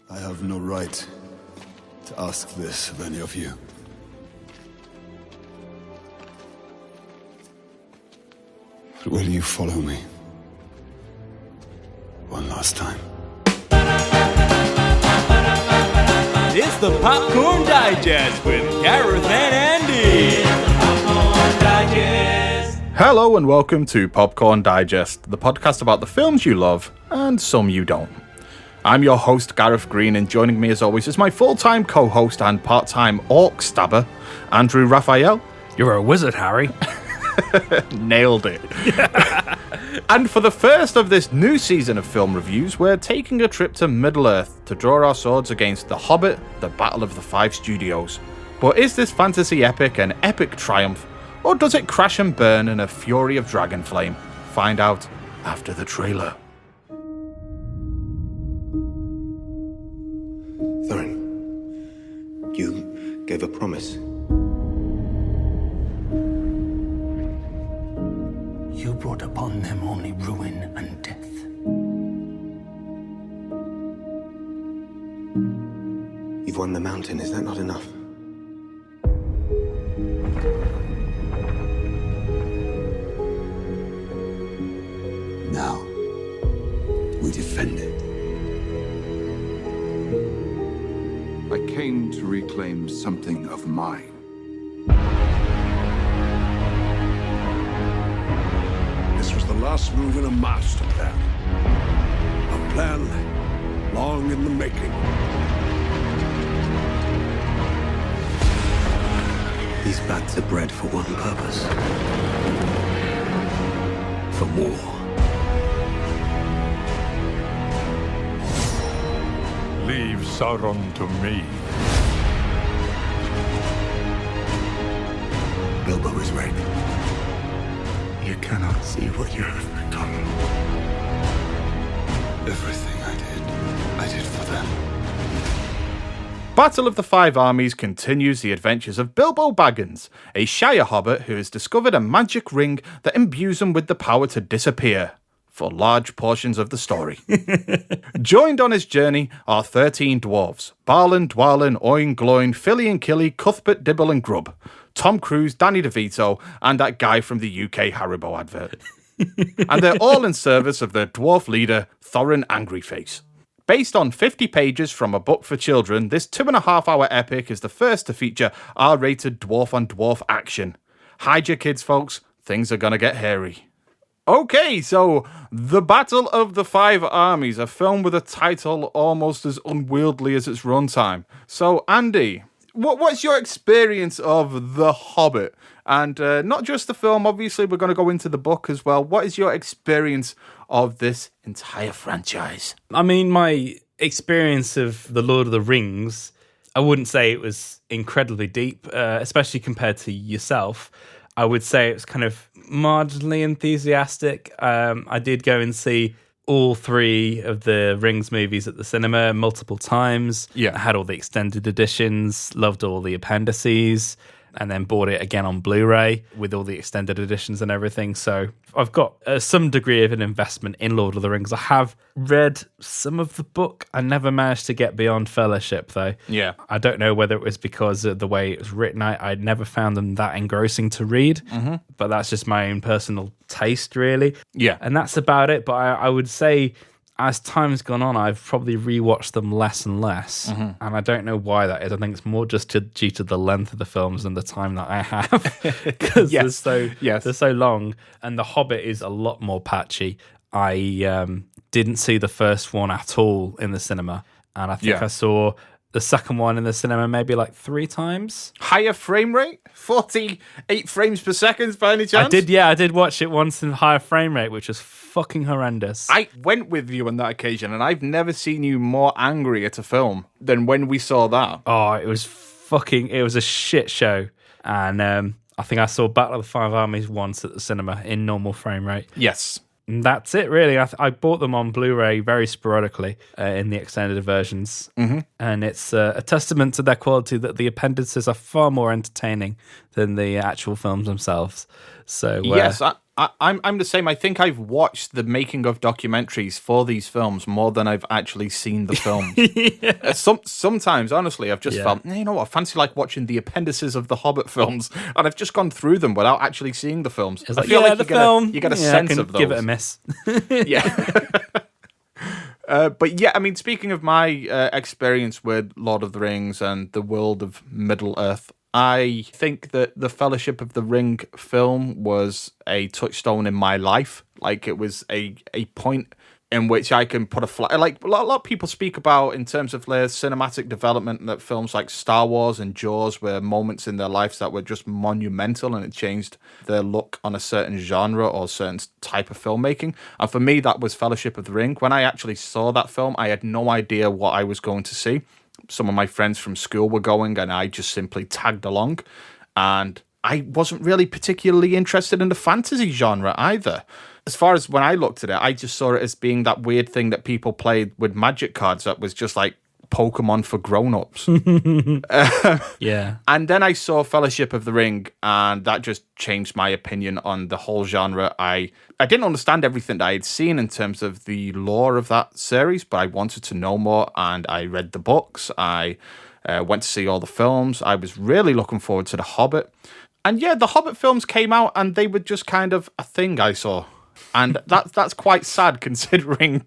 I have no right to ask this of any of you. But will you follow me? One last time. It's the Popcorn Digest with Gareth and Andy. Hello and welcome to Popcorn Digest, the podcast about the films you love and some you don't. I'm your host, Gareth Green, and joining me as always is my full-time co-host and part-time orc stabber, Andrew Raphael. You're a wizard, Harry. Nailed it. And for the first of this new season of film reviews, we're taking a trip to Middle-earth to draw our swords against The Hobbit, the Battle of the Five Studios. But is this fantasy epic an epic triumph, or does it crash and burn in a fury of dragon flame? Find out after the trailer. Thorin, you gave a promise. You brought upon them only ruin and death. You've won the mountain, is that not enough? Now, we defend it. I came to reclaim something of mine. This was the last move in a master plan. A plan long in the making. These bats are bred for one purpose. For war. Leave Sauron to me. Bilbo is right. You cannot see what you have become. Everything I did for them. Battle of the Five Armies continues the adventures of Bilbo Baggins, a Shire-Hobbit who has discovered a magic ring that imbues him with the power to disappear for large portions of the story. Joined on his journey are 13 dwarves: Balin, Dwalin, Oin, Gloin, Philly and Killy, Cuthbert, Dibble and Grub, Tom Cruise, Danny DeVito, and that guy from the UK Haribo advert. And they're all in service of their dwarf leader, Thorin Angryface. Based on 50 pages from a book for children, this 2.5-hour epic is the first to feature R-rated dwarf-on-dwarf action. Hide your kids, folks. Things are gonna get hairy. Okay, so The Battle of the Five Armies, a film with a title almost as unwieldy as its runtime. So, Andy, what's your experience of The Hobbit? And not just the film, obviously, we're going to go into the book as well. What is your experience of this entire franchise? I mean, my experience of The Lord of the Rings, I wouldn't say it was incredibly deep, especially compared to yourself. I would say it was kind of marginally enthusiastic. I did go and see all 3 of the Rings movies at the cinema multiple times. Yeah. I had all the extended editions, loved all the appendices, and then bought it again on Blu-ray with all the extended editions and everything. So I've got some degree of an investment in Lord of the Rings. I have read some of the book. I never managed to get beyond Fellowship, though. Yeah. I don't know whether it was because of the way it was written. I never found them that engrossing to read, but that's just my own personal taste, really. Yeah. And that's about it. But I would say, as time's gone on, I've probably rewatched them less and less. And I don't know why that is. I think it's more just due to the length of the films and the time that I have. Because they're so long. And The Hobbit is a lot more patchy. I didn't see the first one at all in the cinema. And I think I saw the second one in the cinema maybe like 3 times. Higher frame rate? 48 frames per second by any chance? I did watch it once in higher frame rate, which was fucking horrendous. I went with you on that occasion, and I've never seen you more angry at a film than when we saw that. Oh, it was a shit show. And I think I saw Battle of the Five Armies once at the cinema in normal frame rate. Yes. And that's it, really. I bought them on Blu-ray very sporadically in the extended versions. And it's a testament to their quality that the appendices are far more entertaining than the actual films themselves. So yes, I'm the same. I think I've watched the making of documentaries for these films more than I've actually seen the films. Sometimes, honestly, I've just felt, you know what, I fancy like watching the appendices of the Hobbit films, and I've just gone through them without actually seeing the films. it's I like, feel like the you film. get a sense of those. Give it a miss. Yeah. But yeah, I mean, speaking of my experience with Lord of the Rings and the world of Middle-earth, I think that the Fellowship of the Ring film was a touchstone in my life. Like, it was a point in which I can put a flag. Like, a lot of people speak about in terms of their cinematic development, that films like Star Wars and Jaws were moments in their lives that were just monumental, and it changed their look on a certain genre or certain type of filmmaking. And for me, that was Fellowship of the Ring. When I actually saw that film, I had no idea what I was going to see. Some of my friends from school were going, and I just simply tagged along. And I wasn't really particularly interested in the fantasy genre either. As far as when I looked at it, I just saw it as being that weird thing that people played with magic cards that was just like Pokemon for grown-ups. Yeah. And then I saw Fellowship of the Ring, and that just changed my opinion on the whole genre. I didn't understand everything that I had seen in terms of the lore of that series, but I wanted to know more, and I read the books. I went to see all the films. I was really looking forward to The Hobbit. And yeah, the Hobbit films came out, and they were just kind of a thing I saw. And that's quite sad, considering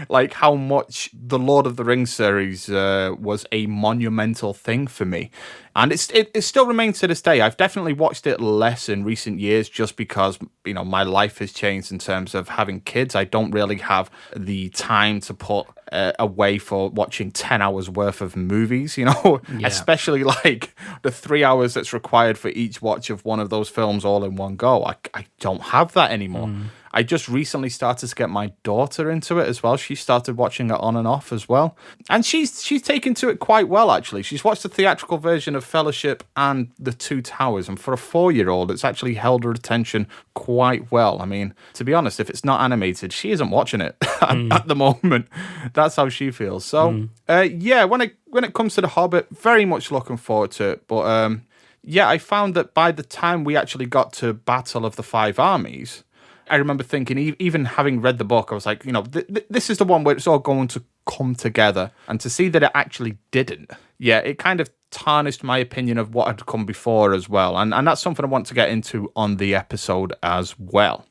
like how much the Lord of the Rings series was a monumental thing for me. And it still remains to this day. I've definitely watched it less in recent years just because, you know, my life has changed in terms of having kids. I don't really have the time to put away for watching 10 hours worth of movies, you know, especially like the 3 hours that's required for each watch of one of those films all in one go. I don't have that anymore. I just recently started to get my daughter into it as well. She started watching it on and off as well. And she's taken to it quite well, actually. She's watched the theatrical version of Fellowship and The Two Towers. And for a 4-year-old, it's actually held her attention quite well. I mean, to be honest, if it's not animated, she isn't watching it at the moment. That's how she feels. So, yeah, when it comes to The Hobbit, very much looking forward to it. But, yeah, I found that by the time we actually got to Battle of the Five Armies, I remember thinking, even having read the book, I was like, you know, this is the one where it's all going to come together. And to see that it actually didn't, yeah, it kind of tarnished my opinion of what had come before as well. And that's something I want to get into on the episode as well.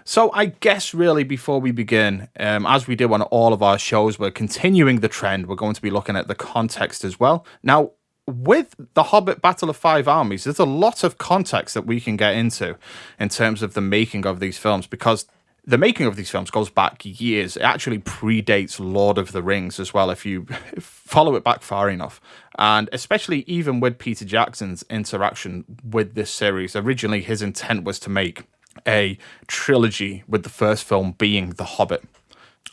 So I guess really before we begin, as we do on all of our shows, we're continuing the trend. We're going to be looking at the context as well. Now, with The Hobbit Battle of Five Armies, there's a lot of context that we can get into in terms of the making of these films, because the making of these films goes back years. It actually predates Lord of the Rings as well, if you follow it back far enough. And especially even with Peter Jackson's interaction with this series, originally his intent was to make a trilogy, with the first film being The Hobbit.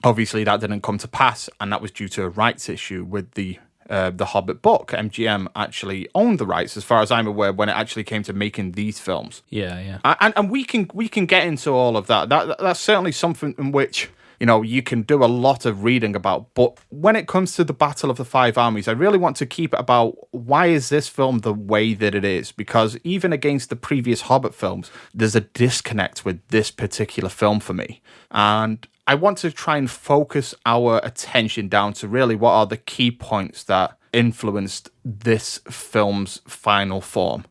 Obviously, that didn't come to pass, and that was due to a rights issue with the Hobbit book. MGM actually owned the rights, as far as I'm aware, when it actually came to making these films. Yeah. And we can get into all of that. That's certainly something in which, you know, you can do a lot of reading about. But when it comes to the Battle of the Five Armies, I really want to keep it about why is this film the way that it is? Because even against the previous Hobbit films, there's a disconnect with this particular film for me. And I want to try and focus our attention down to really what are the key points that influenced this film's final form.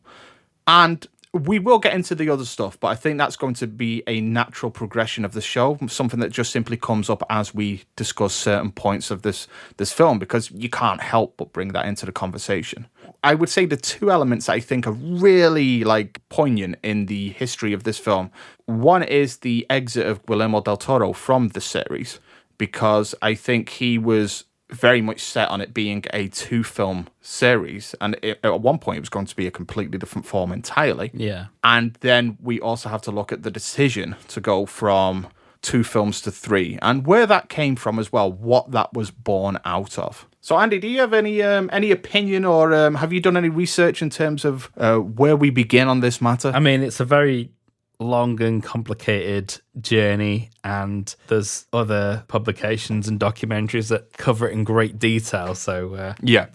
And we will get into the other stuff, but I think that's going to be a natural progression of the show, something that just simply comes up as we discuss certain points of this film, because you can't help but bring that into the conversation. I would say the two elements I think are really like poignant in the history of this film. One is the exit of Guillermo del Toro from the series, because I think he was very much set on it being a 2-film series, and at one point it was going to be a completely different form entirely. Yeah. And then we also have to look at the decision to go from 2 films to 3, and where that came from as well, what that was born out of. So Andy, do you have any opinion, or have you done any research in terms of where we begin on this matter? I mean, it's a very long and complicated journey, and there's other publications and documentaries that cover it in great detail. So yeah,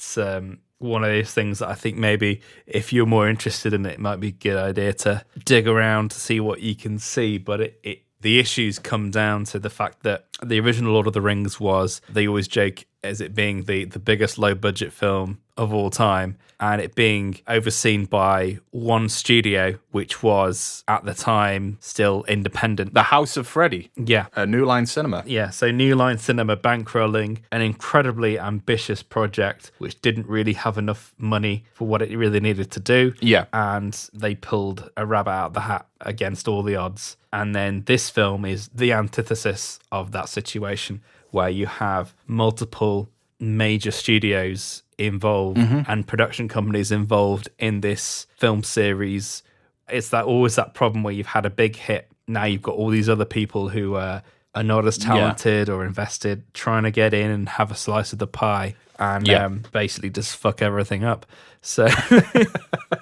one of those things that I think maybe if you're more interested in it, it might be a good idea to dig around to see what you can see. But the issues come down to the fact that the original Lord of the Rings was, they always joke, as it being the biggest low budget film of all time, and it being overseen by one studio, which was at the time still independent. The House of Freddy. Yeah. New Line Cinema. Yeah, so New Line Cinema bankrolling an incredibly ambitious project which didn't really have enough money for what it really needed to do. Yeah. And they pulled a rabbit out of the hat against all the odds. And then this film is the antithesis of that situation, where you have multiple major studios involved and production companies involved in this film series. It's always that problem where you've had a big hit. Now you've got all these other people who are not as talented or invested trying to get in and have a slice of the pie and basically just fuck everything up. So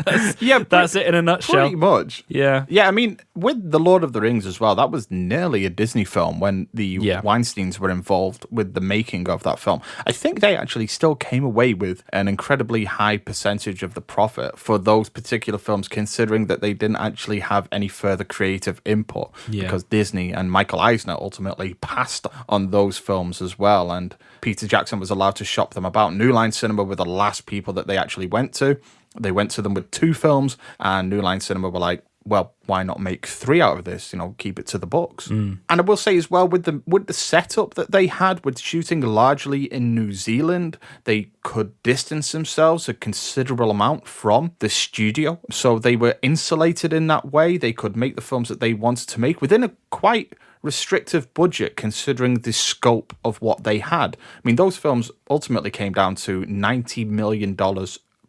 that's it in a nutshell. Pretty much. Yeah. Yeah, I mean, with The Lord of the Rings as well, that was nearly a Disney film when the Weinsteins were involved with the making of that film. I think they actually still came away with an incredibly high percentage of the profit for those particular films, considering that they didn't actually have any further creative input because Disney and Michael Eisner ultimately passed on those films as well. And Peter Jackson was allowed to shop them about. New Line Cinema were the last people that they actually went to. They went to them with 2 films, and New Line Cinema were like, well, why not make 3 out of this? Keep it to the books. And I will say as well, with the setup that they had with shooting largely in New Zealand, they could distance themselves a considerable amount from the studio. So they were insulated in that way. They could make the films that they wanted to make within a quite restrictive budget, considering the scope of what they had. I mean, those films ultimately came down to $90 million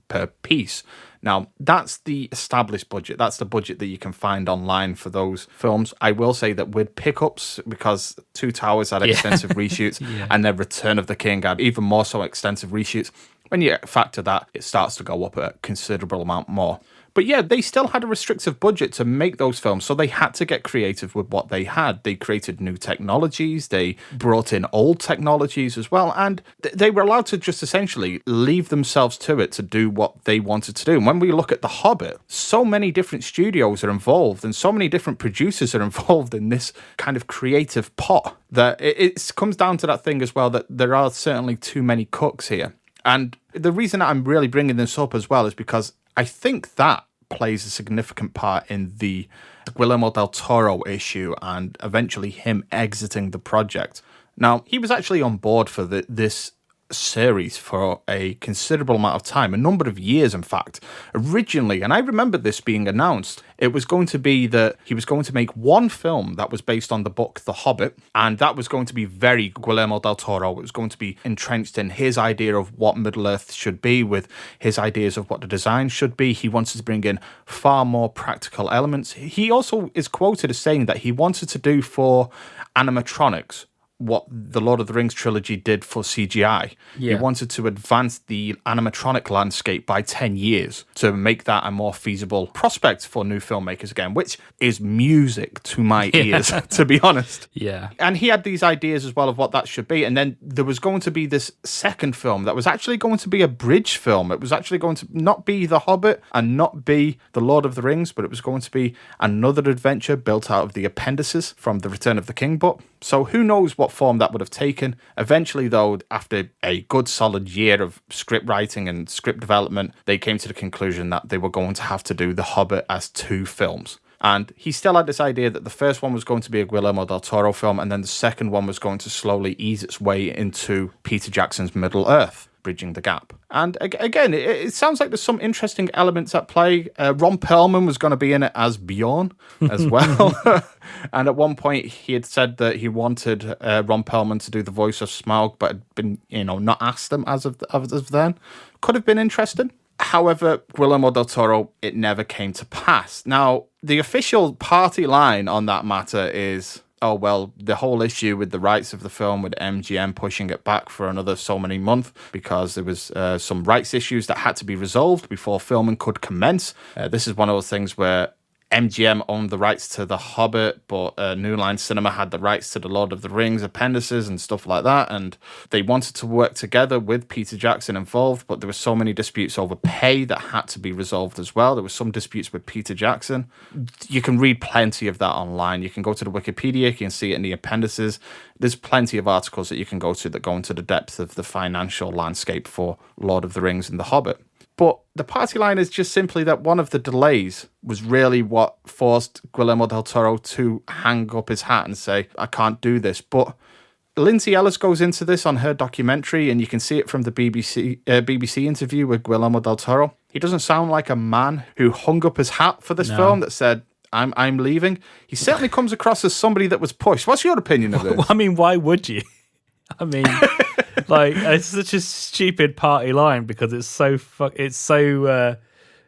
per piece. Now, that's the established budget. That's the budget that you can find online for those films. I will say that with pickups, because Two Towers had extensive reshoots and then Return of the King had even more so extensive reshoots, when you factor that, it starts to go up a considerable amount more. But yeah, they still had a restrictive budget to make those films, so they had to get creative with what they had. They created new technologies, they brought in old technologies as well, and they were allowed to just essentially leave themselves to it to do what they wanted to do. And when we look at The Hobbit, so many different studios are involved and so many different producers are involved in this kind of creative pot that it comes down to that thing as well, that there are certainly too many cooks here. And the reason I'm really bringing this up as well is because I think that plays a significant part in the Guillermo del Toro issue and eventually him exiting the project. Now, he was actually on board for this series for a considerable amount of time, a number of years, in fact. Originally, and I remember this being announced, it was going to be that he was going to make one film that was based on the book The Hobbit, and that was going to be very Guillermo del Toro. It was going to be entrenched in his idea of what Middle-earth should be, with his ideas of what the design should be. He wanted to bring in far more practical elements. He also is quoted as saying that he wanted to do for animatronics what the Lord of the Rings trilogy did for CGI. He wanted to advance the animatronic landscape by 10 years to make that a more feasible prospect for new filmmakers again, which is music to my ears, to be honest. Yeah. And he had these ideas as well of what that should be. And then there was going to be this second film that was actually going to be a bridge film. It was actually going to not be The Hobbit and not be The Lord of the Rings, but it was going to be another adventure built out of the appendices from the Return of the King book. So who knows what form that would have taken. Eventually, though, after a good solid year of script writing and script development, they came to the conclusion that they were going to have to do The Hobbit as 2 films. And he still had this idea that the first one was going to be a Guillermo del Toro film, and then the second one was going to slowly ease its way into Peter Jackson's Middle-earth, bridging the gap. And again, it sounds like there's some interesting elements at play. Ron Perlman was going to be in it as Bjorn as well. And at one point, he had said that he wanted Ron Perlman to do the voice of Smaug, but had been, not asked him as of then. Could have been interesting. However, Guillermo del Toro, it never came to pass. Now, the official party line on that matter is, oh, well, the whole issue with the rights of the film, with MGM pushing it back for another so many months because there was some rights issues that had to be resolved before filming could commence. This is one of those things where MGM owned the rights to The Hobbit, but New Line Cinema had the rights to the Lord of the Rings appendices and stuff like that. And they wanted to work together with Peter Jackson involved, but there were so many disputes over pay that had to be resolved as well. There were some disputes with Peter Jackson. You can read plenty of that online. You can go to the Wikipedia, you can see it in the appendices. There's plenty of articles that you can go to that go into the depth of the financial landscape for Lord of the Rings and The Hobbit. But the party line is just simply that one of the delays was really what forced Guillermo del Toro to hang up his hat and say, I can't do this. But Lindsay Ellis goes into this on her documentary, and you can see it from the BBC interview with Guillermo del Toro. He doesn't sound like a man who hung up his hat for this film that said, I'm leaving. He certainly comes across as somebody that was pushed. What's your opinion of this? Well, I mean, why would you? I mean, like, it's such a stupid party line because it's so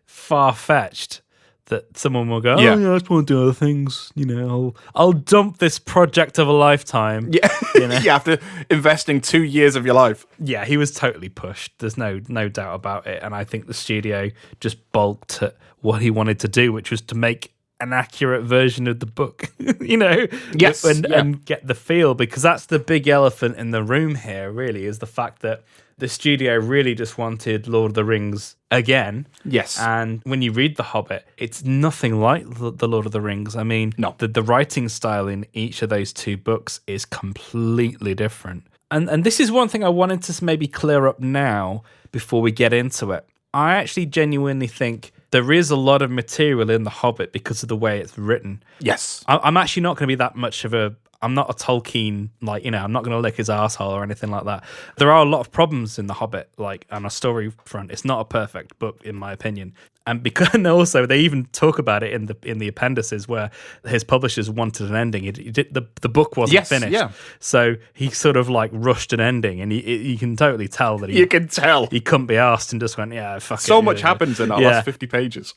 far-fetched that someone will go, I just want to do other things. You know, I'll dump this project of a lifetime. Yeah, you know? after investing 2 years of your life. Yeah, he was totally pushed. There's no doubt about it. And I think the studio just balked at what he wanted to do, which was to make an accurate version of the book, you know, and get the feel, because that's the big elephant in the room here, really, is the fact that the studio really just wanted Lord of the Rings again. Yes. And when you read The Hobbit, it's nothing like the Lord of the Rings. I mean, no. The writing style in each of those two books is completely different. And this is one thing I wanted to maybe clear up now before we get into it. I actually genuinely think there is a lot of material in The Hobbit because of the way it's written. Yes. I'm actually not going to be that much of a... I'm not a Tolkien, like, you know, I'm not going to lick his arsehole or anything like that. There are a lot of problems in The Hobbit, like, on a story front. It's not a perfect book, in my opinion. And because, and also, they even talk about it in the appendices where his publishers wanted an ending. The book wasn't finished. Yeah. So he sort of, like, rushed an ending, and you can totally tell that you can tell. He couldn't be asked and just went, yeah, fuck it. So much happens in that last 50 pages.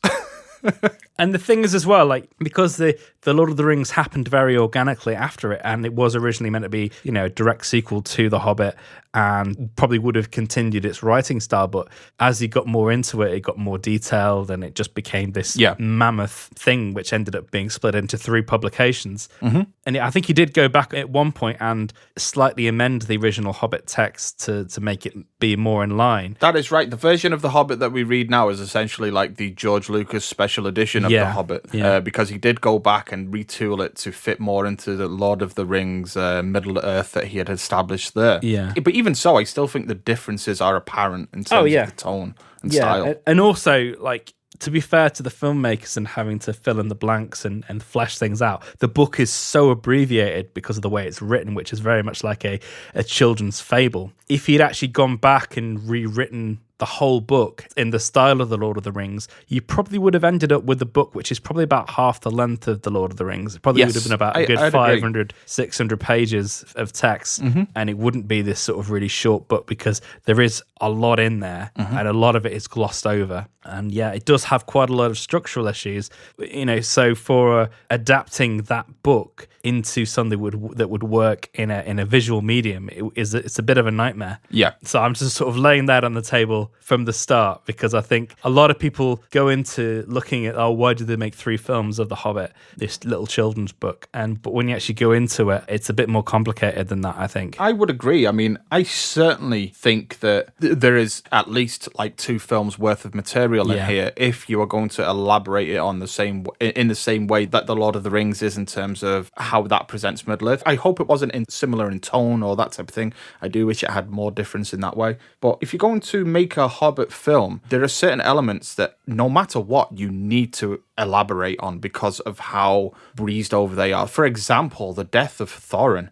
And the thing is as well, like, because the Lord of the Rings happened very organically after it, and it was originally meant to be, you know, a direct sequel to The Hobbit, and probably would have continued its writing style, but as he got more into it, it got more detailed, and it just became this mammoth thing, which ended up being split into 3 publications. Mm-hmm. And I think he did go back at one point and slightly amend the original Hobbit text to make it be more in line. That is right. The version of The Hobbit that we read now is essentially like the George Lucas special edition of The Hobbit, because he did go back and retool it to fit more into the Lord of the Rings Middle Earth that he had established there. Yeah. But even so, I still think the differences are apparent in terms of the tone and style. And also, like, to be fair to the filmmakers and having to fill in the blanks and flesh things out, the book is so abbreviated because of the way it's written, which is very much like a children's fable. If he'd actually gone back and rewritten the whole book in the style of The Lord of the Rings, you probably would have ended up with a book which is probably about half the length of The Lord of the Rings. It probably would have been about a good 500, 600 pages of text, and it wouldn't be this sort of really short book because there is a lot in there, and a lot of it is glossed over. And yeah, it does have quite a lot of structural issues, you know, so for adapting that book into something that would work in a visual medium, it's a bit of a nightmare. Yeah. So I'm just sort of laying that on the table from the start, because I think a lot of people go into looking at, why did they make 3 films of The Hobbit, this little children's book? But when you actually go into it, it's a bit more complicated than that, I think. I would agree. I mean, I certainly think that there is at least like 2 films worth of material in here if you are going to elaborate it in the same way that The Lord of the Rings is in terms of how that presents Middle-earth. I hope it wasn't similar in tone or that type of thing. I do wish it had more difference in that way. But if you're going to make a Hobbit film, there are certain elements that no matter what, you need to elaborate on because of how breezed over they are. For example, the death of Thorin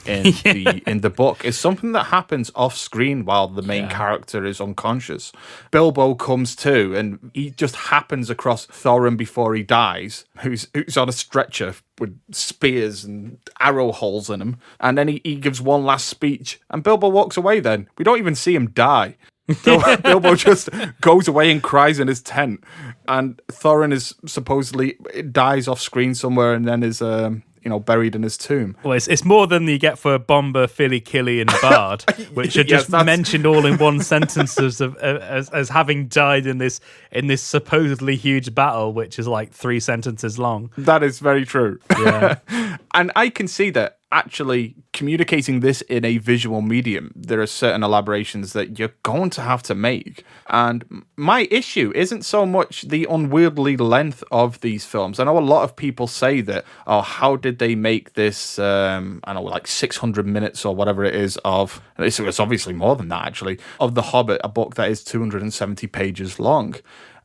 in the book is something that happens off screen while the main character is unconscious. Bilbo comes to, and he just happens across Thorin before he dies, who's on a stretcher with spears and arrow holes in him, and then he gives one last speech, and Bilbo walks away. Then we don't even see him die. Bilbo just goes away and cries in his tent, and Thorin is supposedly dies off screen somewhere, and then buried in his tomb. Well, it's more than you get for Bomber, Philly, Killy, and Bard, which are just mentioned all in one sentence as having died in this supposedly huge battle, which is like 3 sentences long. That is very true. Yeah. And I can see that actually communicating this in a visual medium, there are certain elaborations that you're going to have to make. And my issue isn't so much the unwieldy length of these films. I know a lot of people say that, how did they make this, 600 minutes or whatever it is of, it's obviously more than that actually, of The Hobbit, a book that is 270 pages long.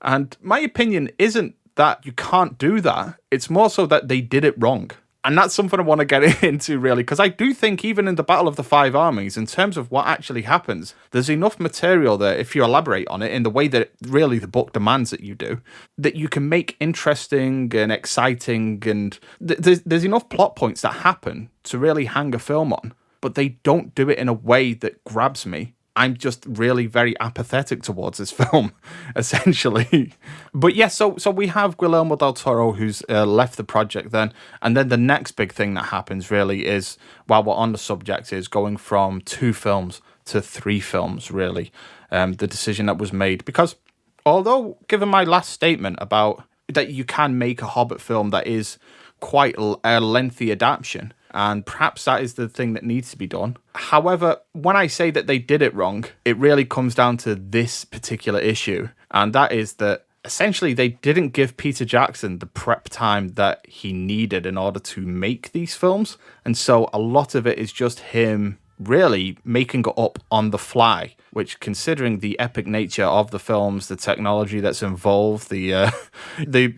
And my opinion isn't that you can't do that. It's more so that they did it wrong. And that's something I want to get into, really, because I do think even in the Battle of the Five Armies, in terms of what actually happens, there's enough material there, if you elaborate on it in the way that really the book demands that you do, that you can make interesting and exciting, and there's enough plot points that happen to really hang a film on, but they don't do it in a way that grabs me. I'm just really very apathetic towards this film, essentially. But yes, so we have Guillermo del Toro, who's left the project then. And then the next big thing that happens really is, while we're on the subject, is going from 2 films to 3 films, really. The decision that was made. Because although, given my last statement about that you can make a Hobbit film that is quite a lengthy adaptation, and perhaps that is the thing that needs to be done. However, when I say that they did it wrong, it really comes down to this particular issue. And that is that essentially they didn't give Peter Jackson the prep time that he needed in order to make these films. And so a lot of it is just him really making it up on the fly, which, considering the epic nature of the films, the technology that's involved, the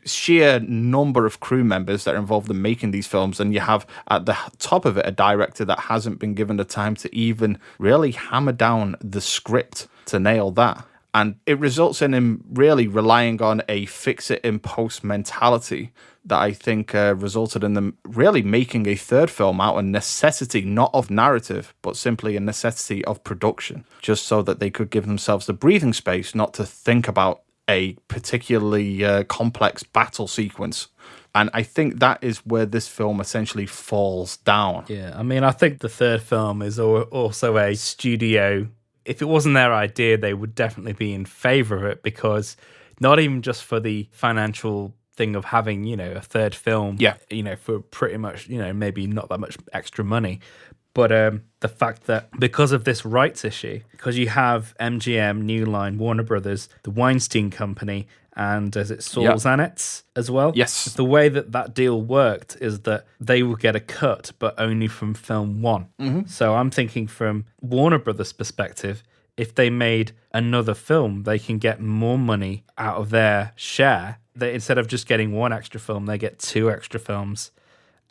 sheer number of crew members that are involved in making these films, and you have at the top of it a director that hasn't been given the time to even really hammer down the script to nail that. And it results in him really relying on a fix-it-in-post mentality that I think resulted in them really making a third film out of necessity, not of narrative, but simply a necessity of production, just so that they could give themselves the breathing space not to think about a particularly complex battle sequence. And I think that is where this film essentially falls down. Yeah, I mean, I think the third film is also a studio. If it wasn't their idea, they would definitely be in favor of it, because not even just for the financial thing of having, a third film, for pretty much, maybe not that much extra money, but the fact that because of this rights issue, because you have MGM, New Line, Warner Brothers, the Weinstein Company, and is it Saul Zaentz as well? Yes. The way that deal worked is that they will get a cut, but only from film 1. Mm-hmm. So I'm thinking from Warner Brothers' perspective, if they made another film, they can get more money out of their share. They, instead of just getting 1 extra film, they get 2 extra films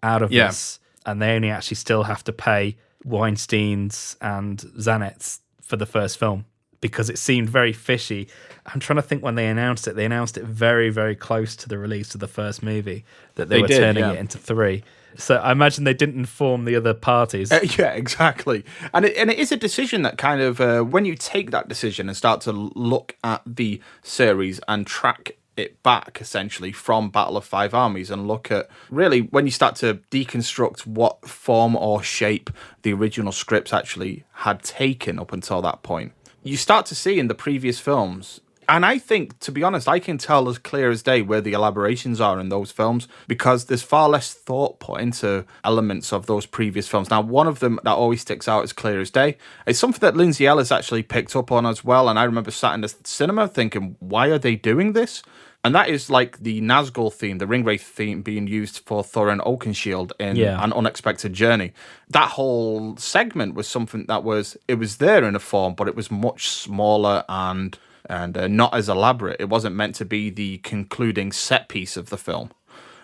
out of this. And they only actually still have to pay Weinstein's and Zaentz for the first film, because it seemed very fishy. I'm trying to think when they announced it very, very close to the release of the first movie, that they were turning it into 3. So I imagine they didn't inform the other parties. Yeah, exactly. And it is a decision that kind of, when you take that decision and start to look at the series and track it back essentially from Battle of Five Armies and look at really when you start to deconstruct what form or shape the original scripts actually had taken up until that point, you start to see in the previous films. And I think, to be honest, I can tell as clear as day where the elaborations are in those films, because there's far less thought put into elements of those previous films. Now, one of them that always sticks out as clear as day is something that Lindsay Ellis actually picked up on as well. And I remember sat in the cinema thinking, why are they doing this? And that is like the Nazgul theme, the Ringwraith theme being used for Thorin Oakenshield in An Unexpected Journey. That whole segment was something that was there in a form, but it was much smaller and not as elaborate. It wasn't meant to be the concluding set piece of the film.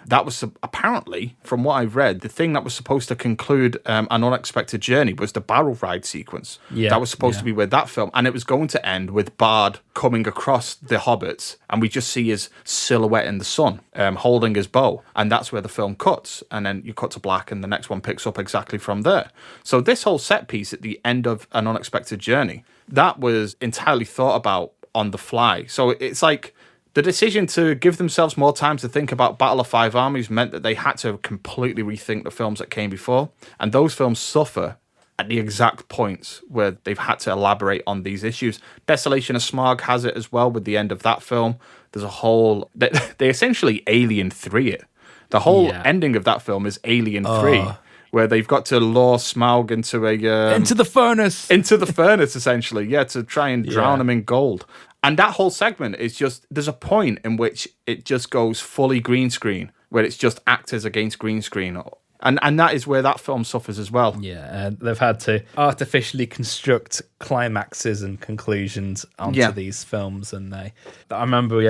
That was apparently, from what I've read, the thing that was supposed to conclude An Unexpected Journey was the barrel ride sequence. Yeah, that was supposed to be with that film, and it was going to end with Bard coming across the hobbits, and we just see his silhouette in the sun, holding his bow, and that's where the film cuts, and then you cut to black, and the next one picks up exactly from there. So this whole set piece at the end of An Unexpected Journey, that was entirely thought about on the fly. So it's like The decision to give themselves more time to think about Battle of Five Armies meant that they had to completely rethink the films that came before, and those films suffer at the exact points where they've had to elaborate on these issues. Desolation of Smaug has it as well with the end of that film. There's a whole... They essentially Alien 3 it. The whole ending of that film is Alien 3, where they've got to lure Smaug into a... into the furnace! Into the furnace, essentially, to try and drown him in gold. And that whole segment is just... There's a point in which it just goes fully green screen, where it's just actors against green screen. And that is where that film suffers as well. Yeah, they've had to artificially construct climaxes and conclusions onto these films. And I remember,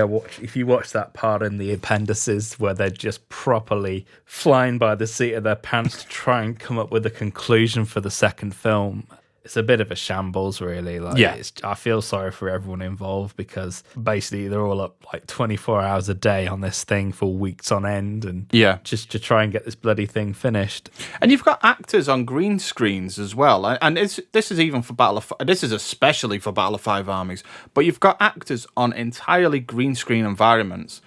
if you watch that part in the appendices where they're just properly flying by the seat of their pants to try and come up with a conclusion for the second film, it's a bit of a shambles, really. I feel sorry for everyone involved because basically they're all up like 24 hours a day on this thing for weeks on end, and just to try and get this bloody thing finished. And you've got actors on green screens as well, and this is especially for Battle of Five Armies. But you've got actors on entirely green screen environments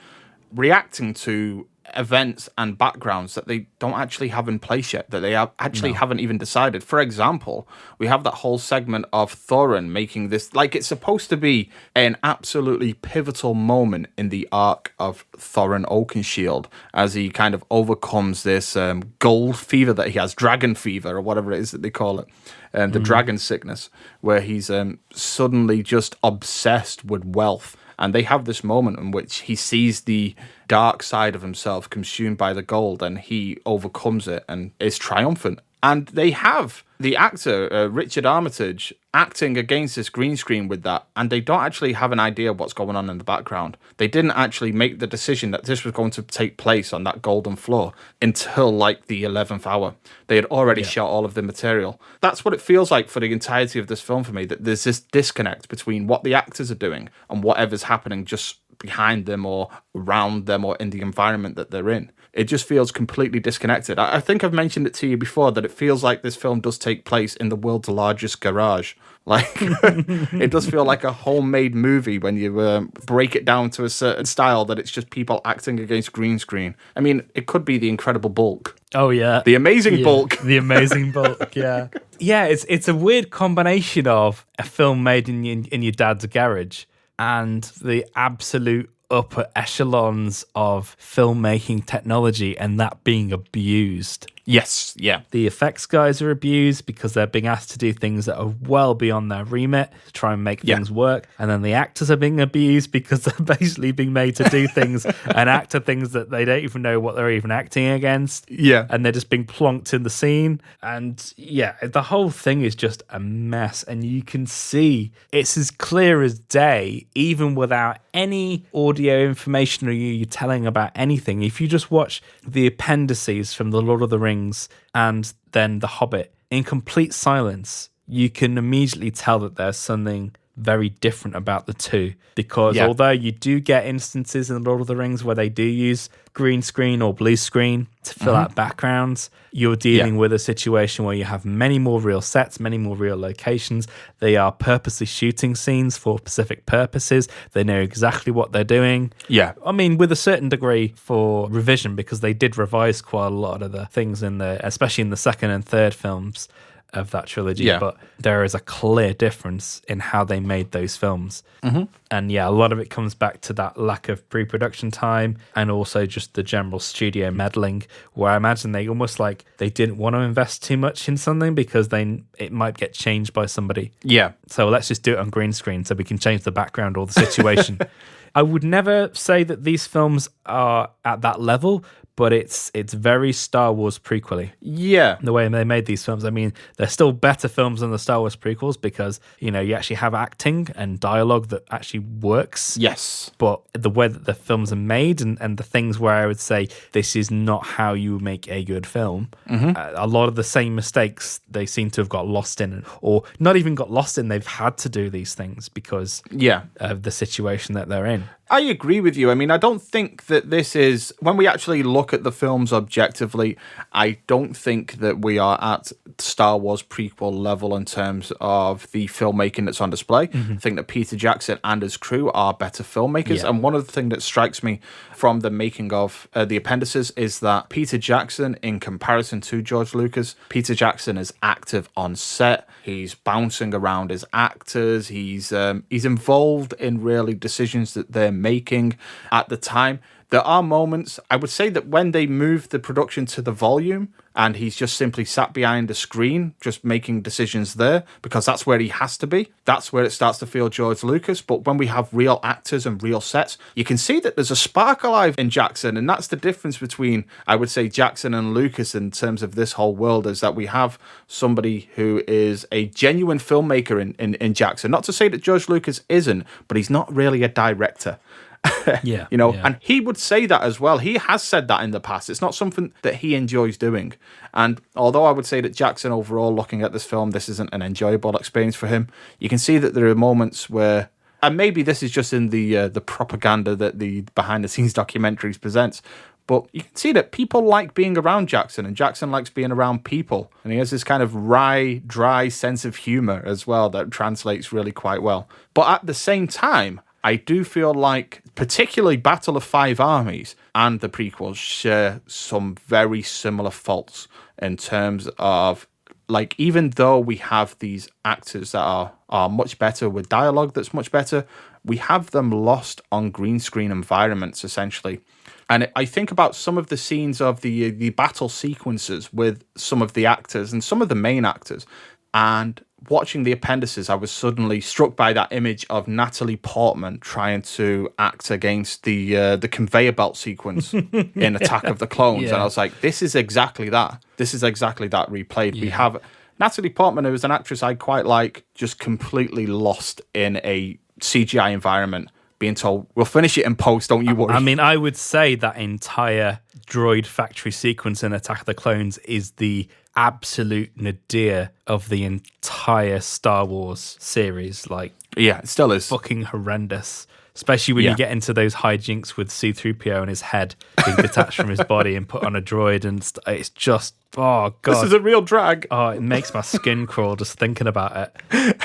reacting to events and backgrounds that they don't actually have in place yet, that they haven't even decided. For example, we have that whole segment of Thorin making this, like, it's supposed to be an absolutely pivotal moment in the arc of Thorin Oakenshield as he kind of overcomes this gold fever that he has, dragon fever or whatever it is that they call it, the dragon sickness, where he's suddenly just obsessed with wealth. And they have this moment in which he sees the dark side of himself consumed by the gold, and he overcomes it and is triumphant. And they have the actor, Richard Armitage, acting against this green screen with that, and they don't actually have an idea what's going on in the background. They didn't actually make the decision that this was going to take place on that golden floor until like the 11th hour. They had already shot all of the material. That's what it feels like for the entirety of this film for me, that there's this disconnect between what the actors are doing and whatever's happening just behind them or around them or in the environment that they're in. It just feels completely disconnected. I think I've mentioned it to you before that it feels like this film does take place in the world's largest garage. Like, it does feel like a homemade movie when you break it down to a certain style, that it's just people acting against green screen. I mean, it could be The Incredible Bulk. Oh, yeah. The Amazing Bulk. The Amazing Bulk, yeah. Yeah, it's a weird combination of a film made in your dad's garage and the absolute upper echelons of filmmaking technology, and that being abused. Yes, yeah. The effects guys are abused because they're being asked to do things that are well beyond their remit to try and make things work. And then the actors are being abused because they're basically being made to do things and act to things that they don't even know what they're even acting against. Yeah. And they're just being plonked in the scene. And the whole thing is just a mess. And you can see it's as clear as day, even without any audio information or you telling about anything. If you just watch the appendices from The Lord of the Rings and then The Hobbit in complete silence, you can immediately tell that there's something very different about the two, because although you do get instances in Lord of the Rings where they do use green screen or blue screen to fill out backgrounds, you're dealing with a situation where you have many more real sets, many more real locations. They are purposely shooting scenes for specific purposes. They know exactly what they're doing. Yeah. I mean, with a certain degree for revision, because they did revise quite a lot of the things in especially in the second and third films of that trilogy, but there is a clear difference in how they made those films. And a lot of it comes back to that lack of pre-production time and also just the general studio meddling, where I imagine they almost like they didn't want to invest too much in something because it might get changed by somebody. So let's just do it on green screen so we can change the background or the situation. I would never say that these films are at that level, but it's very Star Wars prequel-y. Yeah. The way they made these films. I mean, they're still better films than the Star Wars prequels because, you actually have acting and dialogue that actually works. Yes. But the way that the films are made and the things where I would say this is not how you make a good film, a lot of the same mistakes they seem to have got lost in, or not even got lost in, they've had to do these things because of the situation that they're in. I agree with you. I mean, I don't think that this is, when we actually look at the films objectively, I don't think that we are at Star Wars prequel level in terms of the filmmaking that's on display. I think that Peter Jackson and his crew are better filmmakers. Yeah. And one of the things that strikes me from the making of the appendices is that Peter Jackson, in comparison to George Lucas, Peter Jackson is active on set. He's bouncing around his actors. He's involved in really decisions that they're making at the time. There are moments, I would say, that when they move the production to the volume and he's just simply sat behind the screen, just making decisions there, because that's where he has to be. That's where it starts to feel George Lucas. But when we have real actors and real sets, you can see that there's a spark alive in Jackson. And that's the difference between, I would say, Jackson and Lucas in terms of this whole world, is that we have somebody who is a genuine filmmaker in Jackson. Not to say that George Lucas isn't, but he's not really a director. Yeah. And he would say that as well. He has said that in the past. It's not something that he enjoys doing. And although I would say that Jackson overall, looking at this film, this isn't an enjoyable experience for him, you can see that there are moments where, and maybe this is just in the propaganda that the behind-the-scenes documentaries presents, but you can see that people like being around Jackson, and Jackson likes being around people. And he has this kind of wry, dry sense of humor as well that translates really quite well. But at the same time, I do feel like particularly Battle of Five Armies and the prequels share some very similar faults in terms of, like, even though we have these actors that are much better with dialogue that's much better, we have them lost on green screen environments, essentially. And I think about some of the scenes of the battle sequences with some of the actors and some of the main actors, and watching the appendices, I was suddenly struck by that image of Natalie Portman trying to act against the conveyor belt sequence in Attack of the Clones. And I was like, this is exactly that. This is exactly that replayed. We have Natalie Portman, who is an actress I quite like, just completely lost in a CGI environment, being told, we'll finish it in post, don't you worry. I mean, I would say that entire droid factory sequence in Attack of the Clones is the absolute nadir of the entire Star Wars series. Like, yeah, it still is. Fucking horrendous. Especially when you get into those hijinks with C-3PO and his head being detached from his body and put on a droid, and it's just, oh god, this is a real drag. Oh, it makes my skin crawl just thinking about it.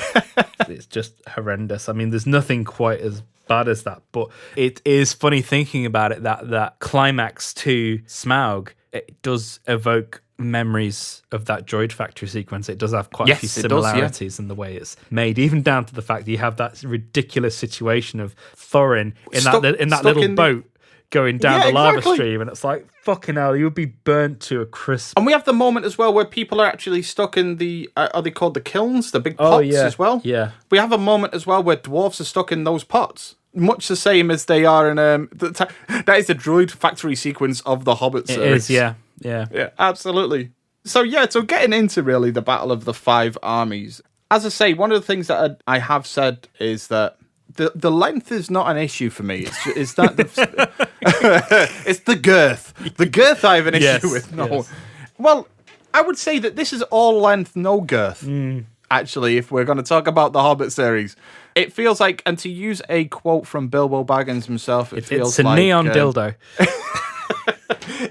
It's just horrendous. I mean, there's nothing quite as bad as that, but it is funny thinking about it, that climax to Smaug, it does evoke memories of that droid factory sequence. It does have quite a few similarities in the way it's made, even down to the fact that you have that ridiculous situation of Thorin in that little boat going down the lava stream, and it's like, fucking hell, you would be burnt to a crisp. And we have the moment as well where people are actually stuck in the are they called the kilns, the big pots as well? Yeah, we have a moment as well where dwarves are stuck in those pots, much the same as they are in that is the droid factory sequence of the Hobbit series. It is, yeah, absolutely. So getting into really the Battle of the Five Armies, as I say, one of the things that I have said is that the length is not an issue for me. It's not it's the girth. The girth I have an issue with. No, well, I would say that this is all length, no girth. Actually, if we're going to talk about the Hobbit series, it feels like, and to use a quote from Bilbo Baggins himself, it feels like... It's a neon dildo.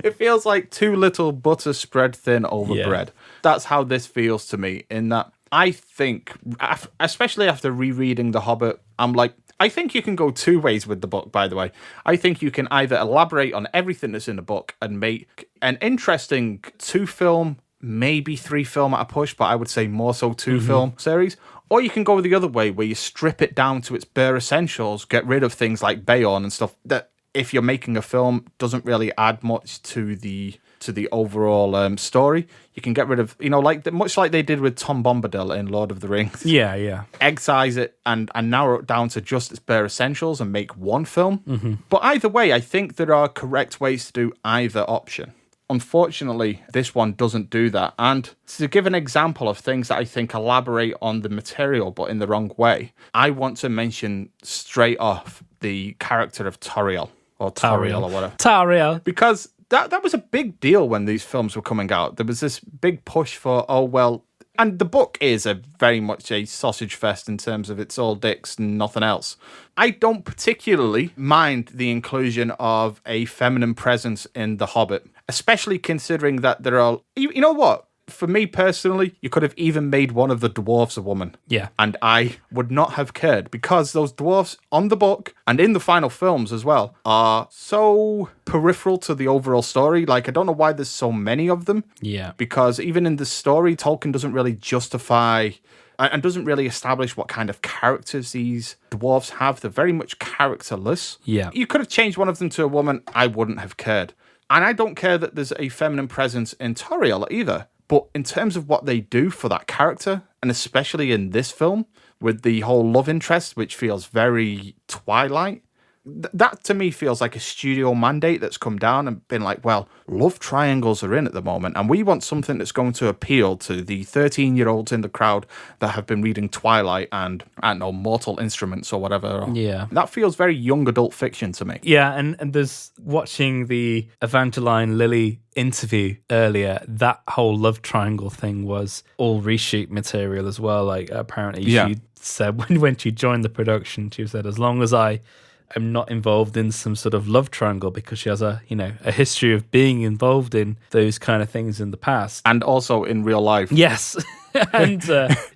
It feels like too little butter spread thin over bread. That's how this feels to me, in that I think, especially after rereading The Hobbit, I'm like, I think you can go two ways with the book, by the way. I think you can either elaborate on everything that's in the book and make an interesting 2-film, maybe 3-film at a push, but I would say more so 2-film series. Or you can go the other way, where you strip it down to its bare essentials, get rid of things like Bayon and stuff that, if you're making a film, doesn't really add much to the overall story. You can get rid of, much like they did with Tom Bombadil in Lord of the Rings. Yeah. Excise it and narrow it down to just its bare essentials and make one film. But either way, I think there are correct ways to do either option. Unfortunately, this one doesn't do that. And to give an example of things that I think elaborate on the material but in the wrong way, I want to mention straight off the character of Tauriel, or Tauriel or whatever. Tauriel. Because that was a big deal when these films were coming out. There was this big push for, And the book is very much a sausage fest in terms of it's all dicks and nothing else. I don't particularly mind the inclusion of a feminine presence in The Hobbit, especially considering that there are... You know what? For me personally, you could have even made one of the dwarves a woman. Yeah. And I would not have cared, because those dwarves on the book and in the final films as well are so peripheral to the overall story. Like, I don't know why there's so many of them. Yeah. Because even in the story, Tolkien doesn't really justify and doesn't really establish what kind of characters these dwarves have. They're very much characterless. Yeah. You could have changed one of them to a woman. I wouldn't have cared. And I don't care that there's a feminine presence in Toriel either. But in terms of what they do for that character, and especially in this film, with the whole love interest, which feels very Twilight, that to me feels like a studio mandate that's come down and been like, well, love triangles are in at the moment, and we want something that's going to appeal to the 13-year-olds in the crowd that have been reading Twilight and, I don't know, Mortal Instruments or whatever. Yeah. That feels very young adult fiction to me. Yeah, and there's watching the Evangeline Lilly interview earlier, that whole love triangle thing was all reshoot material as well. Like, apparently she said when she joined the production, she said, as long as I am not involved in some sort of love triangle, because she has a history of being involved in those kind of things in the past. And also in real life. Yes. And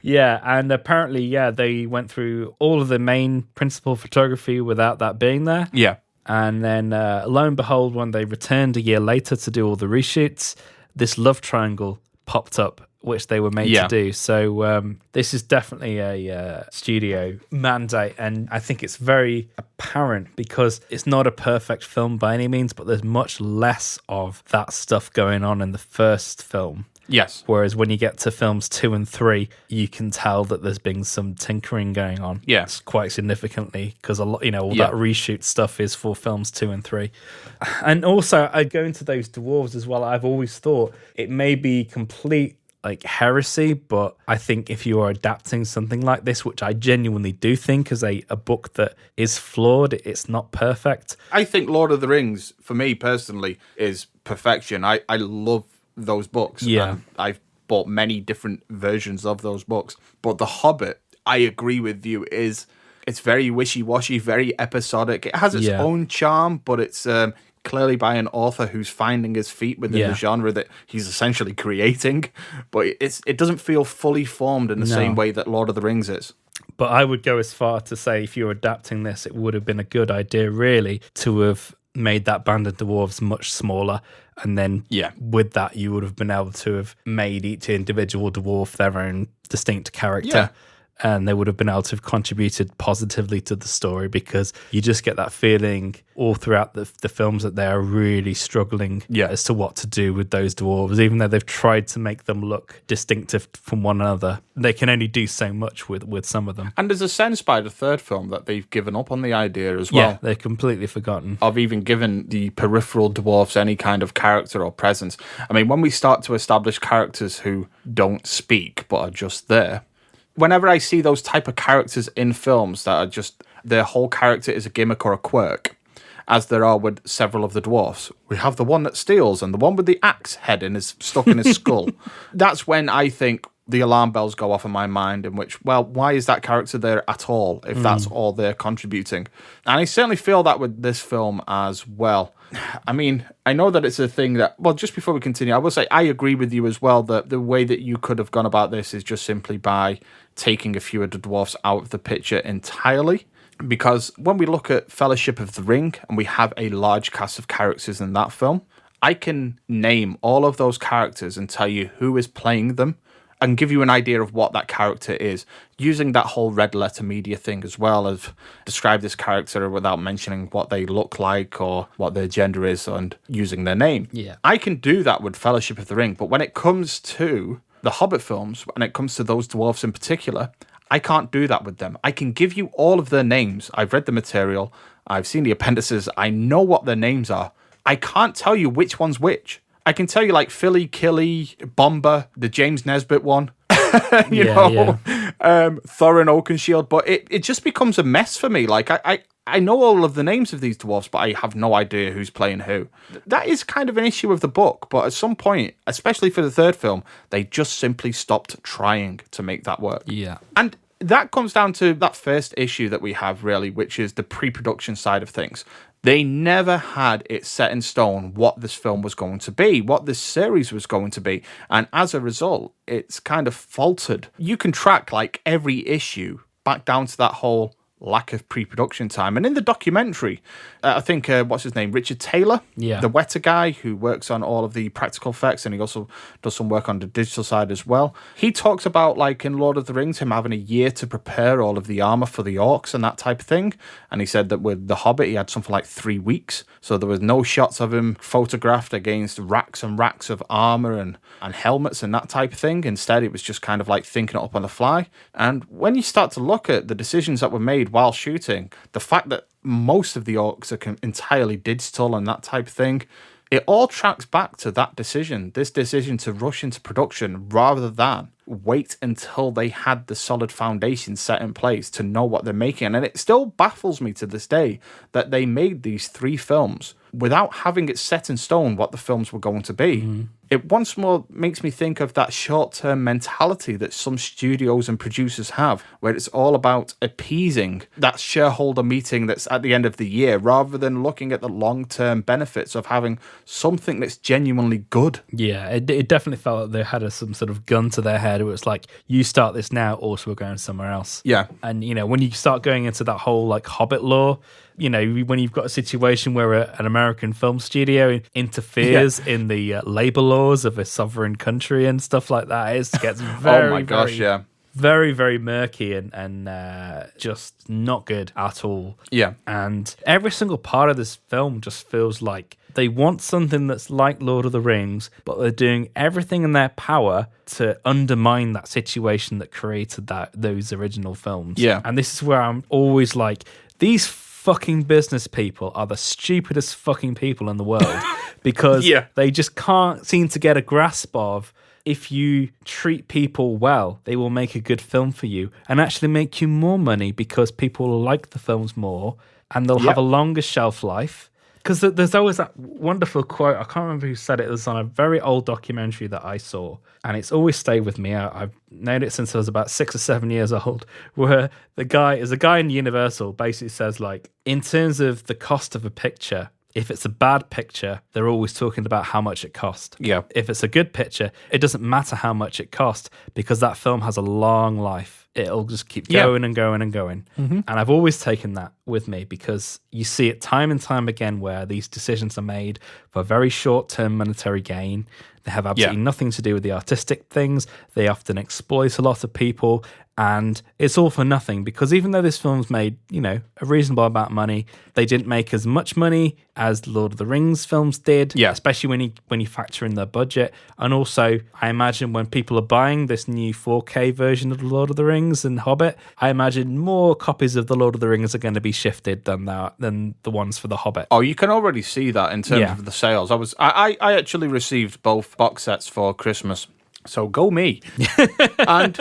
and apparently, they went through all of the main principal photography without that being there. Yeah. And then lo and behold, when they returned a year later to do all the reshoots, this love triangle popped up, which they were made to do. So this is definitely a studio mandate, and I think it's very apparent because it's not a perfect film by any means, but there's much less of that stuff going on in the first film. Yes. Whereas when you get to films 2 and 3, you can tell that there's been some tinkering going on. Yes. Quite significantly, because a lot, all that reshoot stuff is for films 2 and 3. And also, I go into those dwarves as well. I've always thought it may be complete heresy, but I think if you are adapting something like this, which I genuinely do think is a book that is flawed, it's not perfect. I think Lord of the Rings, for me personally, is perfection. I love those books. Yeah. And I've bought many different versions of those books. But The Hobbit, I agree with you, it's very wishy-washy, very episodic. It has its own charm, but it's clearly by an author who's finding his feet within the genre that he's essentially creating. But it doesn't feel fully formed in the same way that Lord of the Rings is. But I would go as far to say if you're adapting this, it would have been a good idea, really, to have made that band of dwarves much smaller, and then with that you would have been able to have made each individual dwarf their own distinct character, and they would have been able to have contributed positively to the story, because you just get that feeling all throughout the films that they are really struggling as to what to do with those dwarves. Even though they've tried to make them look distinctive from one another, they can only do so much with some of them. And there's a sense by the third film that they've given up on the idea as well. Yeah, they've completely forgotten. Of even giving the peripheral dwarves any kind of character or presence. I mean, when we start to establish characters who don't speak but are just there, whenever I see those type of characters in films that are just, their whole character is a gimmick or a quirk, as there are with several of the dwarfs. We have the one that steals and the one with the axe head stuck in his skull. That's when I think the alarm bells go off in my mind, in which, well, why is that character there at all if that's all they're contributing? And I certainly feel that with this film as well. I mean, I know that it's a thing that, well, just before we continue, I will say I agree with you as well that the way that you could have gone about this is just simply by taking a few of the dwarfs out of the picture entirely. Because when we look at Fellowship of the Ring and we have a large cast of characters in that film, I can name all of those characters and tell you who is playing them and give you an idea of what that character is, using that whole red letter media thing as well, as describe this character without mentioning what they look like or what their gender is and using their name. Yeah. I can do that with Fellowship of the Ring, but when it comes to the Hobbit films, when it comes to those dwarves in particular, I can't do that with them. I can give you all of their names. I've read the material. I've seen the appendices. I know what their names are. I can't tell you which one's which. I can tell you like Philly, Killy, Bomber, the James Nesbitt one. Thorin Oakenshield, but it just becomes a mess for me. Like, I know all of the names of these dwarves, but I have no idea who's playing who. That is kind of an issue of the book, but at some point, especially for the third film, they just simply stopped trying to make that work. Yeah. And that comes down to that first issue that we have, really, which is the pre-production side of things. They never had it set in stone what this film was going to be, what this series was going to be. And as a result, it's kind of faltered. You can track like every issue back down to that whole lack of pre-production time. And in the documentary, I think, what's his name? Richard Taylor, Yeah. the Weta guy who works on all of the practical effects, and he also does some work on the digital side as well. He talks about, like, in Lord of the Rings, him having a year to prepare all of the armor for the orcs and that type of thing. And he said that with The Hobbit, he had something like 3 weeks. So there was no shots of him photographed against racks and racks of armor and helmets and that type of thing. Instead, it was just kind of like thinking it up on the fly. And when you start to look at the decisions that were made while shooting, the fact that most of the orcs are entirely digital and that type of thing, it all tracks back to that decision, this decision to rush into production rather than wait until they had the solid foundation set in place to know what they're making. And it still baffles me to this day that they made these 3 films without having it set in stone what the films were going to be. It once more makes me think of that short-term mentality that some studios and producers have, where it's all about appeasing that shareholder meeting that's at the end of the year, rather than looking at the long-term benefits of having something that's genuinely good. Yeah, it definitely felt like they had some sort of gun to their head where it's like, you start this now, or we're going somewhere else. Yeah. And, when you start going into that whole, like, Hobbit lore, when you've got a situation where an American film studio interferes in the labor laws of a sovereign country and stuff like that, it gets very, oh my gosh, yeah. very, very murky and just not good at all. Yeah. And every single part of this film just feels like they want something that's like Lord of the Rings, but they're doing everything in their power to undermine that situation that created those original films. Yeah. And this is where I'm always like, these fucking business people are the stupidest fucking people in the world because they just can't seem to get a grasp of, if you treat people well, they will make a good film for you and actually make you more money because people will like the films more and they'll have a longer shelf life. Because there's always that wonderful quote, I can't remember who said it, it was on a very old documentary that I saw, and it's always stayed with me. I've known it since I was about 6 or 7 years old, where a guy in Universal basically says, like, in terms of the cost of a picture, if it's a bad picture, they're always talking about how much it cost. Yeah. If it's a good picture, it doesn't matter how much it cost because that film has a long life. It'll just keep going and going and going. Mm-hmm. And I've always taken that with me because you see it time and time again where these decisions are made for very short-term monetary gain. They have absolutely nothing to do with the artistic things. They often exploit a lot of people. And it's all for nothing because even though this film's made, a reasonable amount of money, they didn't make as much money as Lord of the Rings films did, especially when you factor in their budget. And also, I imagine when people are buying this new 4K version of the Lord of the Rings and Hobbit, I imagine more copies of the Lord of the Rings are going to be shifted than the ones for the Hobbit. Oh, you can already see that in terms of the sales. I actually received both box sets for Christmas, so go me. And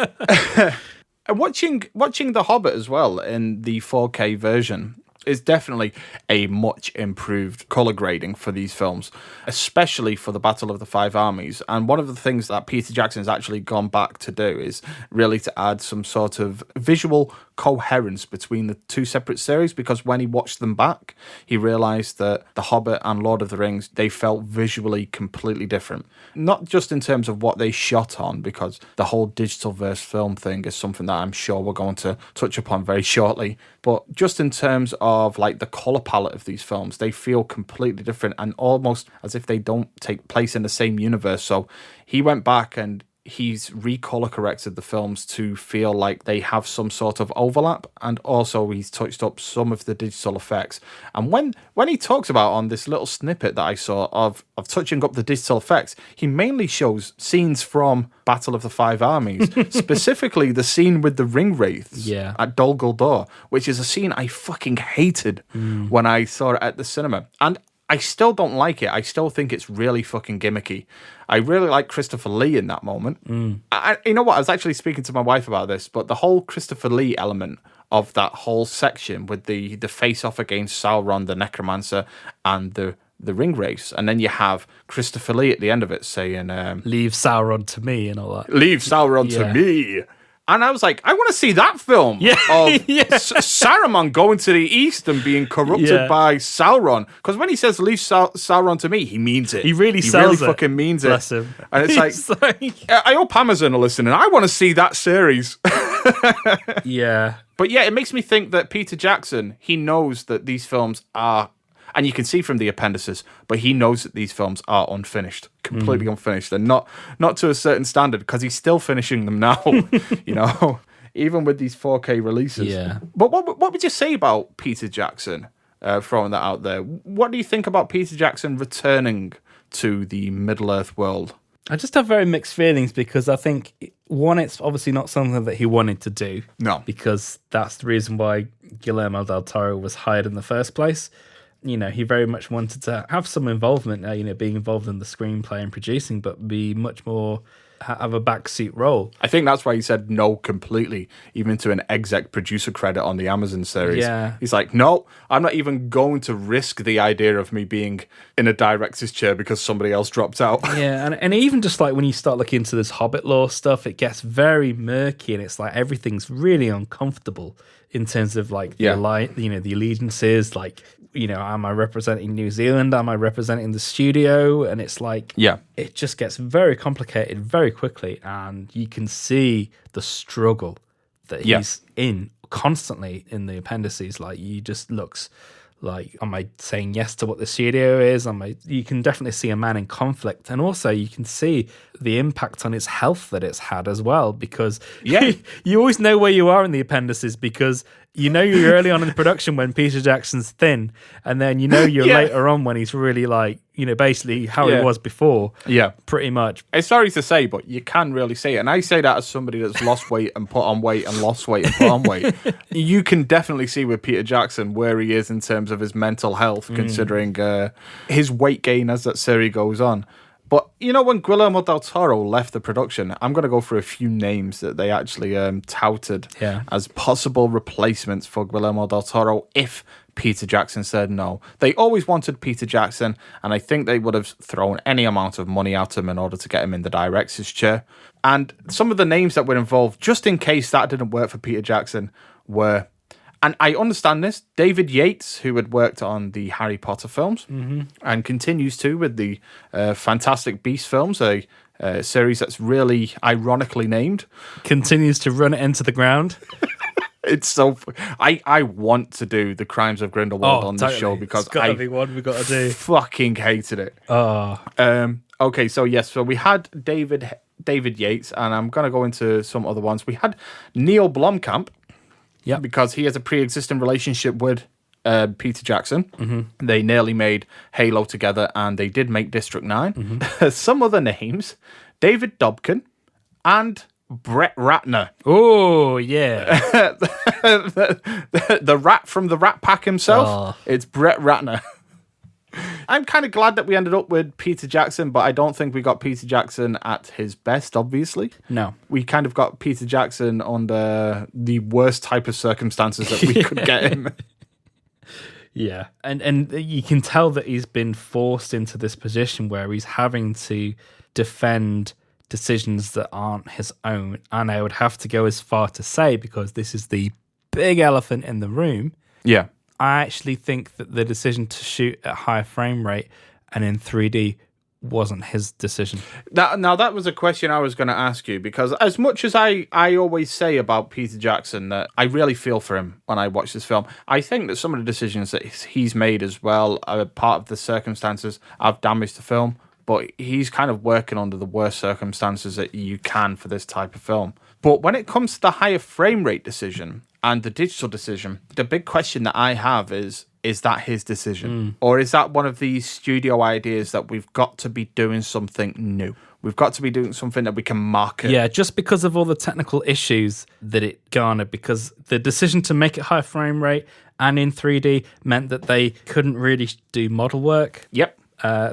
watching The Hobbit as well in the 4K version is definitely a much improved color grading for these films, especially for the Battle of the Five Armies. And one of the things that Peter Jackson has actually gone back to do is really to add some sort of visual coherence between the two separate series, because when he watched them back, he realized that The Hobbit and Lord of the Rings, they felt visually completely different. Not just in terms of what they shot on, because the whole digital verse film thing is something that I'm sure we're going to touch upon very shortly, but just in terms of like the color palette of these films, they feel completely different and almost as if they don't take place in the same universe. So he went back and he's recolor corrected the films to feel like they have some sort of overlap, and also he's touched up some of the digital effects. And when he talks about on this little snippet that I saw of touching up the digital effects, he mainly shows scenes from Battle of the Five Armies, specifically the scene with the ring wraiths at Dol Guldur, which is a scene I fucking hated when I saw it at the cinema. And I still don't like it. I still think it's really fucking gimmicky. I really like Christopher Lee in that moment. You know what? I was actually speaking to my wife about this, but the whole Christopher Lee element of that whole section with the face-off against Sauron, the Necromancer, and the ring race, and then you have Christopher Lee at the end of it saying, Leave Sauron to me and all that. "Leave Sauron to me." And I was like, I want to see that film of Saruman going to the east and being corrupted by Sauron. Because when he says "leave Sauron to me," he means it. He really sells it. Fucking means Bless it. him. And it's like, I hope Amazon are listening. I want to see that series. Yeah. But yeah, it makes me think that Peter Jackson, he knows that these films are, and you can see from the appendices, but he knows that these films are unfinished, completely unfinished, and not to a certain standard, because he's still finishing them now, you know, even with these 4K releases. Yeah. But what would you say about Peter Jackson, throwing that out there? What do you think about Peter Jackson returning to the Middle-earth world? I just have very mixed feelings because I think, one, it's obviously not something that he wanted to do. No. Because that's the reason why Guillermo del Toro was hired in the first place. You know, he very much wanted to have some involvement, you know, being involved in the screenplay and producing, but be much more, have a backseat role. I think that's why he said no completely, even to an exec producer credit on the Amazon series. Yeah. He's like, no, I'm not even going to risk the idea of me being in a director's chair because somebody else dropped out. Yeah, and even just like when you start looking into this Hobbit lore stuff, it gets very murky, and it's like everything's really uncomfortable in terms of like the allegiances, like, you know, am I representing New Zealand? Am I representing the studio? And it's like, it just gets very complicated very quickly, and you can see the struggle that he's in constantly in the appendices. Like, he just looks like, am I saying yes to what the studio is? You can definitely see a man in conflict, and also you can see the impact on his health that it's had as well, because you always know where you are in the appendices, because you know you're early on in the production when Peter Jackson's thin, and then you know you're later on when he's really like, you know, basically how he was before. Yeah, pretty much. It's sorry to say, but you can really see it. And I say that as somebody that's lost weight and put on weight and lost weight and put on weight. You can definitely see with Peter Jackson where he is in terms of his mental health, considering his weight gain as that series goes on. But, you know, when Guillermo del Toro left the production, I'm going to go through a few names that they actually touted as possible replacements for Guillermo del Toro if Peter Jackson said no. They always wanted Peter Jackson, and I think they would have thrown any amount of money at him in order to get him in the director's chair. And some of the names that were involved, just in case that didn't work for Peter Jackson, were... And I understand this. David Yates, who had worked on the Harry Potter films and continues to with the Fantastic Beasts films, a series that's really ironically named. Continues to run it into the ground. It's so... I want to do the Crimes of Grindelwald on this show because I be one we got to do. Fucking hated it. Okay, so yes, so we had David Yates, and I'm going to go into some other ones. We had Neil Blomkamp. Yeah, because he has a pre-existing relationship with Peter Jackson. They nearly made Halo together, and they did make District 9. Some other names: David Dobkin and Brett Ratner. Oh, yeah. the rat from the Rat Pack himself. It's Brett Ratner. I'm kind of glad that we ended up with Peter Jackson, but I don't think we got Peter Jackson at his best, obviously. No. We kind of got Peter Jackson under the worst type of circumstances that we could get him. Yeah. And you can tell that he's been forced into this position where he's having to defend decisions that aren't his own. And I would have to go as far to say, because this is the big elephant in the room. Yeah. I actually think that the decision to shoot at higher frame rate and in 3D wasn't his decision. Now, that was a question I was going to ask you, because as much as I always say about Peter Jackson that I really feel for him when I watch this film, I think that some of the decisions that he's made as well are part of the circumstances have damaged the film, but he's kind of working under the worst circumstances that you can for this type of film. But when it comes to the higher frame rate decision and the digital decision, the big question that I have is that his decision? Or is that one of these studio ideas that we've got to be doing something new? We've got to be doing something that we can market. Yeah, just because of all the technical issues that it garnered, because the decision to make it high frame rate and in 3D meant that they couldn't really do model work. Yep.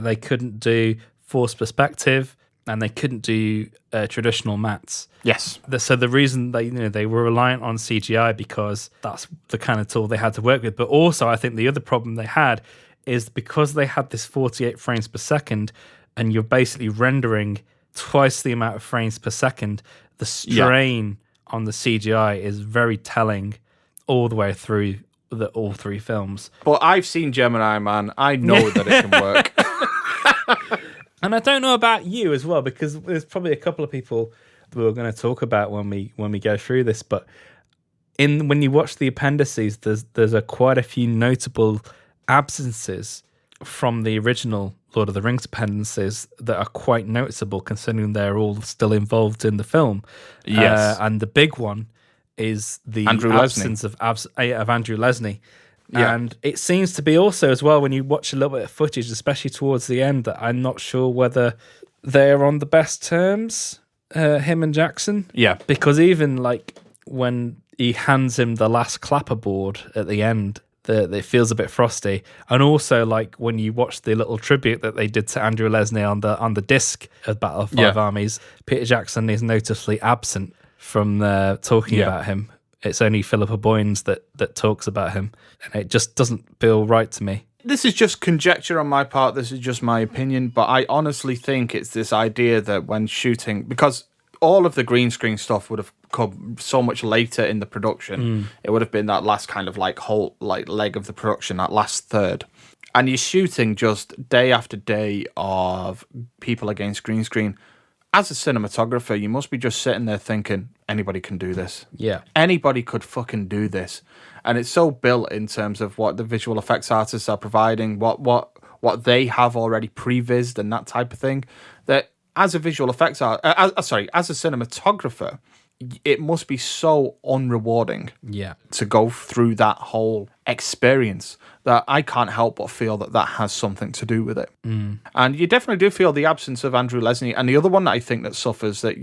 They couldn't do forced perspective, and they couldn't do traditional mats. Yes. So the reason they were reliant on CGI because that's the kind of tool they had to work with. But also, I think the other problem they had is because they had this 48 frames per second, and you're basically rendering twice the amount of frames per second. The strain on the CGI is very telling all the way through all three films. But I've seen Gemini Man. I know that it can work. And I don't know about you as well, because there's probably a couple of people that we're going to talk about when we go through this. But when you watch the appendices, there's quite a few notable absences from the original Lord of the Rings appendices that are quite noticeable, considering they're all still involved in the film. Yes. And the big one is the absence of Andrew Lesney. Yeah. And it seems to be also as well, when you watch a little bit of footage, especially towards the end, that I'm not sure whether they're on the best terms, him and Jackson. Yeah. Because even like when he hands him the last clapperboard at the end, it feels a bit frosty. And also, like when you watch the little tribute that they did to Andrew Lesney on the disc of Battle of Five Armies, Peter Jackson is noticeably absent from talking about him. It's only Philippa Boyens that talks about him, and it just doesn't feel right to me. This is just conjecture on my part. This is just my opinion, but I honestly think it's this idea that when shooting, because all of the green screen stuff would have come so much later in the production. It would have been that last kind of whole leg of the production, that last third. And you're shooting just day after day of people against green screen. As a cinematographer, you must be just sitting there thinking, anybody can do this. Yeah. Anybody could fucking do this. And it's so built in terms of what the visual effects artists are providing, what they have already prevised and that type of thing, that as a visual effects as a cinematographer, it must be so unrewarding to go through that whole experience that I can't help but feel that has something to do with it. And you definitely do feel the absence of Andrew Lesney. And the other one that I think that suffers, that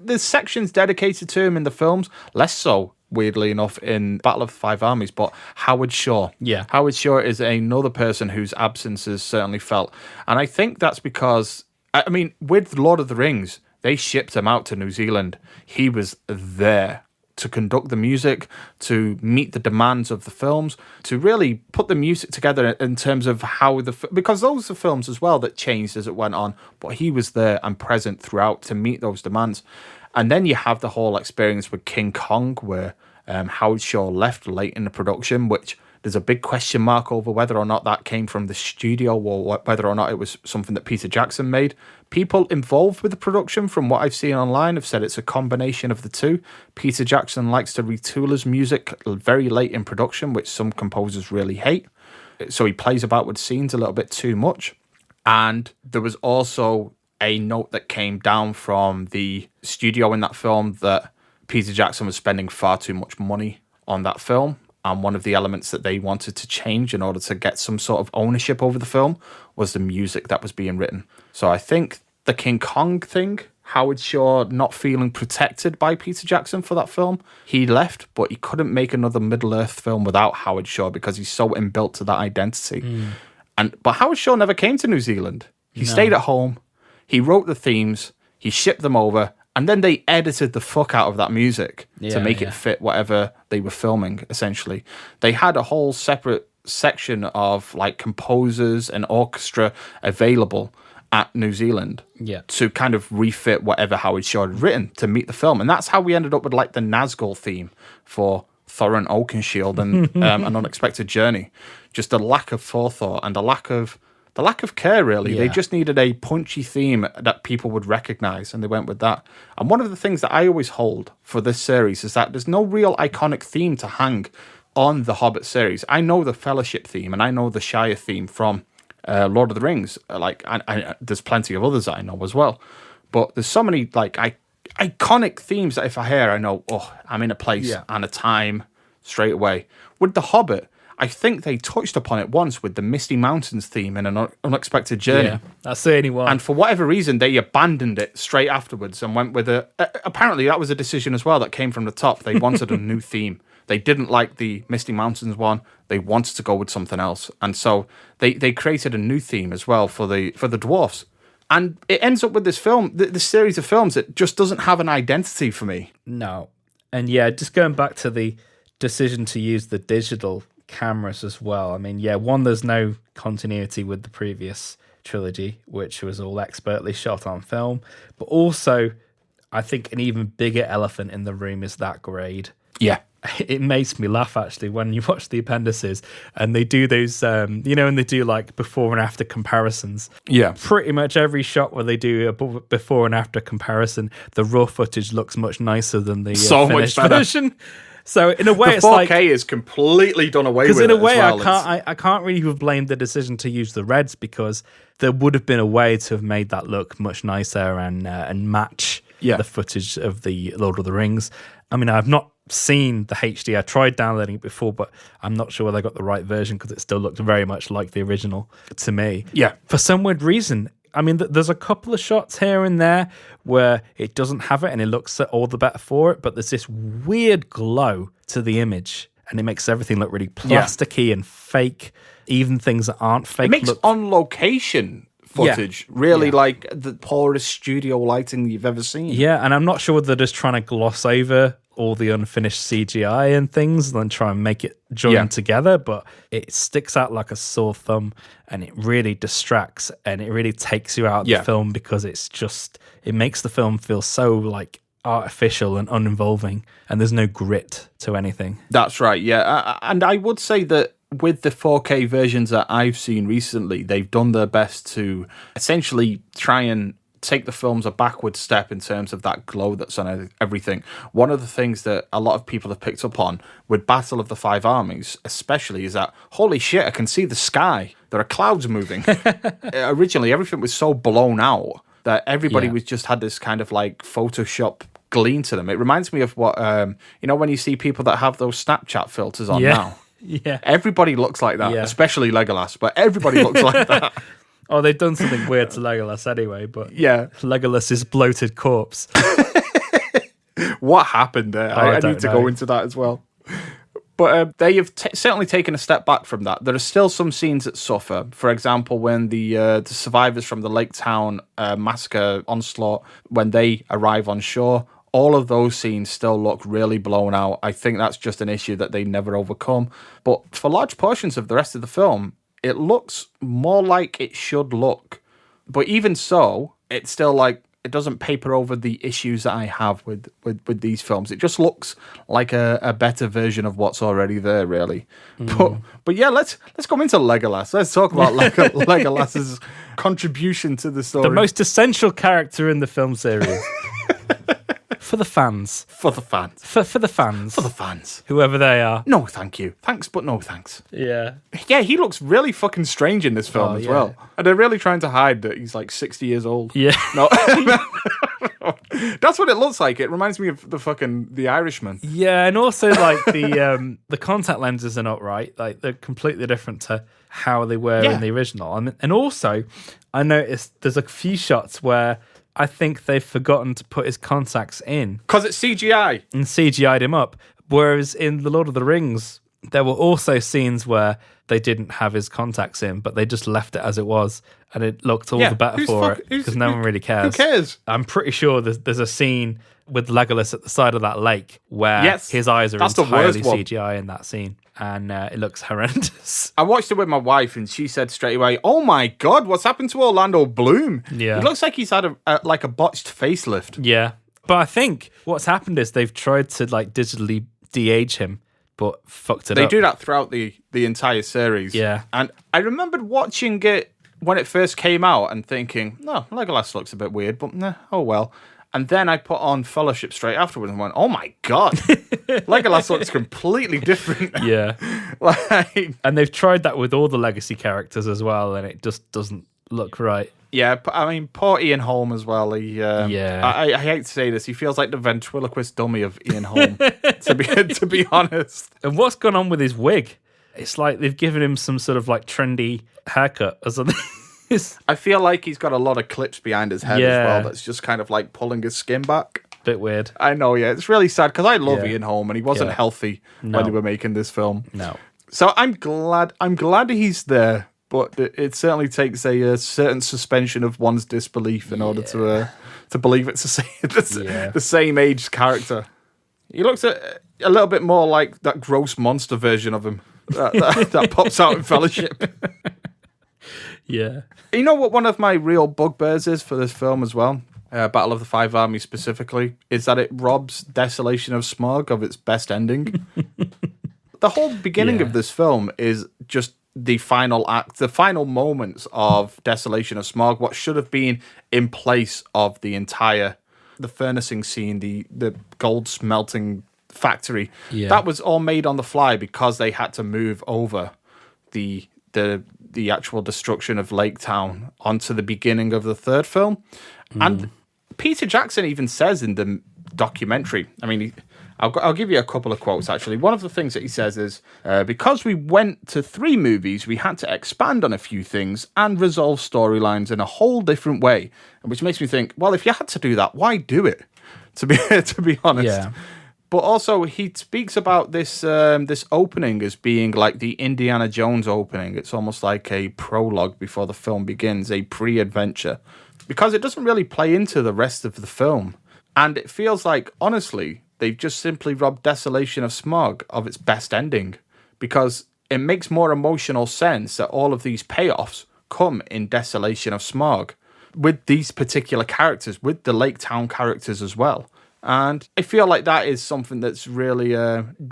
there's sections dedicated to him in the films, less so, weirdly enough, in Battle of the Five Armies, but Howard Shore. Yeah. Howard Shore is another person whose absence is certainly felt. And I think that's because, I mean, with Lord of the Rings, they shipped him out to New Zealand. He was there to conduct the music, to meet the demands of the films, to really put the music together in terms of how because those are films as well that changed as it went on, but he was there and present throughout to meet those demands. And then you have the whole experience with King Kong, where Howard Shore left late in the production, which there's a big question mark over whether or not that came from the studio or whether or not it was something that Peter Jackson made. People involved with the production, from what I've seen online, have said it's a combination of the two. Peter Jackson likes to retool his music very late in production, which some composers really hate. So he plays about with scenes a little bit too much. And there was also a note that came down from the studio in that film that Peter Jackson was spending far too much money on that film. And one of the elements that they wanted to change in order to get some sort of ownership over the film was the music that was being written. So I think the King Kong thing, Howard Shore not feeling protected by Peter Jackson for that film, he left, but he couldn't make another Middle-earth film without Howard Shore because he's so inbuilt to that identity. But Howard Shore never came to New Zealand. He stayed at home, he wrote the themes, he shipped them over, and then they edited the fuck out of that music to make it fit whatever they were filming, essentially. They had a whole separate section of composers and orchestra available at New Zealand to kind of refit whatever Howard Shore had written to meet the film. And that's how we ended up with the Nazgul theme for Thorin Oakenshield and An Unexpected Journey. Just a lack of forethought and the lack of care, really. They just needed a punchy theme that people would recognize, and they went with that. And one of the things that I always hold for this series is that there's no real iconic theme to hang on the Hobbit series. I know the Fellowship theme, and I know the Shire theme from Lord of the Rings. There's plenty of others that I know as well. But there's so many iconic themes that if I hear, I know, I'm in a place and a time straight away. With the Hobbit, I think they touched upon it once with the Misty Mountains theme in An Unexpected Journey. Yeah, that's the only one. And for whatever reason, they abandoned it straight afterwards and went with apparently that was a decision as well that came from the top. They wanted a new theme They didn't like the Misty Mountains one. They wanted to go with something else. And so they created a new theme as well for the dwarfs. And it ends up with this film, this series of films that just doesn't have an identity for me. No. And yeah, just going back to the decision to use the digital cameras as well. I mean, yeah, one, there's no continuity with the previous trilogy, which was all expertly shot on film. But also, I think an even bigger elephant in the room is that grade. Yeah. It makes me laugh, actually, when you watch the appendices and they do those, and they do like before and after comparisons. Yeah. Pretty much every shot where they do a before and after comparison, the raw footage looks much nicer than the so finished much better. version. So in a way, the it's 4K like is completely done away with. Because in a way, as well. I can't really have blamed the decision to use the reds, because there would have been a way to have made that look much nicer and match the footage of the Lord of the Rings. I mean, I've not seen the HD. I tried downloading it before, but I'm not sure whether I got the right version because it still looked very much like the original to me. Yeah. For some weird reason. I mean, there's a couple of shots here and there where it doesn't have it and it looks all the better for it, but there's this weird glow to the image and it makes everything look really plasticky and fake. Even things that aren't fake. It makes on location footage really like the poorest studio lighting you've ever seen. Yeah, and I'm not sure whether they're just trying to gloss over all the unfinished CGI and things and then try and make it join together, but it sticks out like a sore thumb and it really distracts and it really takes you out of the film, because it makes the film feel so like artificial and uninvolving, and there's no grit to anything. That's right, yeah. And I would say that with the 4K versions that I've seen recently, they've done their best to essentially try and take the films a backward step in terms of that glow that's on everything. One of the things that a lot of people have picked up on with Battle of the Five Armies especially is that, holy shit, I can see the sky. There are clouds moving. Originally, everything was so blown out that everybody was just had this kind of like Photoshop gleam to them. It reminds me of what, when you see people that have those Snapchat filters on now. Yeah. Everybody looks like that, especially Legolas, but everybody looks like that. Oh, they've done something weird to Legolas anyway, but Legolas's bloated corpse. What happened there? I need to go into that as well. But they have certainly taken a step back from that. There are still some scenes that suffer. For example, when the survivors from the Lake Town massacre onslaught, when they arrive on shore, all of those scenes still look really blown out. I think that's just an issue that they never overcome. But for large portions of the rest of the film, it looks more like it should look. But even so, it's still like, it doesn't paper over the issues that I have with these films. It just looks like a better version of what's already there, really. But yeah, let's go into Legolas. Let's talk about Legolas's contribution to the story. The most essential character in the film series. For the fans. For the fans. For the fans. For the fans. Whoever they are. No, thank you. Thanks, but no thanks. Yeah. Yeah, he looks really fucking strange in this film as well. And they're really trying to hide that he's like 60 years old. Yeah. No. That's what it looks like. It reminds me of the Irishman. Yeah, and also like the contact lenses are not right. Like they're completely different to how they were in the original. And also, I noticed there's a few shots where I think they've forgotten to put his contacts in. Because it's CGI. And CGI'd him up. Whereas in The Lord of the Rings, there were also scenes where they didn't have his contacts in, but they just left it as it was. And it looked all the better for it. Because no one really cares. Who cares? I'm pretty sure there's a scene with Legolas at the side of that lake where his eyes are entirely CGI in that scene. And it looks horrendous. I watched it with my wife and she said straight away, oh my God, what's happened to Orlando Bloom? Yeah. He looks like he's had a botched facelift. Yeah. But I think what's happened is they've tried to like digitally de-age him, but fucked it up. They do that throughout the entire series. Yeah. And I remembered watching it when it first came out and thinking, no, Legolas looks a bit weird, but nah, oh well. And then I put on Fellowship straight afterwards and went, oh my God, Legolas looks completely different. Yeah. And they've tried that with all the legacy characters as well, and it just doesn't look right. Yeah, I mean, poor Ian Holm as well. I hate to say this, he feels like the ventriloquist dummy of Ian Holm, to be honest. And what's gone on with his wig? It's like they've given him some sort of like trendy haircut or something. I feel like he's got a lot of clips behind his head as well that's just kind of like pulling his skin back. bit weird. I know, yeah. It's really sad because I love Yeah. Ian Holm and he wasn't Yeah. healthy No. when they were making this film. No. So I'm glad he's there, but it certainly takes a certain suspension of one's disbelief in order to believe it's the same age character. He looks a little bit more like that gross monster version of him that pops out in Fellowship. Yeah. You know what one of my real bugbears is for this film as well? Battle of the Five Armies specifically, is that it robs Desolation of Smaug of its best ending. The whole beginning of this film is just the final act, the final moments of Desolation of Smaug, what should have been in place of the furnacing scene, the gold smelting factory. Yeah. That was all made on the fly because they had to move over the actual destruction of Lake Town onto the beginning of the third film. And Peter Jackson even says in the documentary, I mean, I'll give you a couple of quotes, actually. One of the things that he says is, because we went to 3 movies, we had to expand on a few things and resolve storylines in a whole different way. Which makes me think, well, if you had to do that, why do it? To be honest. Yeah. But also, he speaks about this this opening as being like the Indiana Jones opening. It's almost like a prologue before the film begins, a pre-adventure. Because it doesn't really play into the rest of the film. And it feels like, honestly, they've just simply robbed Desolation of Smaug of its best ending. Because it makes more emotional sense that all of these payoffs come in Desolation of Smaug. With these particular characters, with the Lake Town characters as well. And I feel like that is something that's really,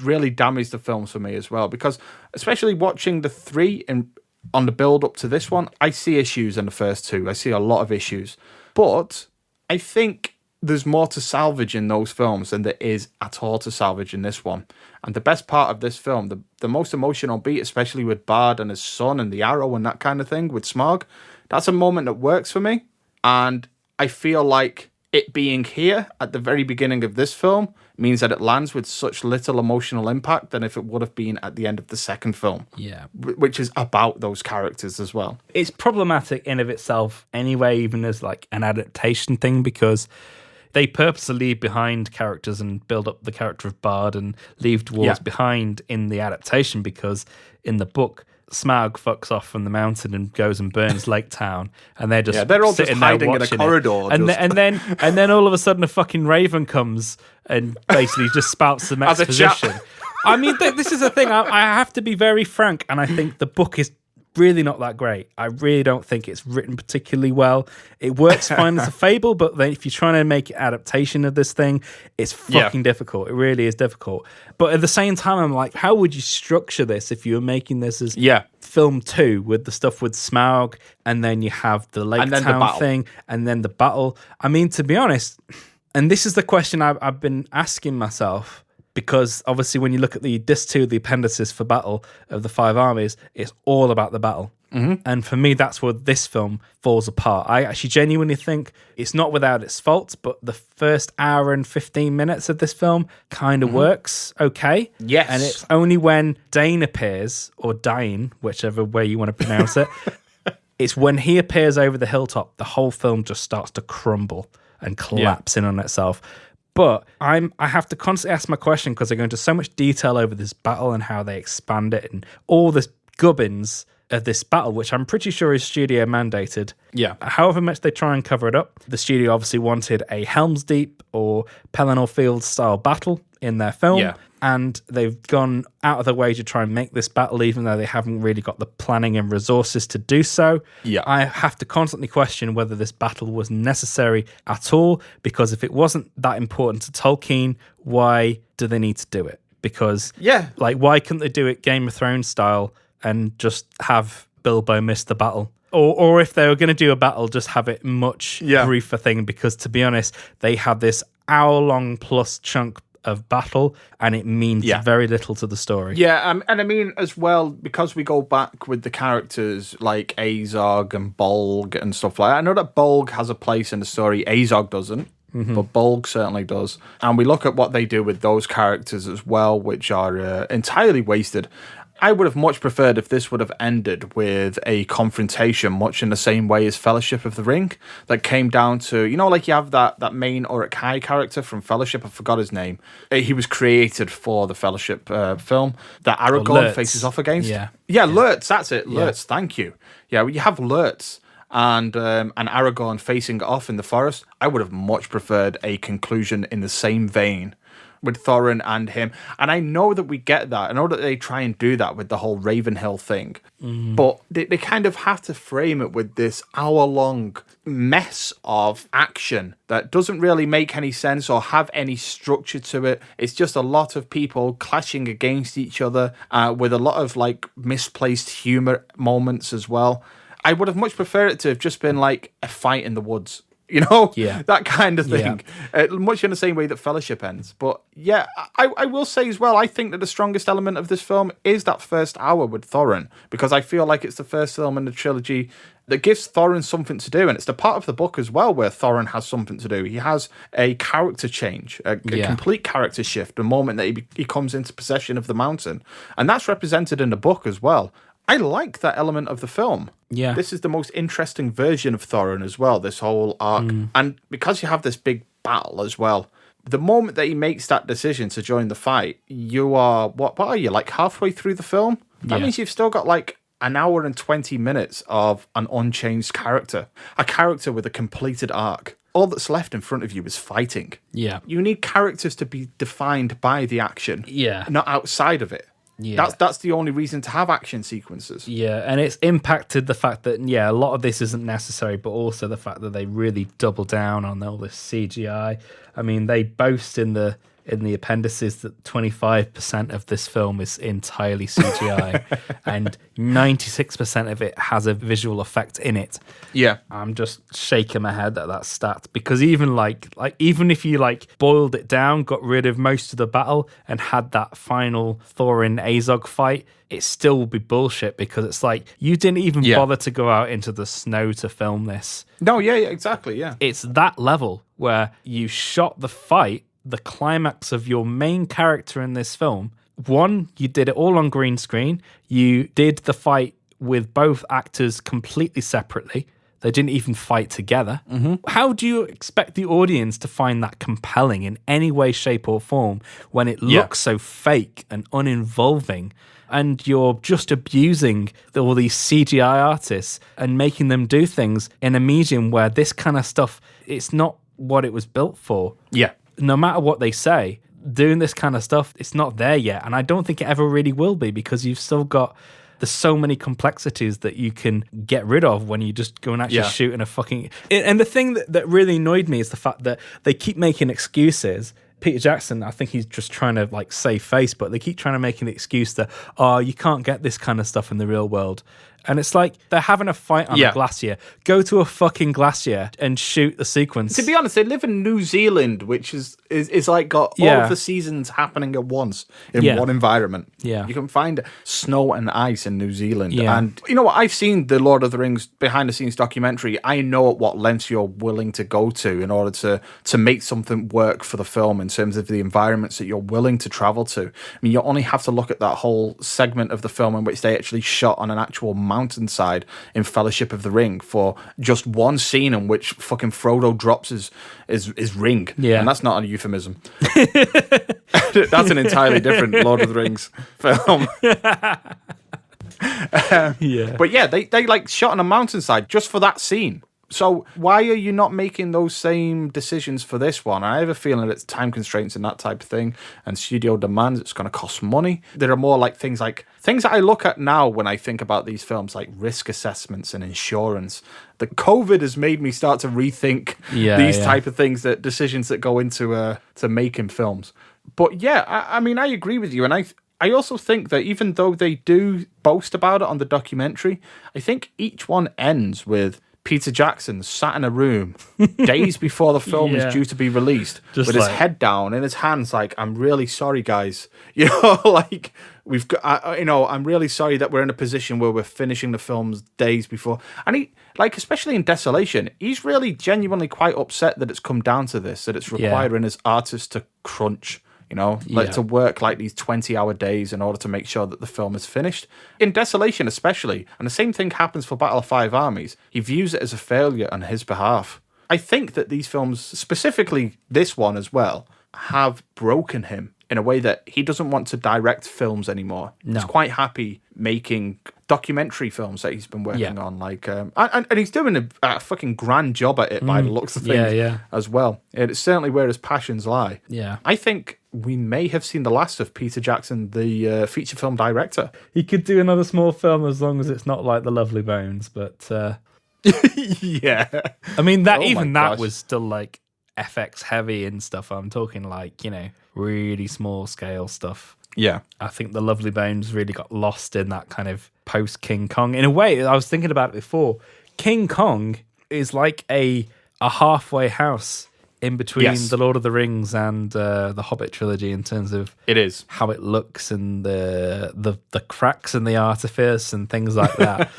really damaged the films for me as well. Because especially watching the 3 on the build up to this one, I see issues in the first 2. I see a lot of issues. But I think there's more to salvage in those films than there is at all to salvage in this one. And the best part of this film, the most emotional beat, especially with Bard and his son and the arrow and that kind of thing with Smaug, that's a moment that works for me. And I feel like it being here at the very beginning of this film means that it lands with such little emotional impact than if it would have been at the end of the second film. Yeah. Which is about those characters as well. It's problematic in of itself anyway, even as like an adaptation thing, because they purposely leave behind characters and build up the character of Bard and leave dwarves behind in the adaptation, because in the book, Smaug fucks off from the mountain and goes and burns Lake Town, and they're just they're all just sitting there hiding in a watching corridor, it. And then all of a sudden a fucking raven comes and basically just spouts some As a exposition. chap. I mean, this is the thing. I have to be very frank, and I think the book is really not that great. I really don't think it's written particularly well. It works fine as a fable, but then if you're trying to make an adaptation of this thing, it's fucking difficult. It really is difficult. But at the same time, I'm like, how would you structure this if you were making this as film 2 with the stuff with Smaug, and then you have the Lake Town thing, and then the battle? I mean, to be honest, and this is the question I've been asking myself, because obviously when you look at the disc 2, the appendices for Battle of the Five Armies, it's all about the battle. Mm-hmm. And for me, that's where this film falls apart. I actually genuinely think it's not without its faults, but the first hour and 15 minutes of this film kind of works okay. Yes. And it's only when Dane appears, or Dane, whichever way you want to pronounce it, it's when he appears over the hilltop, the whole film just starts to crumble and collapse in on itself. But I have to constantly ask my question, because they go into so much detail over this battle and how they expand it and all this gubbins of this battle, which I'm pretty sure is studio mandated. Yeah. However much they try and cover it up, the studio obviously wanted a Helm's Deep or Pelennor Field style battle in their film. Yeah. And they've gone out of their way to try and make this battle, even though they haven't really got the planning and resources to do so. Yeah. I have to constantly question whether this battle was necessary at all, because if it wasn't that important to Tolkien, why do they need to do it? Because, like, why couldn't they do it Game of Thrones style and just have Bilbo miss the battle? Or if they were going to do a battle, just have it much briefer thing, because to be honest, they had this hour-long plus chunk of battle, and it means very little to the story. Yeah, and I mean, as well, because we go back with the characters like Azog and Bolg and stuff like that. I know that Bolg has a place in the story, Azog doesn't, but Bolg certainly does. And we look at what they do with those characters as well, which are entirely wasted. I would have much preferred if this would have ended with a confrontation, much in the same way as Fellowship of the Ring, that came down to, you know, like you have that main Uruk-hai character from Fellowship, I forgot his name. He was created for the Fellowship film that Aragorn Lurtz. faces off against. Yeah. Lurtz, that's it. Lurtz, thank you. Yeah, you have Lurtz and Aragorn facing off in the forest. I would have much preferred a conclusion in the same vein with Thorin and him. And I know that we get that. I know that they try and do that with the whole Ravenhill thing. But they kind of have to frame it with this hour-long mess of action that doesn't really make any sense or have any structure to it. It's just a lot of people clashing against each other with a lot of like misplaced humor moments as well. I would have much preferred it to have just been like a fight in the woods. You know, that kind of thing. Much in the same way that Fellowship ends. But yeah, I will say as well, I think that the strongest element of this film is that first hour with Thorin, because I feel like it's the first film in the trilogy that gives Thorin something to do. And it's the part of the book as well where Thorin has something to do. He has a character change, a complete character shift, the moment that he comes into possession of the mountain. And that's represented in the book as well. I like that element of the film. Yeah. This is the most interesting version of Thorin as well, this whole arc. And because you have this big battle as well, the moment that he makes that decision to join the fight, you are, what are you, like halfway through the film? That means you've still got like an hour and 20 minutes of an unchanged character. A character with a completed arc. All that's left in front of you is fighting. Yeah. You need characters to be defined by the action. Yeah. Not outside of it. Yeah. That's the only reason to have action sequences. Yeah, and it's impacted the fact that, a lot of this isn't necessary, but also the fact that they really double down on all this CGI. I mean, they boast in the appendices that 25% of this film is entirely CGI and 96% of it has a visual effect in it. Yeah. I'm just shaking my head at that stat, because even even if you boiled it down, got rid of most of the battle and had that final Thorin Azog fight, it still would be bullshit, because it's like you didn't even bother to go out into the snow to film this. No, exactly, yeah. It's that level where you shot the fight, the climax of your main character in this film. One, you did it all on green screen. You did the fight with both actors completely separately. They didn't even fight together. Mm-hmm. How do you expect the audience to find that compelling in any way, shape, or form when it looks so fake and uninvolving? And you're just abusing all these CGI artists and making them do things in a medium where this kind of stuff, it's not what it was built for. Yeah. No matter what they say, doing this kind of stuff, it's not there yet. And I don't think it ever really will be, because you've still got, there's so many complexities that you can get rid of when you just go and actually shoot in a fucking... And the thing that really annoyed me is the fact that they keep making excuses. Peter Jackson, I think he's just trying to save face, but they keep trying to make an excuse that, you can't get this kind of stuff in the real world. And it's like they're having a fight on a glacier. Go to a fucking glacier and shoot the sequence. To be honest, they live in New Zealand, which is like got all of the seasons happening at once in one environment. Yeah. You can find snow and ice in New Zealand. Yeah. And you know what? I've seen the Lord of the Rings behind the scenes documentary. I know at what lengths you're willing to go to in order to make something work for the film in terms of the environments that you're willing to travel to. I mean, you only have to look at that whole segment of the film in which they actually shot on an actual mountainside in Fellowship of the Ring for just one scene in which fucking Frodo drops his ring. Yeah. And that's not a euphemism. That's an entirely different Lord of the Rings film. But yeah, they shot on a mountainside just for that scene. So why are you not making those same decisions for this one? I have a feeling it's time constraints and that type of thing, and studio demands it's going to cost money. There are more things that I look at now when I think about these films, like risk assessments and insurance. The COVID has made me start to rethink these type of things, that decisions that go into to making films. But yeah, I mean, I agree with you, and I also think that even though they do boast about it on the documentary, I think each one ends with Peter Jackson sat in a room days before the film is due to be released, just with his head down in his hands, I'm really sorry, guys. We've got, I'm really sorry that we're in a position where we're finishing the films days before. And he, especially in Desolation, he's really genuinely quite upset that it's come down to this, that it's requiring his artists to crunch You know, like to work like these 20-hour days in order to make sure that the film is finished. In Desolation especially, and the same thing happens for Battle of Five Armies, he views it as a failure on his behalf. I think that these films, specifically this one as well, have broken him in a way that he doesn't want to direct films anymore. No. He's quite happy making documentary films that he's been working on, like, and he's doing a fucking grand job at it by the looks of things as well. It's certainly where his passions lie. Yeah. I think we may have seen the last of Peter Jackson, the feature film director. He could do another small film as long as it's not like The Lovely Bones, but Yeah. I mean, that Oh even my that gosh. was still like FX heavy and stuff. I'm talking like, you know, really small scale stuff. Yeah. I think The Lovely Bones really got lost in that kind of post King Kong. In a way, I was thinking about it before. King Kong is like a halfway house in between The Lord of the Rings and the Hobbit trilogy in terms of It is. how it looks and the cracks in the artifice and things like that.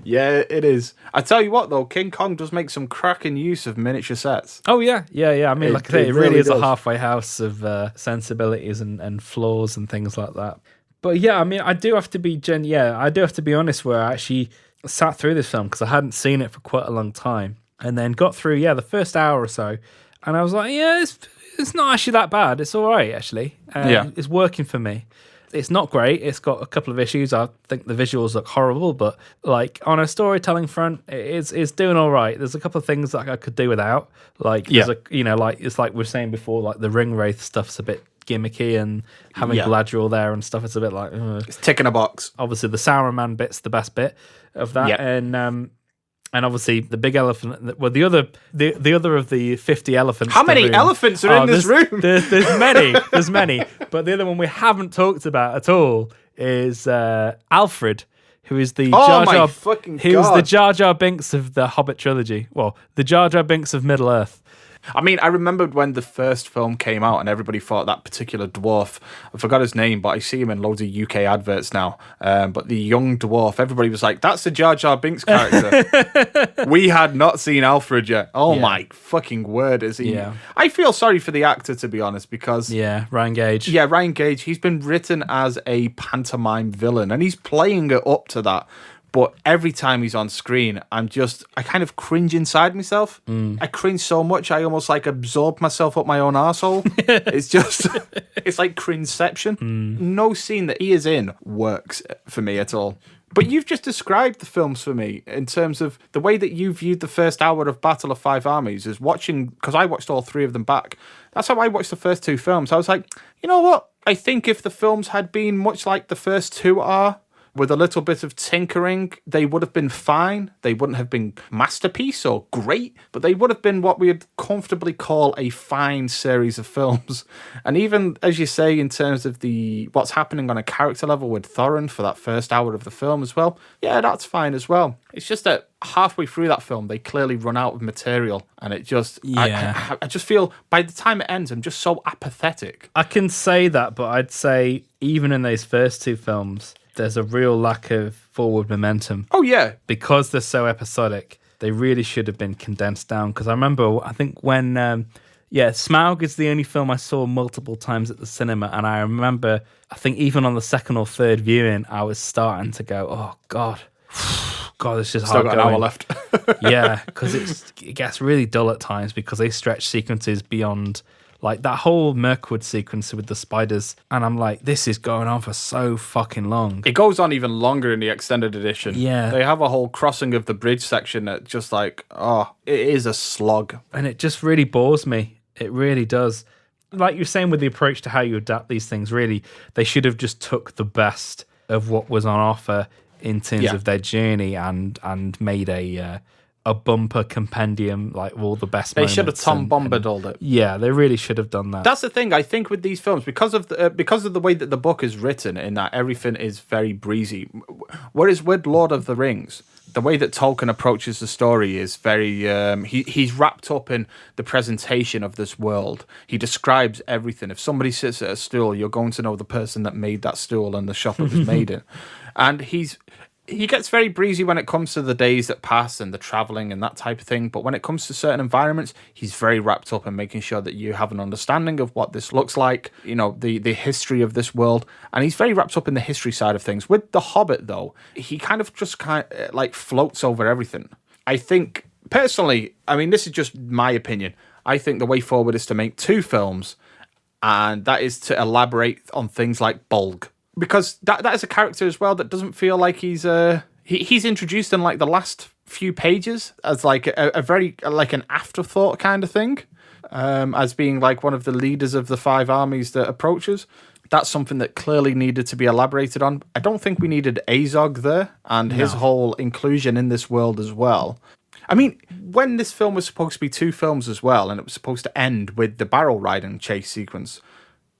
Yeah, it is. I tell you what, though, King Kong does make some cracking use of miniature sets. Oh, yeah. I mean, like I say, it it really really is a does. halfway house of sensibilities and flaws and things like that. But yeah, I mean, I do have to be honest where I actually sat through this film because I hadn't seen it for quite a long time and then got through, the first hour or so. And I was like, it's not actually that bad. It's all right, actually. It's working for me. It's not great. It's got a couple of issues. I think the visuals look horrible, but like on a storytelling front, it's doing all right. There's a couple of things that I could do without. Like, it's like we were saying before, like the ring wraith stuff's a bit gimmicky and having Galadriel there and stuff, it's a bit like... It's ticking a box. Obviously, the Sauron bit's the best bit of that. And obviously the big elephant, well, the other of the 50 elephants. How many elephants are in this room? There's many. But the other one we haven't talked about at all is Alfred, who is the the Jar Jar Binks of the Hobbit trilogy. Well, the Jar Jar Binks of Middle Earth. I mean, I remembered when the first film came out and everybody thought that particular dwarf, I forgot his name, but I see him in loads of UK adverts now. But the young dwarf, everybody was like, that's the Jar Jar Binks character. We had not seen Alfred yet. Oh my fucking word, is he? Yeah. I feel sorry for the actor, to be honest, because... Yeah, Ryan Gage. Yeah, Ryan Gage, he's been written as a pantomime villain and he's playing it up to that. But every time he's on screen, I kind of cringe inside myself. I cringe so much, I almost like absorb myself up my own arsehole. It's like cringeception. No scene that he is in works for me at all. But you've just described the films for me in terms of the way that you viewed the first hour of Battle of Five Armies is watching, because I watched all three of them back. That's how I watched the first two films. I was like, you know what? I think if the films had been much like the first two are, with a little bit of tinkering, they would have been fine. They wouldn't have been masterpiece or great, but they would have been what we would comfortably call a fine series of films. And even, as you say, in terms of what's happening on a character level with Thorin for that first hour of the film as well, yeah, that's fine as well. It's just that halfway through that film, they clearly run out of material, and it just... Yeah. I just feel, by the time it ends, I'm just so apathetic. I can say that, but I'd say even in those first two films, there's a real lack of forward momentum. Oh, yeah. Because they're so episodic, they really should have been condensed down. Because I remember, I think when... Smaug is the only film I saw multiple times at the cinema. And I remember, I think even on the second or third viewing, I was starting to go, oh, God. God, it's just Still hard got going. an hour left. Yeah, because it gets really dull at times because they stretch sequences beyond... Like that whole Mirkwood sequence with the spiders, and I'm like, this is going on for so fucking long. It goes on even longer in the extended edition. Yeah. They have a whole crossing of the bridge section that just like, it is a slog. And it just really bores me. It really does. Like you're saying with the approach to how you adapt these things, really, they should have just took the best of what was on offer in terms of their journey and made a bumper compendium, like all the best They moments. should have Tom Bombadiled it. Yeah, they really should have done that. That's the thing, I think, with these films, because of the way that the book is written, in that everything is very breezy. Whereas with Lord of the Rings, the way that Tolkien approaches the story is very... he's wrapped up in the presentation of this world. He describes everything. If somebody sits at a stool, you're going to know the person that made that stool and the shop it was made in. And he gets very breezy when it comes to the days that pass and the traveling and that type of thing. But when it comes to certain environments, he's very wrapped up in making sure that you have an understanding of what this looks like, you know, the history of this world. And he's very wrapped up in the history side of things. With The Hobbit, though, he kind of just like floats over everything. I think, personally, I mean, this is just my opinion. I think the way forward is to make 2 films, and that is to elaborate on things like Bolg. Because that is a character as well that doesn't feel like he's introduced in like the last few pages as like a very like an afterthought kind of thing, as being like one of the leaders of the 5 armies that approaches. That's something that clearly needed to be elaborated on. I don't think we needed Azog there and his whole inclusion in this world as well. I mean, when this film was supposed to be 2 films as well, and it was supposed to end with the barrel riding chase sequence.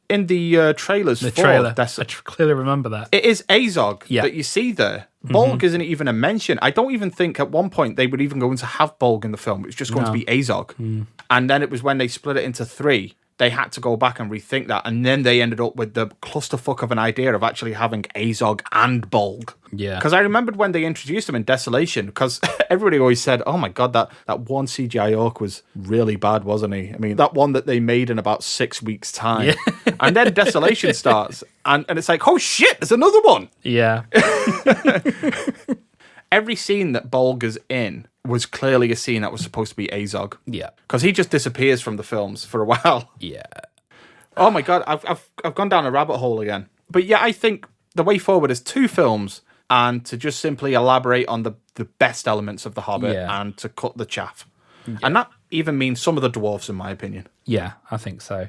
In the trailers, I clearly remember that. It is Azog that you see there. Bolg isn't even a mention. I don't even think at one point they were even going to have Bolg in the film. It was just going to be Azog. And then it was when they split it into 3, they had to go back and rethink that. And then they ended up with the clusterfuck of an idea of actually having Azog and Bolg. Yeah. Because I remembered when they introduced him in Desolation, because everybody always said, oh my God, that one CGI orc was really bad, wasn't he? I mean, that one that they made in about 6 weeks' time. Yeah. And then Desolation starts, and it's like, oh shit, there's another one. Yeah. Every scene that Bolg is in was clearly a scene that was supposed to be Azog. Yeah. Because he just disappears from the films for a while. Yeah. Oh my God, I've gone down a rabbit hole again. But yeah, I think the way forward is 2 films and to just simply elaborate on the best elements of The Hobbit and to cut the chaff. Yeah. And that even means some of the dwarves, in my opinion. Yeah, I think so.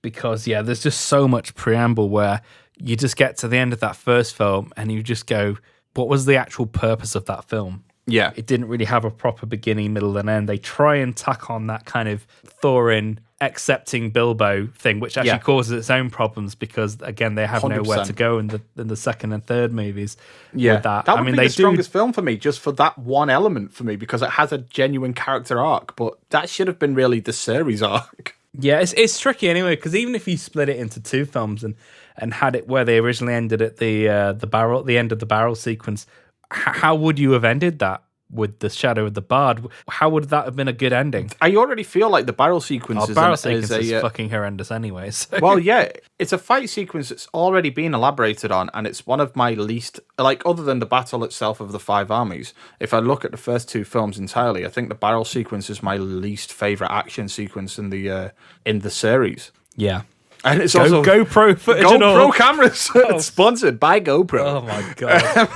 Because, there's just so much preamble where you just get to the end of that first film and you just go, what was the actual purpose of that film? Yeah. It didn't really have a proper beginning, middle, and end. They try and tack on that kind of Thorin accepting Bilbo thing, which actually causes its own problems because, again, they have 100%. Nowhere to go in the second and third movies. Yeah, with that. That would be the strongest film for me, just for that one element for me, because it has a genuine character arc, but that should have been really the series arc. Yeah, it's tricky anyway, because even if you split it into 2 films and had it where they originally ended at the end of the barrel sequence, how would you have ended that with the Shadow of the Bard? How would that have been a good ending? I already feel like the barrel sequence is fucking horrendous anyway. So. Well, yeah, it's a fight sequence that's already been elaborated on, and it's one of my least, like, other than the battle itself of the 5 armies, if I look at the first 2 films entirely, I think the barrel sequence is my least favourite action sequence in the series. Yeah. And it's also GoPro footage. GoPro cameras. It's sponsored by GoPro. Oh my God.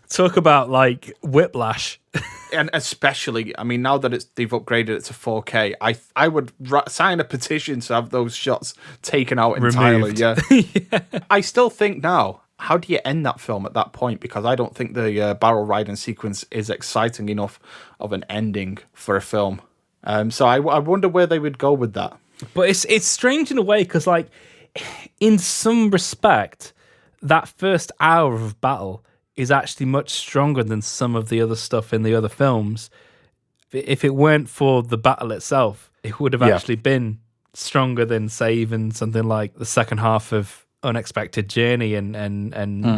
Talk about like whiplash. And especially, I mean, now that they've upgraded it to 4K, I would sign a petition to have those shots taken out entirely. Yeah. I still think now, how do you end that film at that point? Because I don't think the barrel riding sequence is exciting enough of an ending for a film. So I wonder where they would go with that. But it's strange in a way because, like, in some respect, that first hour of battle is actually much stronger than some of the other stuff in the other films. If it weren't for the battle itself, it would have actually been stronger than, say, even something like the second half of Unexpected Journey and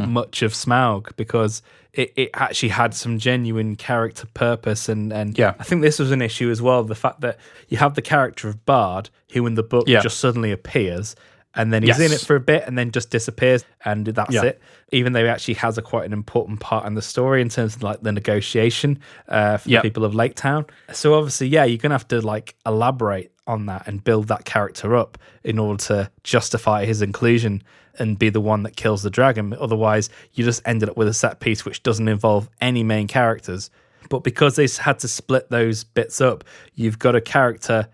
much of Smaug, because it actually had some genuine character purpose and I think this was an issue as well, the fact that you have the character of Bard who in the book just suddenly appears and then he's in it for a bit and then just disappears and that's it, even though he actually has quite an important part in the story in terms of like the negotiation for the people of Lake Town. So obviously you're gonna have to like elaborate on that and build that character up in order to justify his inclusion and be the one that kills the dragon. Otherwise, you just ended up with a set piece which doesn't involve any main characters. But because they had to split those bits up, you've got a character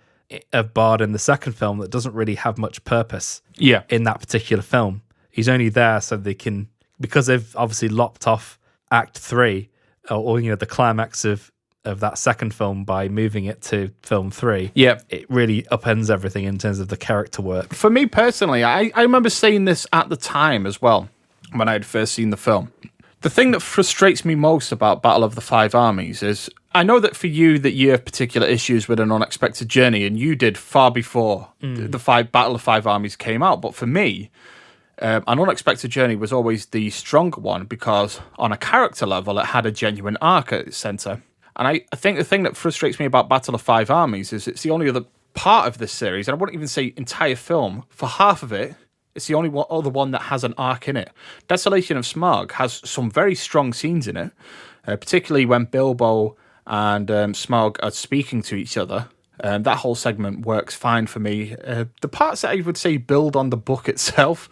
of Bard in the second film that doesn't really have much purpose in that particular film. He's only there so they can, because they've obviously lopped off Act 3 or the climax of that second film by moving it to film 3. It really upends everything in terms of the character work. For me personally, I remember saying this at the time as well, when I had first seen the film. The thing that frustrates me most about Battle of the 5 Armies is, I know that for you that you have particular issues with An Unexpected Journey, and you did far before the Battle of 5 Armies came out, but for me, An Unexpected Journey was always the stronger one because on a character level, it had a genuine arc at its centre. And I think the thing that frustrates me about Battle of Five Armies is it's the only other part of this series, and I wouldn't even say entire film, for half of it, it's the only other one that has an arc in it. Desolation of Smaug has some very strong scenes in it, particularly when Bilbo and Smaug are speaking to each other. That whole segment works fine for me. The parts that I would say build on the book itself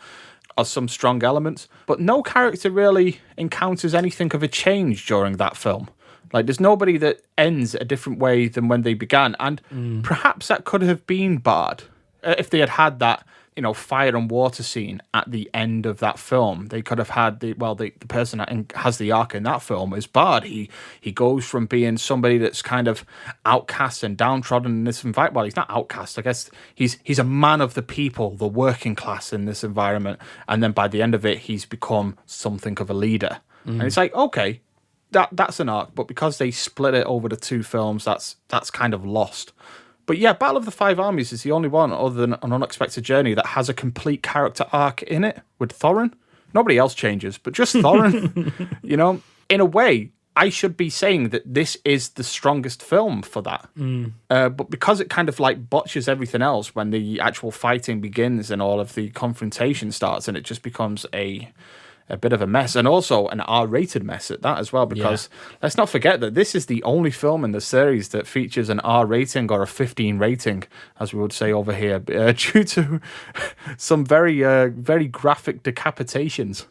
are some strong elements, but no character really encounters anything of a change during that film. Like, there's nobody that ends a different way than when they began, and perhaps that could have been bad if they had had that, fire and water scene at the end of that film. They could have had the person that has the arc in that film is Bard. He goes from being somebody that's kind of outcast and downtrodden in this environment. Well, he's not outcast. I guess he's a man of the people, the working class in this environment. And then by the end of it, he's become something of a leader. And it's like, okay, that's an arc, but because they split it over the two films, that's kind of lost. But yeah, Battle of the Five Armies is the only one other than An Unexpected Journey that has a complete character arc in it with Thorin. Nobody else changes, but just Thorin. In a way, I should be saying that this is the strongest film for that. But because it kind of like botches everything else when the actual fighting begins and all of the confrontation starts, and it just becomes a bit of a mess, and also an R-rated mess at that as well, because let's not forget that this is the only film in the series that features an R rating or a 15 rating, as we would say over here, due to some very, very graphic decapitations.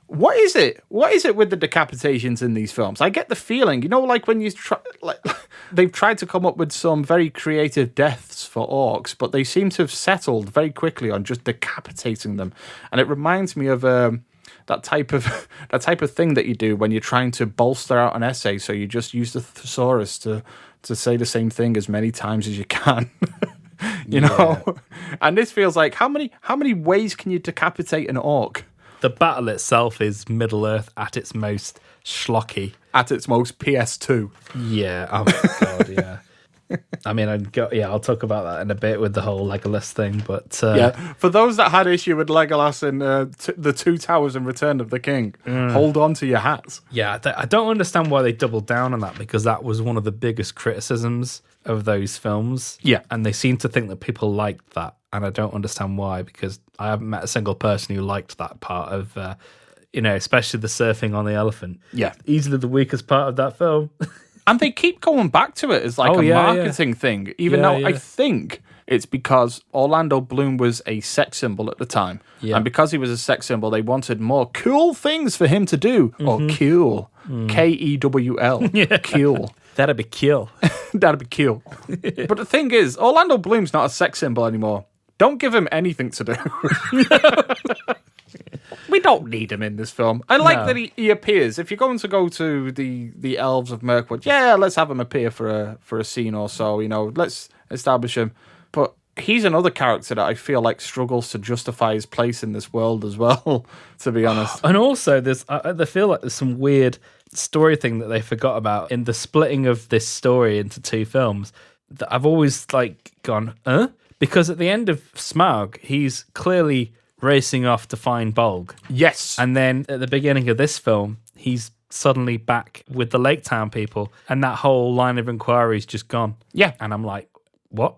What is it? What is it with the decapitations in these films? I get the feeling, like when you try, they've tried to come up with some very creative deaths for orcs, but they seem to have settled very quickly on just decapitating them, and it reminds me of that type of thing that you do when you're trying to bolster out an essay. So you just use the thesaurus to say the same thing as many times as you can. you know? And this feels like how many ways can you decapitate an orc? The battle itself is Middle Earth at its most schlocky. At its most PS2. Yeah. Oh my god, yeah. I mean, I'll talk about that in a bit with the whole Legolas thing, but for those that had issue with Legolas in the Two Towers and Return of the King, hold on to your hats. Yeah, I don't understand why they doubled down on that, because that was one of the biggest criticisms of those films. Yeah, and they seem to think that people liked that, and I don't understand why, because I haven't met a single person who liked that part of, especially the surfing on the elephant. Yeah, easily the weakest part of that film. And they keep going back to it as like marketing thing, even though I think it's because Orlando Bloom was a sex symbol at the time. Yeah. And because he was a sex symbol, they wanted more cool things for him to do. Or cool. Kewl. Yeah. Cool. That'd be cool. That'd be cool. But the thing is, Orlando Bloom's not a sex symbol anymore. Don't give him anything to do. We don't need him in this film. I like that he appears. If you're going to go to the Elves of Mirkwood, let's have him appear for a scene or so. Let's establish him. But he's another character that I feel like struggles to justify his place in this world as well, to be honest. And also, I feel like there's some weird story thing that they forgot about in the splitting of this story into two films that I've always gone, Because at the end of Smaug, he's clearly racing off to find Bolg. Yes. And then at the beginning of this film, he's suddenly back with the Lake Town people, and that whole line of inquiry is just gone. Yeah. And I'm like, what?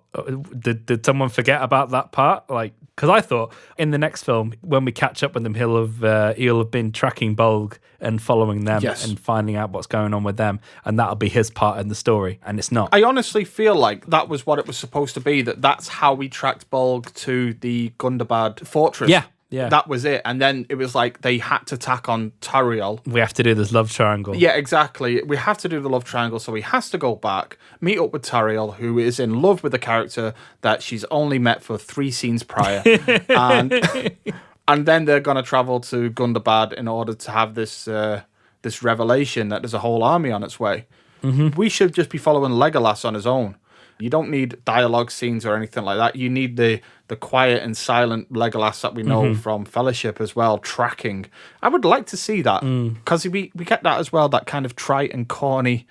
Did someone forget about that part? Because I thought in the next film, when we catch up with him, he'll have been tracking Bolg and following them and finding out what's going on with them, and that'll be his part in the story, and it's not. I honestly feel like that was what it was supposed to be, that's how we tracked Bolg to the Gundabad fortress. Yeah. That was it. And then it was like they had to tack on Tariel. We have to do this love triangle. Yeah, exactly. We have to do the love triangle, so he has to go back, meet up with Tariel, who is in love with a character that she's only met for 3 scenes prior. And then they're going to travel to Gundabad in order to have this revelation that there's a whole army on its way. Mm-hmm. We should just be following Legolas on his own. You don't need dialogue scenes or anything like that. You need the quiet and silent Legolas that we know from Fellowship as well, tracking. I would like to see that, because we get that as well, that kind of trite and corny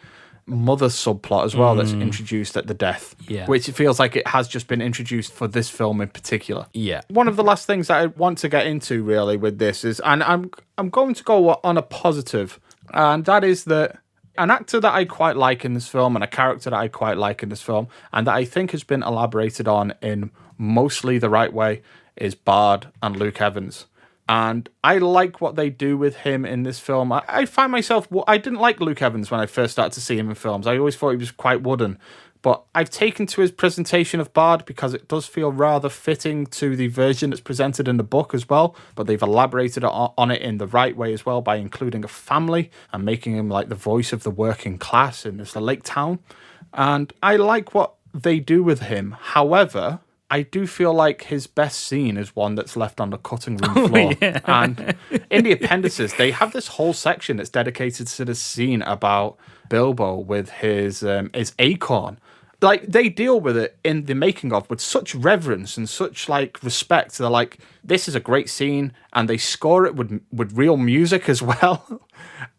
mother subplot as well that's introduced at the death, which it feels like it has just been introduced for this film in particular. Yeah. One of the last things that I want to get into really with this is, and I'm going to go on a positive, and that is that an actor that I quite like in this film and a character that I quite like in this film and that I think has been elaborated on in mostly the right way is Bard and Luke Evans. And I like what they do with him in this film. I find myself... I didn't like Luke Evans when I first started to see him in films. I always thought he was quite wooden. But I've taken to his presentation of Bard because it does feel rather fitting to the version that's presented in the book as well. But they've elaborated on it in the right way as well by including a family and making him like the voice of the working class in this lake town. And I like what they do with him. However, I do feel like his best scene is one that's left on the cutting room floor. Yeah. And in the appendices, they have this whole section that's dedicated to the scene about Bilbo with his acorn. Like, they deal with it in the making of with such reverence and such, like, respect. They're like, this is a great scene, and they score it with real music as well.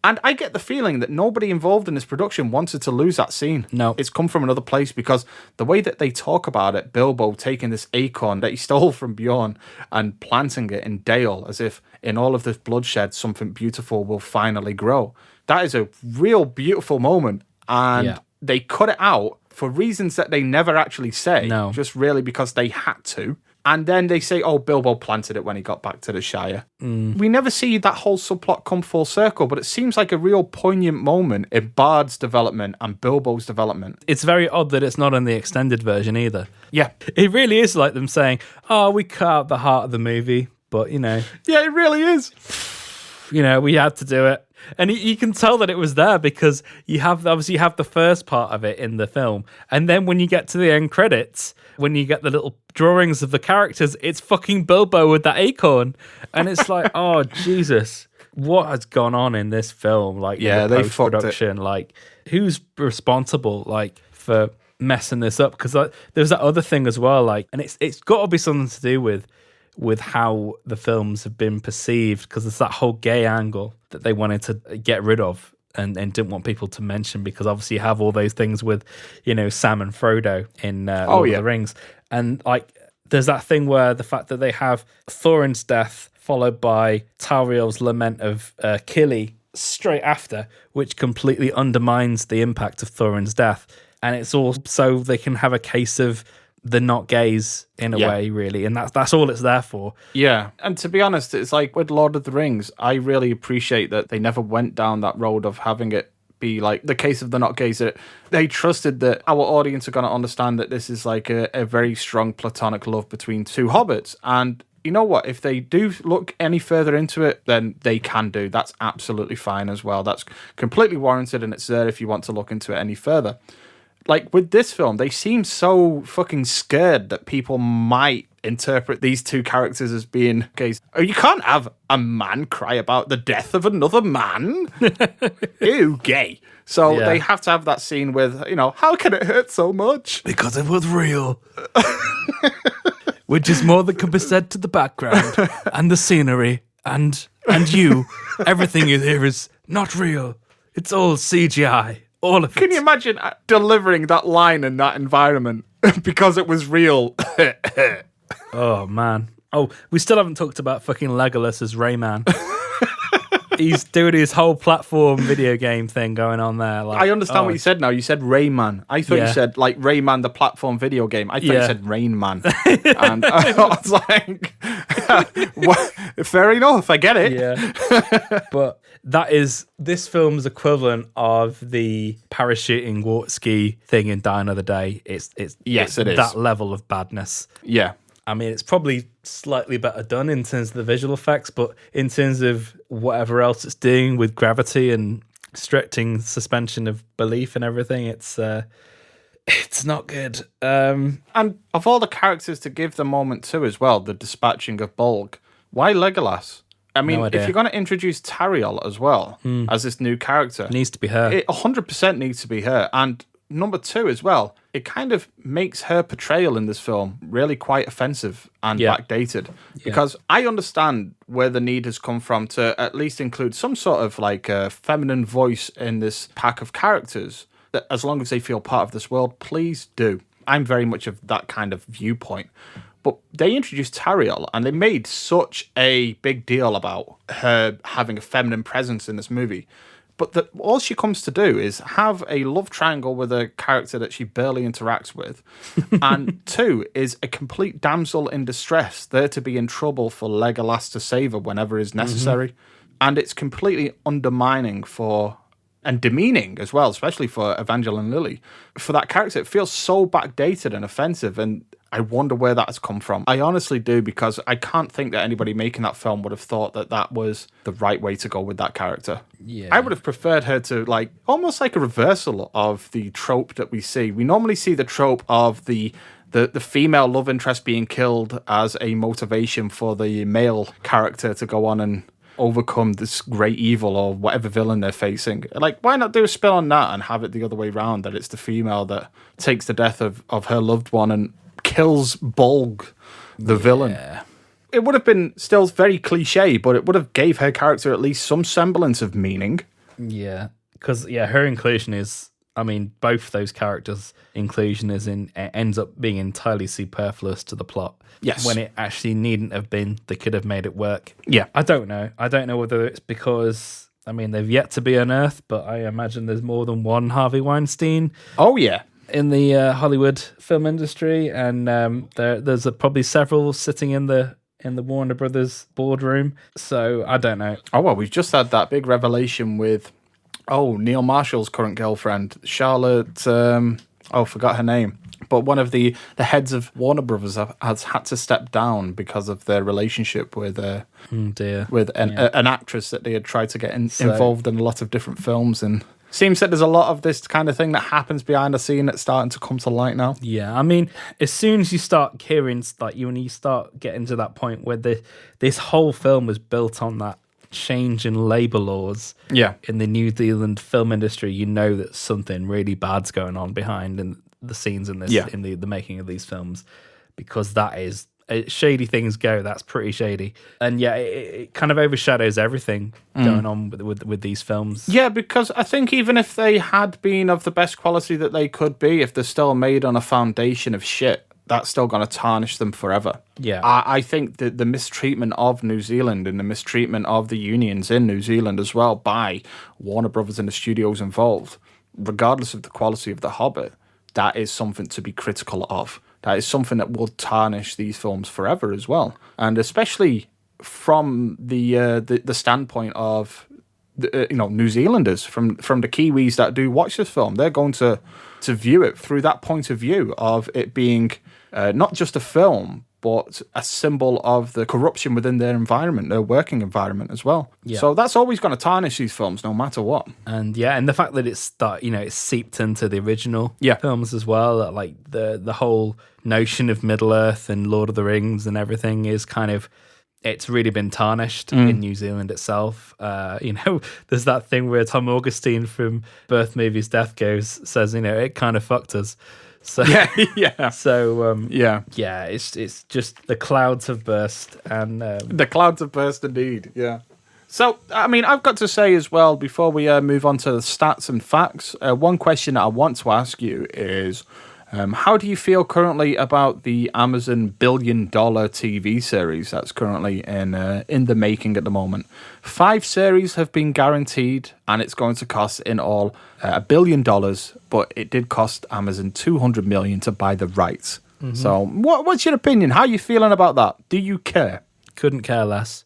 And I get the feeling that nobody involved in this production wanted to lose that scene. No. It's come from another place because the way that they talk about it, Bilbo taking this acorn that he stole from Bjorn and planting it in Dale as if in all of this bloodshed, something beautiful will finally grow. That is a real beautiful moment. And they cut it out for reasons that they never actually say. No. Just really because they had to. And then they say, oh, Bilbo planted it when he got back to the Shire. We never see that whole subplot come full circle, but it seems like a real poignant moment in Bard's development and Bilbo's development. It's very odd that it's not in the extended version either. Yeah. It really is like them saying, oh, we cut out the heart of the movie, but, you know. Yeah, it really is. You know, we had to do it. And you can tell that it was there because you have the first part of it in the film. And then when you get to the end credits, when you get the little drawings of the characters, it's fucking Bilbo with that acorn. And it's like, oh, Jesus, what has gone on in this film? Like, yeah, they fucked it. Post-production, like, who's responsible, like, for messing this up? Because like, there's that other thing as well, like, and it's got to be something to do with how the films have been perceived, because it's that whole gay angle that they wanted to get rid of and didn't want people to mention, because obviously you have all those things with, you know, Sam and Frodo in Lord of the Rings. And like, there's that thing where the fact that they have Thorin's death followed by Tauriel's lament of Kili straight after, which completely undermines the impact of Thorin's death. And it's all so they can have a case of the not gays in a way, really, and that's all it's there for. Yeah, and to be honest, it's like with Lord of the Rings, I really appreciate that they never went down that road of having it be like the case of the not gays. That they trusted that our audience are going to understand that this is like a very strong platonic love between two hobbits. And you know what? If they do look any further into it, then they can do. That's absolutely fine as well. That's completely warranted, and it's there if you want to look into it any further. Like, with this film, they seem so fucking scared that people might interpret these two characters as being gays. Oh, you can't have a man cry about the death of another man. Ew, gay. So they have to have that scene with, you know, how can it hurt so much? Because it was real. Which is more than can be said to the background and the scenery and you. Everything in here is not real. It's all CGI. All of it. Can you imagine delivering that line in that environment because it was real? Oh, man. Oh, we still haven't talked about fucking Legolas as Rayman. He's doing his whole platform video game thing going on there. Like, I understand what you said now. You said Rayman. I thought you said, like, Rayman, the platform video game. I thought you said Rain Man. And I was like, well, fair enough. I get it. Yeah. But this film's equivalent of the parachuting water ski thing in Die Another Day. It is that level of badness. Yeah. I mean, it's probably slightly better done in terms of the visual effects, but in terms of whatever else it's doing with gravity and stretching suspension of belief and everything, it's not good. And of all the characters to give the moment to as well, the dispatching of Bolg, why Legolas? I mean, if you're going to introduce Tauriel as well as this new character, it needs to be her. It 100% needs to be her. And number two as well, it kind of makes her portrayal in this film really quite offensive and backdated. Because I understand where the need has come from to at least include some sort of like a feminine voice in this pack of characters. that as long as they feel part of this world, please do. I'm very much of that kind of viewpoint. But they introduced Tariel, and they made such a big deal about her having a feminine presence in this movie. But all she comes to do is have a love triangle with a character that she barely interacts with. And 2, is a complete damsel in distress, there to be in trouble for Legolas to save her whenever is necessary. And it's completely undermining and demeaning as well, especially for Evangeline Lilly. For that character, it feels so backdated and offensive, and I wonder where that has come from. I honestly do, because I can't think that anybody making that film would have thought that that was the right way to go with that character. Yeah. I would have preferred her to, almost like a reversal of the trope that we see. We normally see the trope of the female love interest being killed as a motivation for the male character to go on and overcome this great evil or whatever villain they're facing. Why not do a spin on that and have it the other way around, that it's the female that takes the death of her loved one and kills Bolg, the villain. It would have been still very cliche, but it would have gave her character at least some semblance of meaning. Yeah, because her inclusion is, both those characters' inclusion ends up being entirely superfluous to the plot. Yes. When it actually needn't have been. They could have made it work. Yeah. I don't know. I don't know whether it's because, they've yet to be unearthed, but I imagine there's more than one Harvey Weinstein. Oh, yeah. In the Hollywood film industry, and there's probably several sitting in the Warner Brothers boardroom. So I don't know. Oh, well, we've just had that big revelation with Neil Marshall's current girlfriend, Charlotte. Forgot her name. But one of the heads of Warner Brothers has had to step down because of their relationship with an actress that they had tried to get involved in a lot of different films. And seems that there's a lot of this kind of thing that happens behind the scene that's starting to come to light now. Yeah, as soon as you start hearing, when you start getting to that point where this whole film was built on that change in labor laws in the New Zealand film industry, you know that something really bad's going on behind in the scenes in this in the making of these films, because that is shady things go. That's pretty shady, and it kind of overshadows everything going on with these films. Yeah, because I think even if they had been of the best quality that they could be, if they're still made on a foundation of shit, that's still going to tarnish them forever. Yeah, I think that the mistreatment of New Zealand and the mistreatment of the unions in New Zealand as well by Warner Brothers and the studios involved, regardless of the quality of The Hobbit, that is something to be critical of. That is something that will tarnish these films forever as well. And especially from the standpoint of New Zealanders, from the Kiwis that do watch this film, they're going to view it through that point of view of it being not just a film, but a symbol of the corruption within their environment, their working environment as well. Yeah. So that's always going to tarnish these films, no matter what. And and the fact that it's seeped into the original films as well, like the whole notion of Middle Earth and Lord of the Rings and everything is kind of, it's really been tarnished in New Zealand itself. There's that thing where Tom Augustine from Birth Movies Death Goes says, it kind of fucked us. So it's just the clouds have burst, and the clouds have burst indeed. Yeah. So I've got to say as well, before we move on to the stats and facts, one question that I want to ask you is, how do you feel currently about the Amazon $1 billion TV series that's currently in the making at the moment? 5 series have been guaranteed, and it's going to cost in all $1 billion, but it did cost Amazon $200 million to buy the rights. Mm-hmm. So what's your opinion? How are you feeling about that? Do you care? Couldn't care less.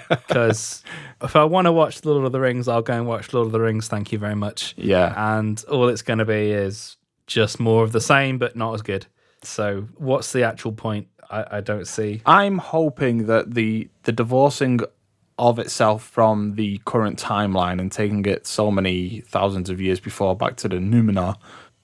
Because if I want to watch Lord of the Rings, I'll go and watch Lord of the Rings. Thank you very much. Yeah. And all it's going to be is just more of the same, but not as good. So what's the actual point? I don't see. I'm hoping that the divorcing of itself from the current timeline and taking it so many thousands of years before back to the Numenor,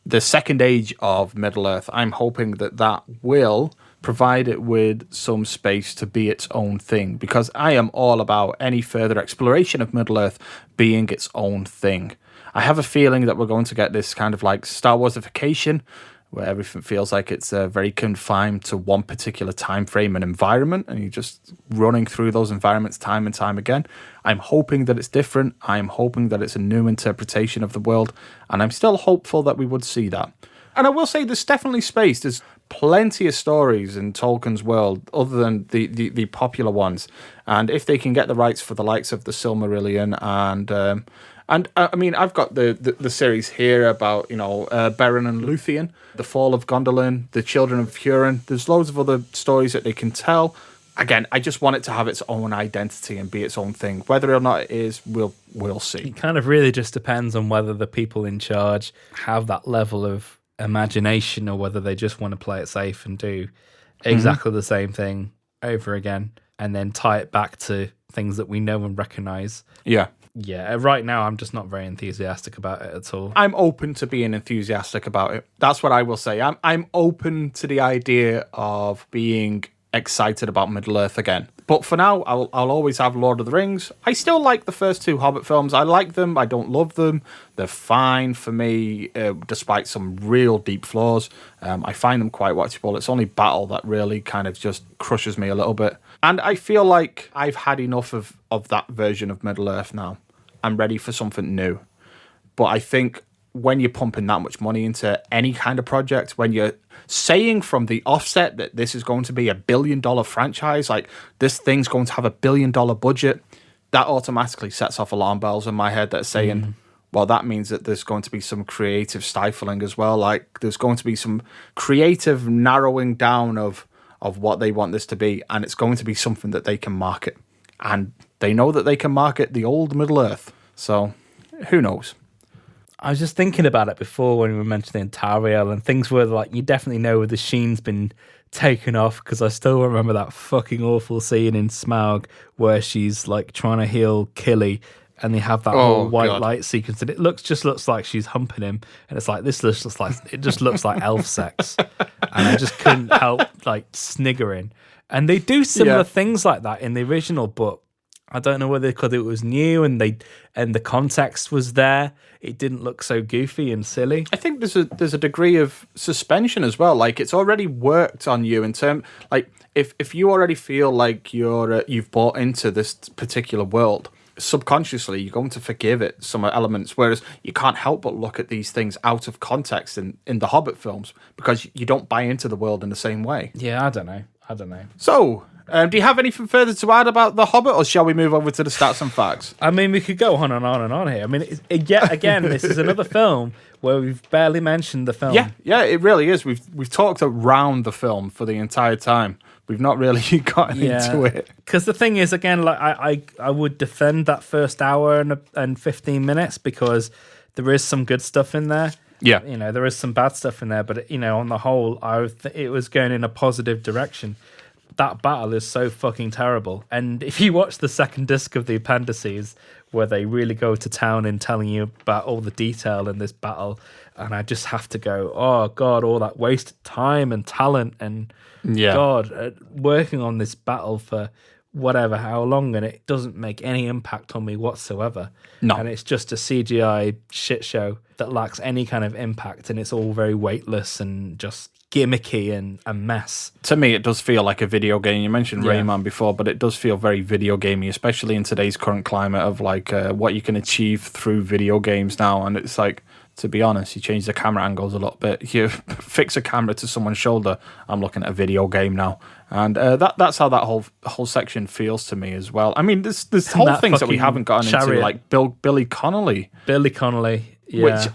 the second age of Middle-earth, I'm hoping that will provide it with some space to be its own thing, because I am all about any further exploration of Middle-earth being its own thing. I have a feeling that we're going to get this kind of like Star Warsification, where everything feels like it's very confined to one particular time frame and environment, and you're just running through those environments time and time again. I'm hoping that it's different. I'm hoping that it's a new interpretation of the world, and I'm still hopeful that we would see that. And I will say there's definitely space. There's plenty of stories in Tolkien's world other than the popular ones. And if they can get the rights for the likes of the Silmarillion and I mean, I've got the series here about, Beren and Luthien, the fall of Gondolin, the children of Hurin. There's loads of other stories that they can tell. Again, I just want it to have its own identity and be its own thing. Whether or not it is, we'll see. It kind of really just depends on whether the people in charge have that level of imagination or whether they just want to play it safe and do exactly the same thing over again and then tie it back to things that we know and recognize. Yeah. Yeah, right now I'm just not very enthusiastic about it at all. I'm open to being enthusiastic about it. That's what I will say. I'm open to the idea of being excited about Middle-earth again. But for now, I'll always have Lord of the Rings. I still like the first two Hobbit films. I like them. I don't love them. They're fine for me, despite some real deep flaws. I find them quite watchable. It's only Battle that really kind of just crushes me a little bit. And I feel like I've had enough of that version of Middle-earth now. I'm ready for something new. But I think when you're pumping that much money into any kind of project, when you're saying from the offset that this is going to be $1 billion franchise, like this thing's going to have $1 billion budget, that automatically sets off alarm bells in my head that are saying, well, that means that there's going to be some creative stifling as well. Like there's going to be some creative narrowing down of what they want this to be, and it's going to be something that they can market. And they know that they can market the old Middle-earth. So who knows? I was just thinking about it before when we were mentioning Tariel and things where like you definitely know the sheen's been taken off, because I still remember that fucking awful scene in Smaug where she's like trying to heal Killy and they have that whole white light sequence and it just looks like she's humping him, and it's like this looks like it just looks like elf sex, and I just couldn't help like sniggering. And they do similar things like that in the original, but I don't know whether because it was new and the context was there, it didn't look so goofy and silly. I think there's a degree of suspension as well. Like it's already worked on you in terms, like if you already feel like you've bought into this particular world, subconsciously you're going to forgive it some elements, whereas you can't help but look at these things out of context in the Hobbit films because you don't buy into the world in the same way. Yeah, I don't know. So, do you have anything further to add about The Hobbit, or shall we move over to the stats and facts? I mean, we could go on and on and on here. I mean, yet again, this is another film where we've barely mentioned the film. Yeah, it really is. We've talked around the film for the entire time. We've not really gotten into it. Because the thing is, again, like I would defend that first hour and 15 minutes because there is some good stuff in there. Yeah. There is some bad stuff in there, but, on the whole, it was going in a positive direction. That battle is so fucking terrible. And if you watch the second disc of the appendices, where they really go to town in telling you about all the detail in this battle, and I just have to go, oh, God, all that wasted time and talent and, God, working on this battle for how long, and it doesn't make any impact on me whatsoever. No. And it's just a CGI shit show that lacks any kind of impact, and it's all very weightless and just gimmicky and a mess. To me, it does feel like a video game. You mentioned Rayman before, but it does feel very video gamey, especially in today's current climate of like what you can achieve through video games now. And it's like, to be honest, you change the camera angles a little bit. You fix a camera to someone's shoulder, I'm looking at a video game now. And that's how that whole section feels to me as well. I mean, there's whole things that we haven't gotten into, like Billy Connolly. Yeah. Which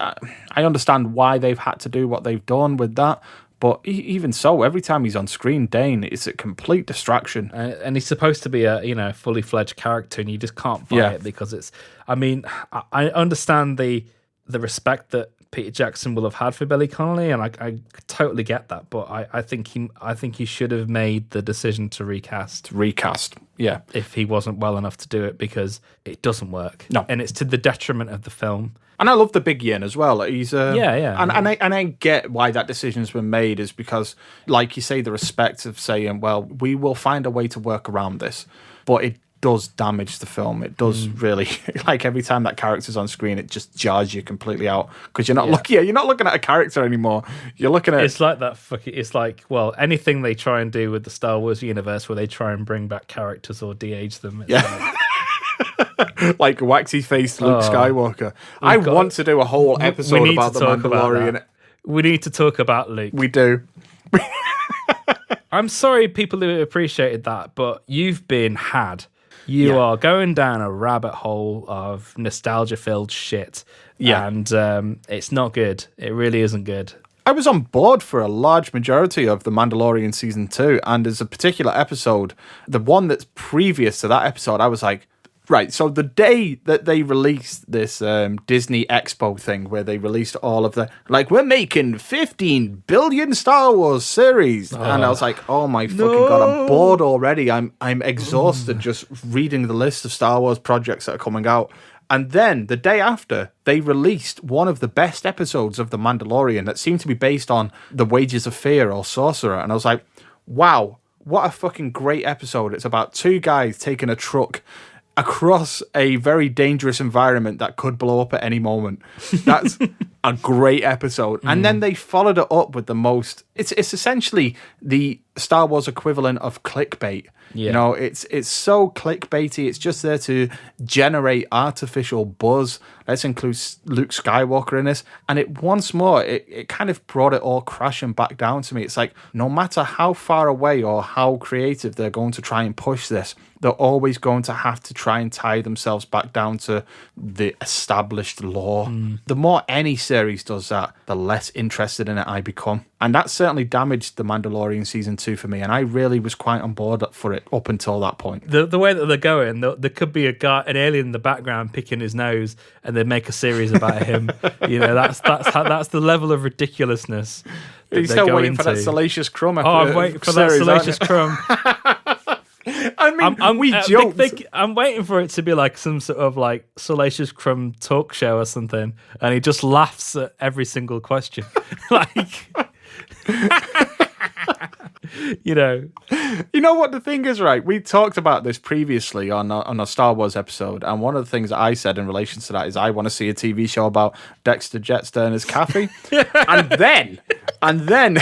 I understand why they've had to do what they've done with that. But even so, every time he's on screen, Dane, it's a complete distraction. And he's supposed to be a fully fledged character, and you just can't buy it because it's. I mean, I understand the respect that Peter Jackson will have had for Billy Connolly, and I totally get that. But I think he should have made the decision to recast. Yeah. If he wasn't well enough to do it, because it doesn't work. No, and it's to the detriment of the film. And I love the big yin as well. He's And I get why that decision's been made, is because, like you say, the respect of saying, well, we will find a way to work around this, but it does damage the film. It does really, like every time that character's on screen, it just jars you completely out because you're not looking at a character anymore. You're looking at It's like that it's like, well, anything they try and do with the Star Wars universe where they try and bring back characters or de-age them. like waxy faced Luke Skywalker. I want to do a whole episode about the Mandalorian. We need to talk about Luke. We do. I'm sorry, people who appreciated that, but you've been had. You are going down a rabbit hole of nostalgia-filled shit. Yeah. And it's not good. It really isn't good. I was on board for a large majority of The Mandalorian Season 2, and there's a particular episode, the one that's previous to that episode, I was like, right, so the day that they released this Disney Expo thing where they released all of the, like, we're making 15 billion Star Wars series. And I was like, oh my fucking God, I'm bored already. I'm exhausted just reading the list of Star Wars projects that are coming out. And then the day after, they released one of the best episodes of The Mandalorian that seemed to be based on the Wages of Fear or Sorcerer. And I was like, wow, what a fucking great episode. It's about two guys taking a truck across a very dangerous environment that could blow up at any moment. That's a great episode. And then they followed it up with the most... It's essentially the Star Wars equivalent of clickbait. Yeah. You know, it's so clickbaity. It's just there to generate artificial buzz. Let's include Luke Skywalker in this. And it once more, it kind of brought it all crashing back down to me. It's like, no matter how far away or how creative they're going to try and push this, they're always going to have to try and tie themselves back down to the established lore. The more any series does that, the less interested in it I become. And that certainly damaged The Mandalorian Season 2 for me, and I really was quite on board for it up until that point. The way that they're going, there could be an alien in the background picking his nose, and they make a series about him. You know, that's the level of ridiculousness. You're still waiting for that Salacious Crumb. I'm waiting for that Salacious Crumb. I mean, we joked. I'm waiting for it to be like some sort of like Salacious Crumb talk show or something, and he just laughs at every single question. Like, you know what the thing is, right? We talked about this previously on a Star Wars episode, and one of the things that I said in relation to that is I want to see a TV show about Dexter Jettster and his cafe. and then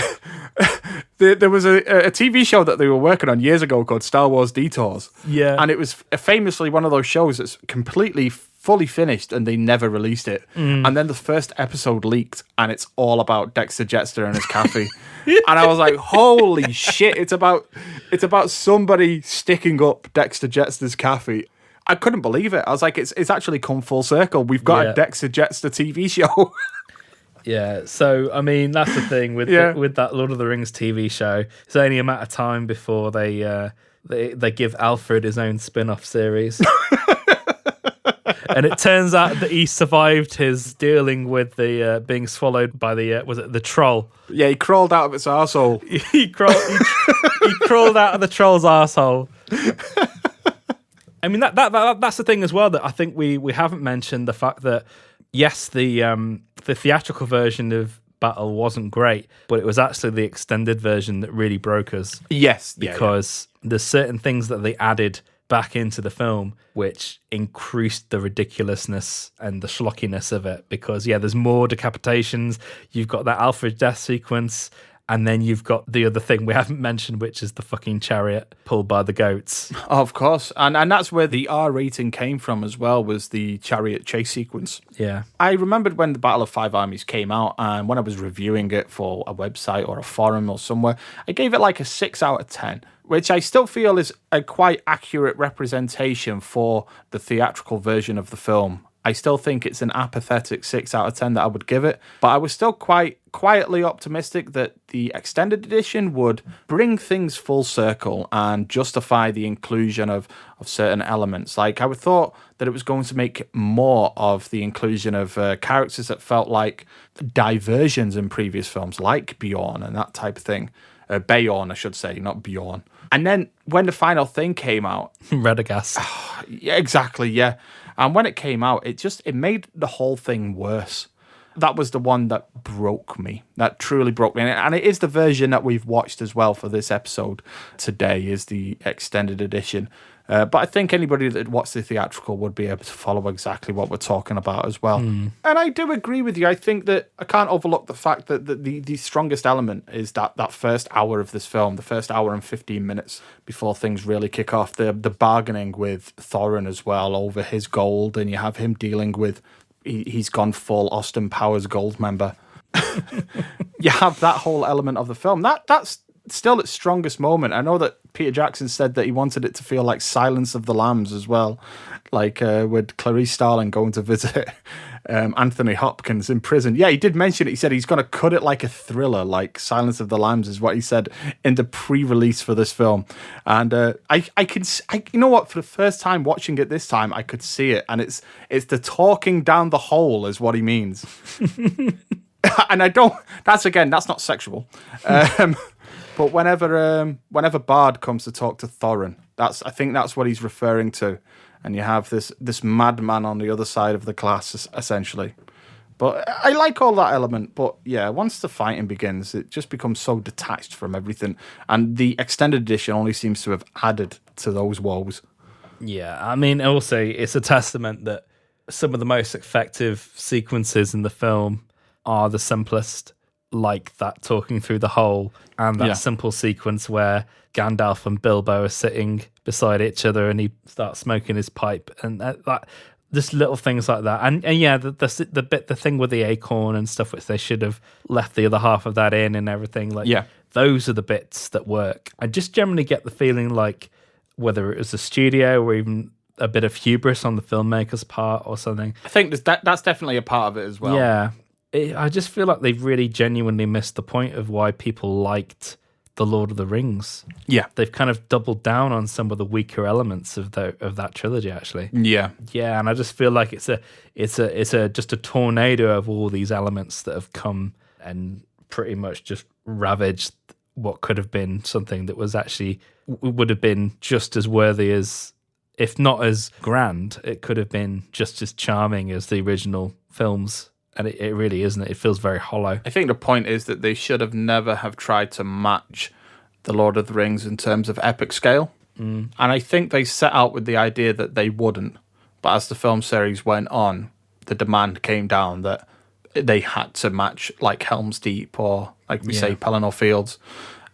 there was a TV show that they were working on years ago called Star Wars Detours. Yeah. And it was famously one of those shows that's completely fully finished and they never released it. And then the first episode leaked and it's all about Dexter Jettster and his cafe. And I was like, holy shit, it's about somebody sticking up Dexter Jettster's cafe. I couldn't believe it. I was like, it's actually come full circle. We've got a Dexter Jettster TV show. Yeah, so I mean that's the thing with that Lord of the Rings TV show. It's only a matter of time before they give Alfred his own spin-off series. And it turns out that he survived his dealing with the being swallowed by the troll. Yeah, he crawled out of its arsehole. he crawled out of the troll's arsehole. I mean that's the thing as well that I think we haven't mentioned, the fact that yes, the theatrical version of Battle wasn't great, but it was actually the extended version that really broke us. Yes, because there's certain things that they added back into the film which increased the ridiculousness and the schlockiness of it, because there's more decapitations. You've got that Alfred death sequence, and then you've got the other thing we haven't mentioned, which is the fucking chariot pulled by the goats. Of course. And that's where the R rating came from as well, was the chariot chase sequence. Yeah. I remembered when the Battle of Five Armies came out, and when I was reviewing it for a website or a forum or somewhere, I gave it like a 6 out of 10, which I still feel is a quite accurate representation for the theatrical version of the film. I still think it's an apathetic 6 out of 10 that I would give it, but I was still quite quietly optimistic that the extended edition would bring things full circle and justify the inclusion of certain elements. Like, I would thought that it was going to make more of the inclusion of characters that felt like diversions in previous films, like Bjorn and that type of thing. Beorn, I should say, not Bjorn. And then when the final thing came out... Radagast. Yeah, exactly, yeah. And when it came out, it made the whole thing worse. That was the one that broke me. That truly broke me. And it is the version that we've watched as well for this episode today, is the extended edition. But I think anybody that watched the theatrical would be able to follow exactly what we're talking about as well. And I do agree with you. I think that I can't overlook the fact that the strongest element is that first hour of this film, the first hour and 15 minutes before things really kick off. The bargaining with Thorin as well over his gold, and you have him dealing with, he's gone full Austin Powers gold member. You have that whole element of the film. That's still its strongest moment. I know that Peter Jackson said that he wanted it to feel like Silence of the Lambs as well, like with Clarice Starling going to visit Anthony Hopkins in prison. Yeah, he did mention it. He said he's going to cut it like a thriller, like Silence of the Lambs is what he said in the pre-release for this film. And I you know what? For the first time watching it this time, I could see it, and it's the talking down the hole is what he means. And that's not sexual. But whenever Bard comes to talk to Thorin, I think that's what he's referring to. And you have this madman on the other side of the glass, essentially. But I like all that element. But yeah, once the fighting begins, it just becomes so detached from everything. And the extended edition only seems to have added to those woes. Yeah, I mean, also, it's a testament that some of the most effective sequences in the film are the simplest, like that talking through the hole, and that simple sequence where Gandalf and Bilbo are sitting beside each other and he starts smoking his pipe, and that just little things like that. And yeah, the thing with the acorn and stuff, which they should have left the other half of that in and everything. Like, those are the bits that work. I just generally get the feeling like whether it was the studio or even a bit of hubris on the filmmaker's part or something. I think that's definitely a part of it as well. Yeah. I just feel like they've really genuinely missed the point of why people liked The Lord of the Rings. Yeah. They've kind of doubled down on some of the weaker elements of that trilogy, actually. Yeah. Yeah, and I just feel like it's just a tornado of all these elements that have come and pretty much just ravaged what could have been something that was actually would have been just as worthy as, if not as grand, it could have been just as charming as the original films. And it really isn't. It feels very hollow. I think the point is that they should have never have tried to match The Lord of the Rings in terms of epic scale. And I think they set out with the idea that they wouldn't. But as the film series went on, the demand came down that they had to match like Helm's Deep or, like we say, Pelennor Fields.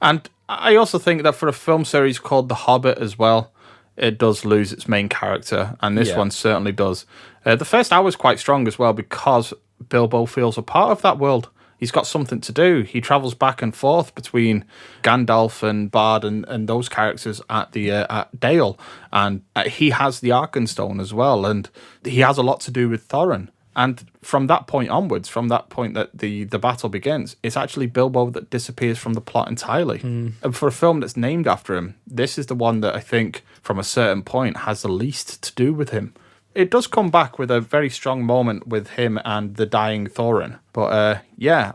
And I also think that for a film series called The Hobbit as well, it does lose its main character. And this one certainly does. The first hour is quite strong as well because Bilbo feels a part of that world. He's got something to do. He travels back and forth between Gandalf and Bard and those characters at Dale, and he has the Arkenstone as well, and he has a lot to do with Thorin. And from that point onwards, from that point that the battle begins, it's actually Bilbo that disappears from the plot entirely. And for a film that's named after him, this is the one that I think, from a certain point, has the least to do with him. It does come back with a very strong moment with him and the dying Thorin. But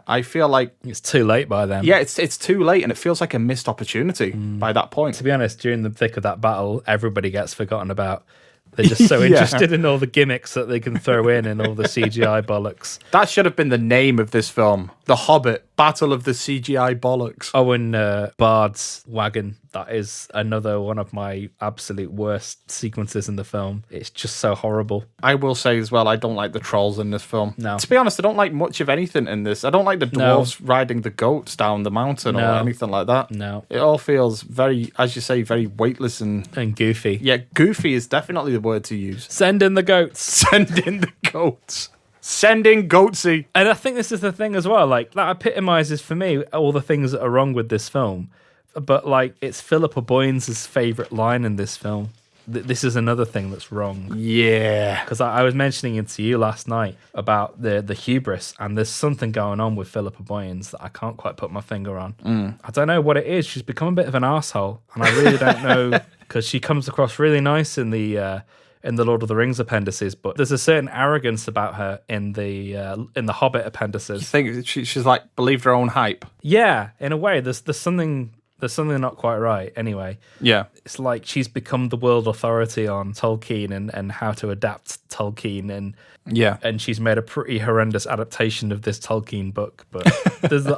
I feel like it's too late by then. Yeah, it's too late, and it feels like a missed opportunity by that point. To be honest, during the thick of that battle, everybody gets forgotten about. They're just so interested in all the gimmicks that they can throw in and all the CGI bollocks. That should have been the name of this film. The Hobbit, Battle of the CGI Bollocks. Oh, and Bard's wagon. That is another one of my absolute worst sequences in the film. It's just so horrible. I will say as well, I don't like the trolls in this film. No. To be honest, I don't like much of anything in this. I don't like the dwarves riding the goats down the mountain or anything like that. No. It all feels very, as you say, very weightless and goofy. Yeah, goofy is definitely the word to use. Send in the goats. Send in the goats. Send in Goatsy. And I think this is the thing as well. Like, that epitomizes for me all the things that are wrong with this film. But like, it's Philippa Boyens' favorite line in this film. This is another thing that's wrong. Yeah. Because I was mentioning it to you last night about the hubris, and there's something going on with Philippa Boyens that I can't quite put my finger on. I don't know what it is. She's become a bit of an arsehole, and I really don't know, because she comes across really nice in the Lord of the Rings appendices, but there's a certain arrogance about her in the Hobbit appendices. You think she's like believed her own hype? Yeah, in a way. There's something not quite right. Anyway, yeah, it's like she's become the world authority on Tolkien and how to adapt Tolkien, and she's made a pretty horrendous adaptation of this Tolkien book. But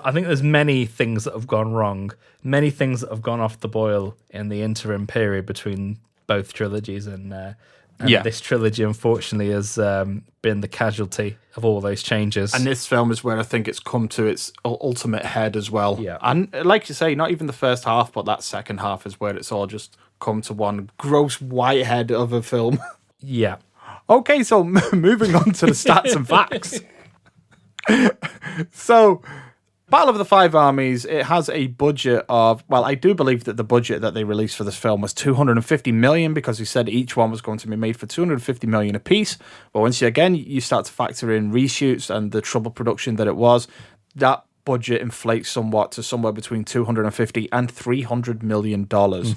I think there's many things that have gone wrong, many things that have gone off the boil in the interim period between both trilogies, and Yeah. this trilogy unfortunately has been the casualty of all those changes. And this film is where I think it's come to its ultimate head as well. Yeah. And like you say, not even the first half, but that second half is where it's all just come to one gross whitehead of a film. Yeah. Okay, so moving on to the stats and facts. So, Battle of the Five Armies, it has a budget of, well, I do believe that the budget that they released for this film was 250 million, because he said each one was going to be made for 250 million a piece. But once you start to factor in reshoots and the trouble production that it was, that budget inflates somewhat to somewhere between 250 and 300 million dollars.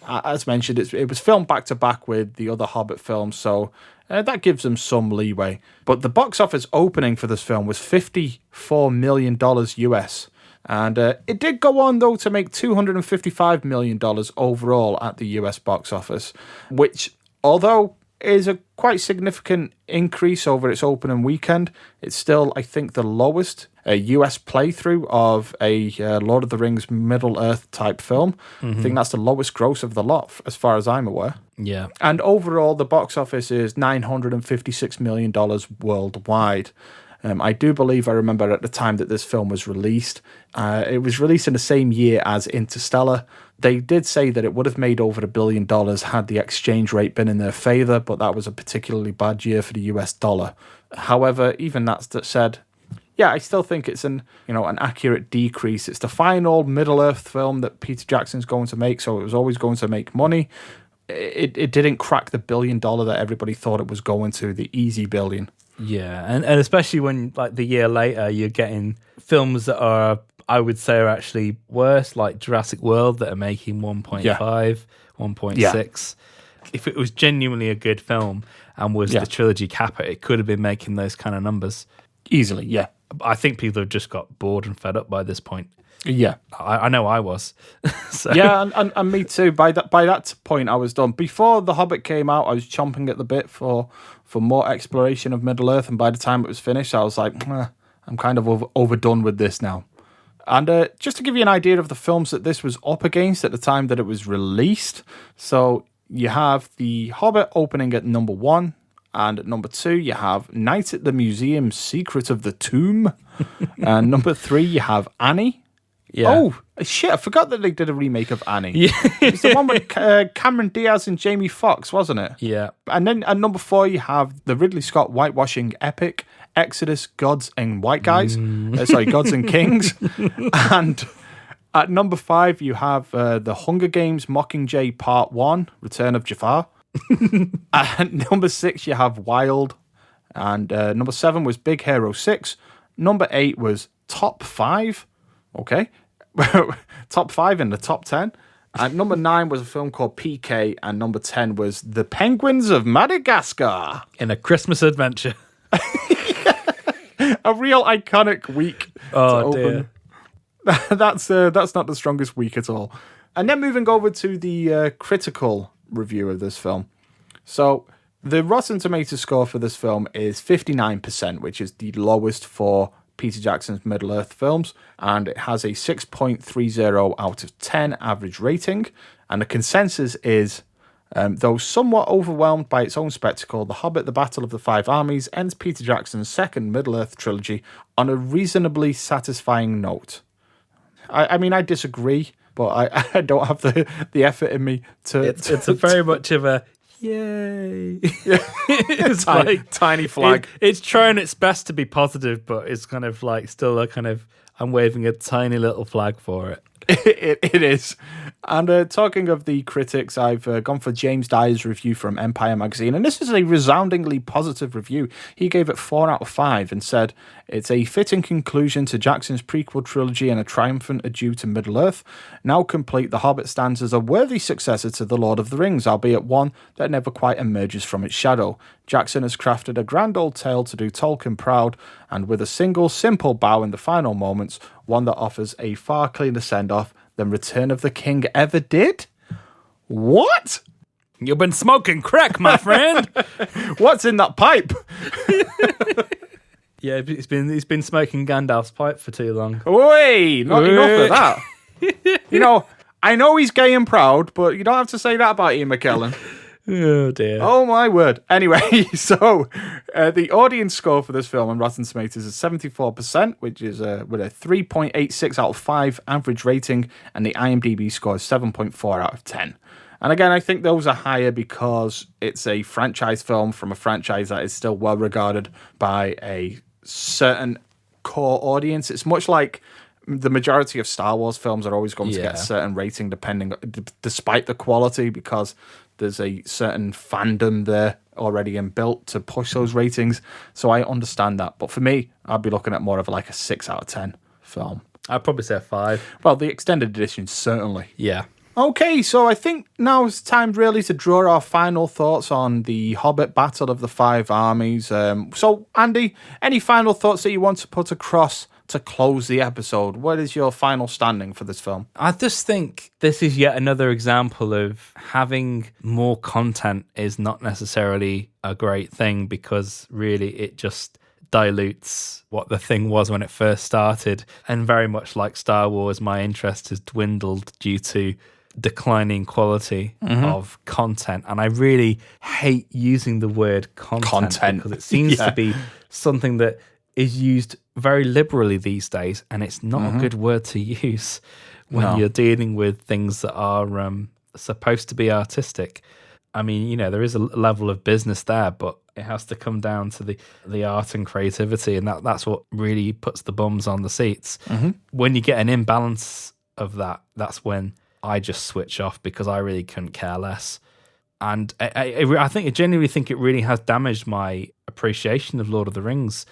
As mentioned, it was filmed back to back with the other Hobbit films, so that gives them some leeway. But the box office opening for this film was $54 million US. And it did go on, though, to make $255 million overall at the US box office, which, although is a quite significant increase over its opening weekend, it's still, I think, the lowest US playthrough of a Lord of the Rings Middle-earth type film. I think that's the lowest gross of the lot, as far as I'm aware. Yeah. And overall, the box office is $956 million worldwide. I do believe, I remember at the time that this film was released, it was released in the same year as Interstellar. They did say that it would have made over $1 billion had the exchange rate been in their favour, but that was a particularly bad year for the US dollar. However, even that said, yeah, I still think it's an accurate decrease. It's the final Middle-earth film that Peter Jackson's going to make, so it was always going to make money. It didn't crack the $1 billion that everybody thought it was going to, the easy billion. Yeah, and especially when, like, the year later, you're getting films that are, I would say, are actually worse, like Jurassic World, that are making 1.5, 1.6. Yeah. If it was genuinely a good film and was the trilogy capper, it could have been making those kind of numbers. Easily, yeah. I think people have just got bored and fed up by this point. Yeah. I know I was. So. Yeah, and me too. By that point, I was done. Before The Hobbit came out, I was chomping at the bit for more exploration of Middle-earth, and by the time it was finished, I was like, I'm kind of overdone with this now. And just to give you an idea of the films that this was up against at the time that it was released, so you have The Hobbit opening at number 1, and at number 2, you have Night at the Museum, Secret of the Tomb, and number 3, you have Annie. Yeah. Oh, shit, I forgot that they did a remake of Annie. Yeah. It's the one with Cameron Diaz and Jamie Foxx, wasn't it? Yeah. And then at number 4, you have the Ridley Scott whitewashing epic, Exodus, Gods and White Guys. Gods and Kings. And at number 5, you have the Hunger Games Mockingjay Part 1, Return of Jafar. At number 6, you have Wild. And number 7 was Big Hero 6. Number 8 was Top 5. Okay. Top 5 in the top 10. And number 9 was a film called PK. And number 10 was The Penguins of Madagascar. In a Christmas adventure. A real iconic week. Oh, dear. That's not the strongest week at all. And then moving over to the critical review of this film. So the Rotten Tomatoes score for this film is 59%, which is the lowest for Peter Jackson's Middle-earth films, and it has a 6.30 out of 10 average rating. And the consensus is, though somewhat overwhelmed by its own spectacle, The Hobbit, The Battle of the Five Armies ends Peter Jackson's second Middle-earth trilogy on a reasonably satisfying note. I mean, I disagree, but I don't have the effort in me to... It's a very much of a... Yay. It's tiny flag. It's trying its best to be positive, but it's kind of like still a kind of, I'm waving a tiny little flag for it. It is. And talking of the critics, I've gone for James Dyer's review from Empire magazine, and this is a resoundingly positive review. He gave it 4 out of 5 and said, "It's a fitting conclusion to Jackson's prequel trilogy and a triumphant adieu to Middle-earth. Now complete, The Hobbit stands as a worthy successor to The Lord of the Rings, albeit one that never quite emerges from its shadow. Jackson has crafted a grand old tale to do Tolkien proud, and with a single simple bow in the final moments, one that offers a far cleaner send-off than Return of the King ever did." What? You've been smoking crack, my friend. What's in that pipe? Yeah, he's been smoking Gandalf's pipe for too long. Oi, not enough of that. I know he's gay and proud, but you don't have to say that about Ian McKellen. Oh dear. Oh my word. Anyway, so the audience score for this film on Rotten Tomatoes is 74%, which is with a 3.86 out of 5 average rating, and the IMDb score is 7.4 out of 10. And again, I think those are higher because it's a franchise film from a franchise that is still well regarded by a certain core audience. It's much like the majority of Star Wars films are always going to get a certain rating despite the quality, because there's a certain fandom there already inbuilt to push those ratings. So I understand that. But for me, I'd be looking at more of like a 6 out of 10 film. I'd probably say a 5. Well, the extended edition, certainly. Yeah. Okay, so I think now it's time really to draw our final thoughts on the Hobbit Battle of the Five Armies. So, Andy, any final thoughts that you want to put across to close the episode? What is your final standing for this film? I just think this is yet another example of having more content is not necessarily a great thing, because really it just dilutes what the thing was when it first started. And very much like Star Wars, my interest has dwindled due to declining quality of content. And I really hate using the word content because it seems to be something that is used very liberally these days, and it's not a good word to use when you're dealing with things that are supposed to be artistic. I mean, you know, there is a level of business there, but it has to come down to the art and creativity, and that's what really puts the bums on the seats. When you get an imbalance of that, that's when I just switch off, because I really couldn't care less. And I genuinely think it really has damaged my appreciation of Lord of the Rings.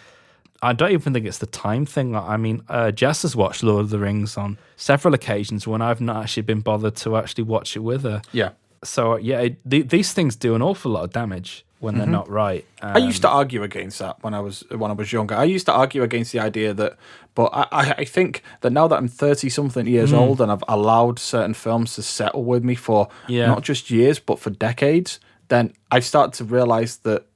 I don't even think it's the time thing. I mean, Jess has watched Lord of the Rings on several occasions when I've not actually been bothered to actually watch it with her. Yeah. So, these things do an awful lot of damage when they're not right. I used to argue against that when I was younger. I used to argue against the idea that, but I think that now that I'm 30-something years old and I've allowed certain films to settle with me for not just years, but for decades, then I start to realise that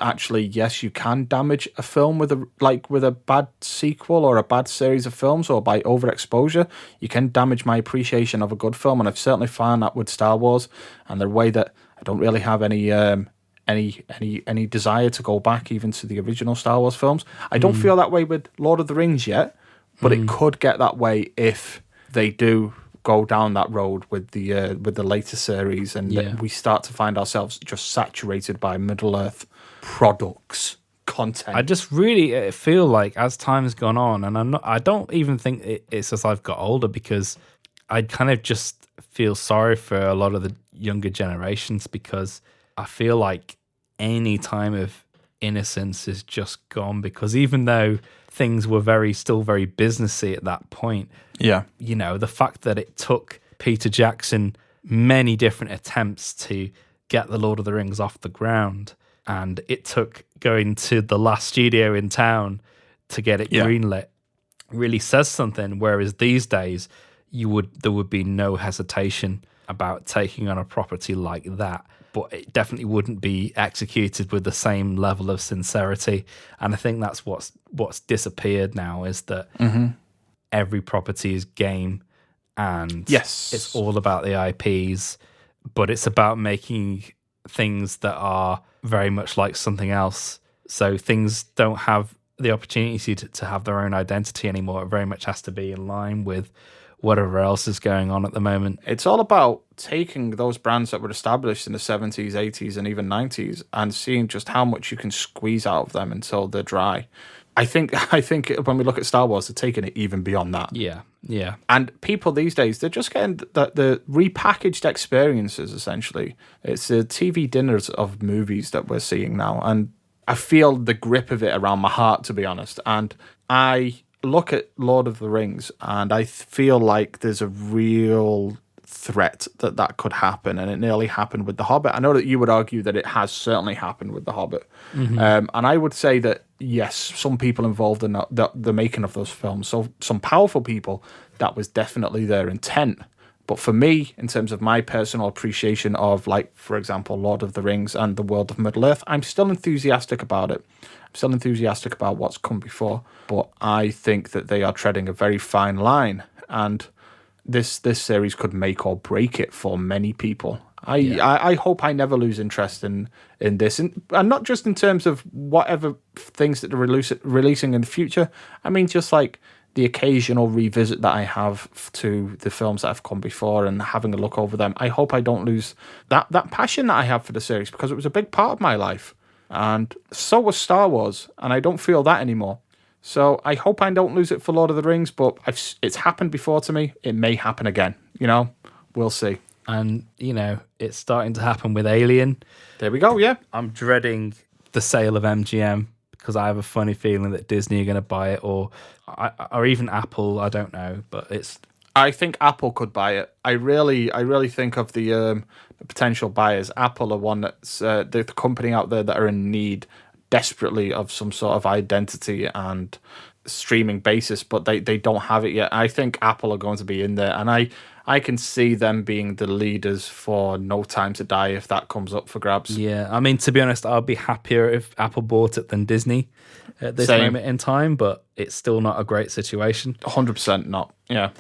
actually, yes, you can damage a film with a bad sequel or a bad series of films, or by overexposure, you can damage my appreciation of a good film. And I've certainly found that with Star Wars, and the way that I don't really have any desire to go back even to the original Star Wars films. I don't feel that way with Lord of the Rings yet, but it could get that way if they do go down that road with the later series, and we start to find ourselves just saturated by Middle-earth products, content. I just really feel like as time has gone on, and I don't even think it's as I've got older, because I kind of just feel sorry for a lot of the younger generations, because I feel like any time of innocence is just gone, because even though things were still very businessy at that point, you know, the fact that it took Peter Jackson many different attempts to get the Lord of the Rings off the ground, and it took going to the last studio in town to get it greenlit, really says something. Whereas these days, there would be no hesitation about taking on a property like that, but it definitely wouldn't be executed with the same level of sincerity. And I think that's what's disappeared now, is that every property is game, and it's all about the IPs, but it's about making things that are very much like something else. So things don't have the opportunity to have their own identity anymore. It very much has to be in line with whatever else is going on at the moment. It's all about taking those brands that were established in the 70s, 80s, and even 90s, and seeing just how much you can squeeze out of them until they're dry. I think when we look at Star Wars, they're taking it even beyond that. Yeah. And people these days, they're just getting the repackaged experiences, essentially. It's the TV dinners of movies that we're seeing now. And I feel the grip of it around my heart, to be honest. And I look at Lord of the Rings, and I feel like there's a real threat that could happen, and it nearly happened with The Hobbit. I know that you would argue that it has certainly happened with The Hobbit. And I would say that, yes, some people involved in the making of those films, so some powerful people, that was definitely their intent. But for me, in terms of my personal appreciation of, like, for example, Lord of the Rings and the world of Middle-earth, I'm still enthusiastic about it. I'm still enthusiastic about what's come before. But I think that they are treading a very fine line. And this series could make or break it for many people. I hope I never lose interest in this, and not just in terms of whatever things that they're releasing in the future. I mean, just like the occasional revisit that I have to the films that have come before and having a look over them. I hope I don't lose that passion that I have for the series, because it was a big part of my life, and so was Star Wars, and I don't feel that anymore. So I hope I don't lose it for Lord of the Rings, but it's happened before to me. It may happen again. We'll see. And, it's starting to happen with Alien. There we go, yeah. I'm dreading the sale of MGM because I have a funny feeling that Disney are going to buy it, or even Apple. I don't know, but I think Apple could buy it. I really think of the potential buyers. Apple are one that's the company out there that are in need desperately of some sort of identity and streaming basis, but they don't have it yet. I think Apple are going to be in there, and I can see them being the leaders for No Time to Die if that comes up for grabs. Yeah, I mean, to be honest, I'll be happier if Apple bought it than Disney at this moment in time, but it's still not a great situation. 100% not, yeah.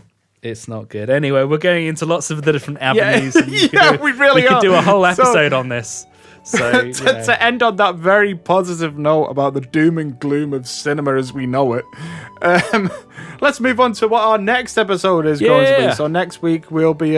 It's not good. Anyway, we're going into lots of the different avenues. We could do a whole episode on this. So to end on that very positive note about the doom and gloom of cinema as we know it, let's move on to what our next episode is going to be. So next week we'll be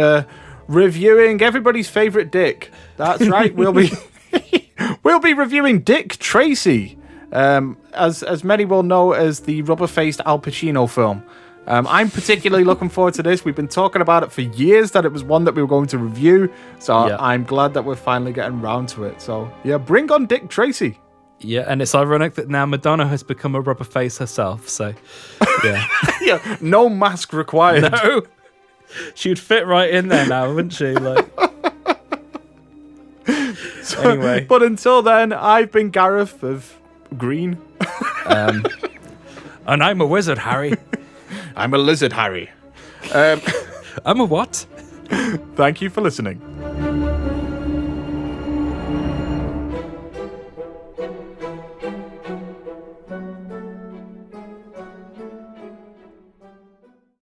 reviewing everybody's favorite Dick. That's right. we'll be reviewing Dick Tracy, as many will know as the rubber-faced Al Pacino film. I'm particularly looking forward to this. We've been talking about it for years, that it was one that we were going to review. So I'm glad that we're finally getting round to it. So yeah, bring on Dick Tracy. Yeah, and it's ironic that now Madonna has become a rubber face herself. So yeah, yeah, no mask required. No, she'd fit right in there now, wouldn't she? Anyway, but until then, I've been Gareth of Green, and I'm a wizard, Harry. I'm a lizard, Harry. I'm a what? Thank you for listening.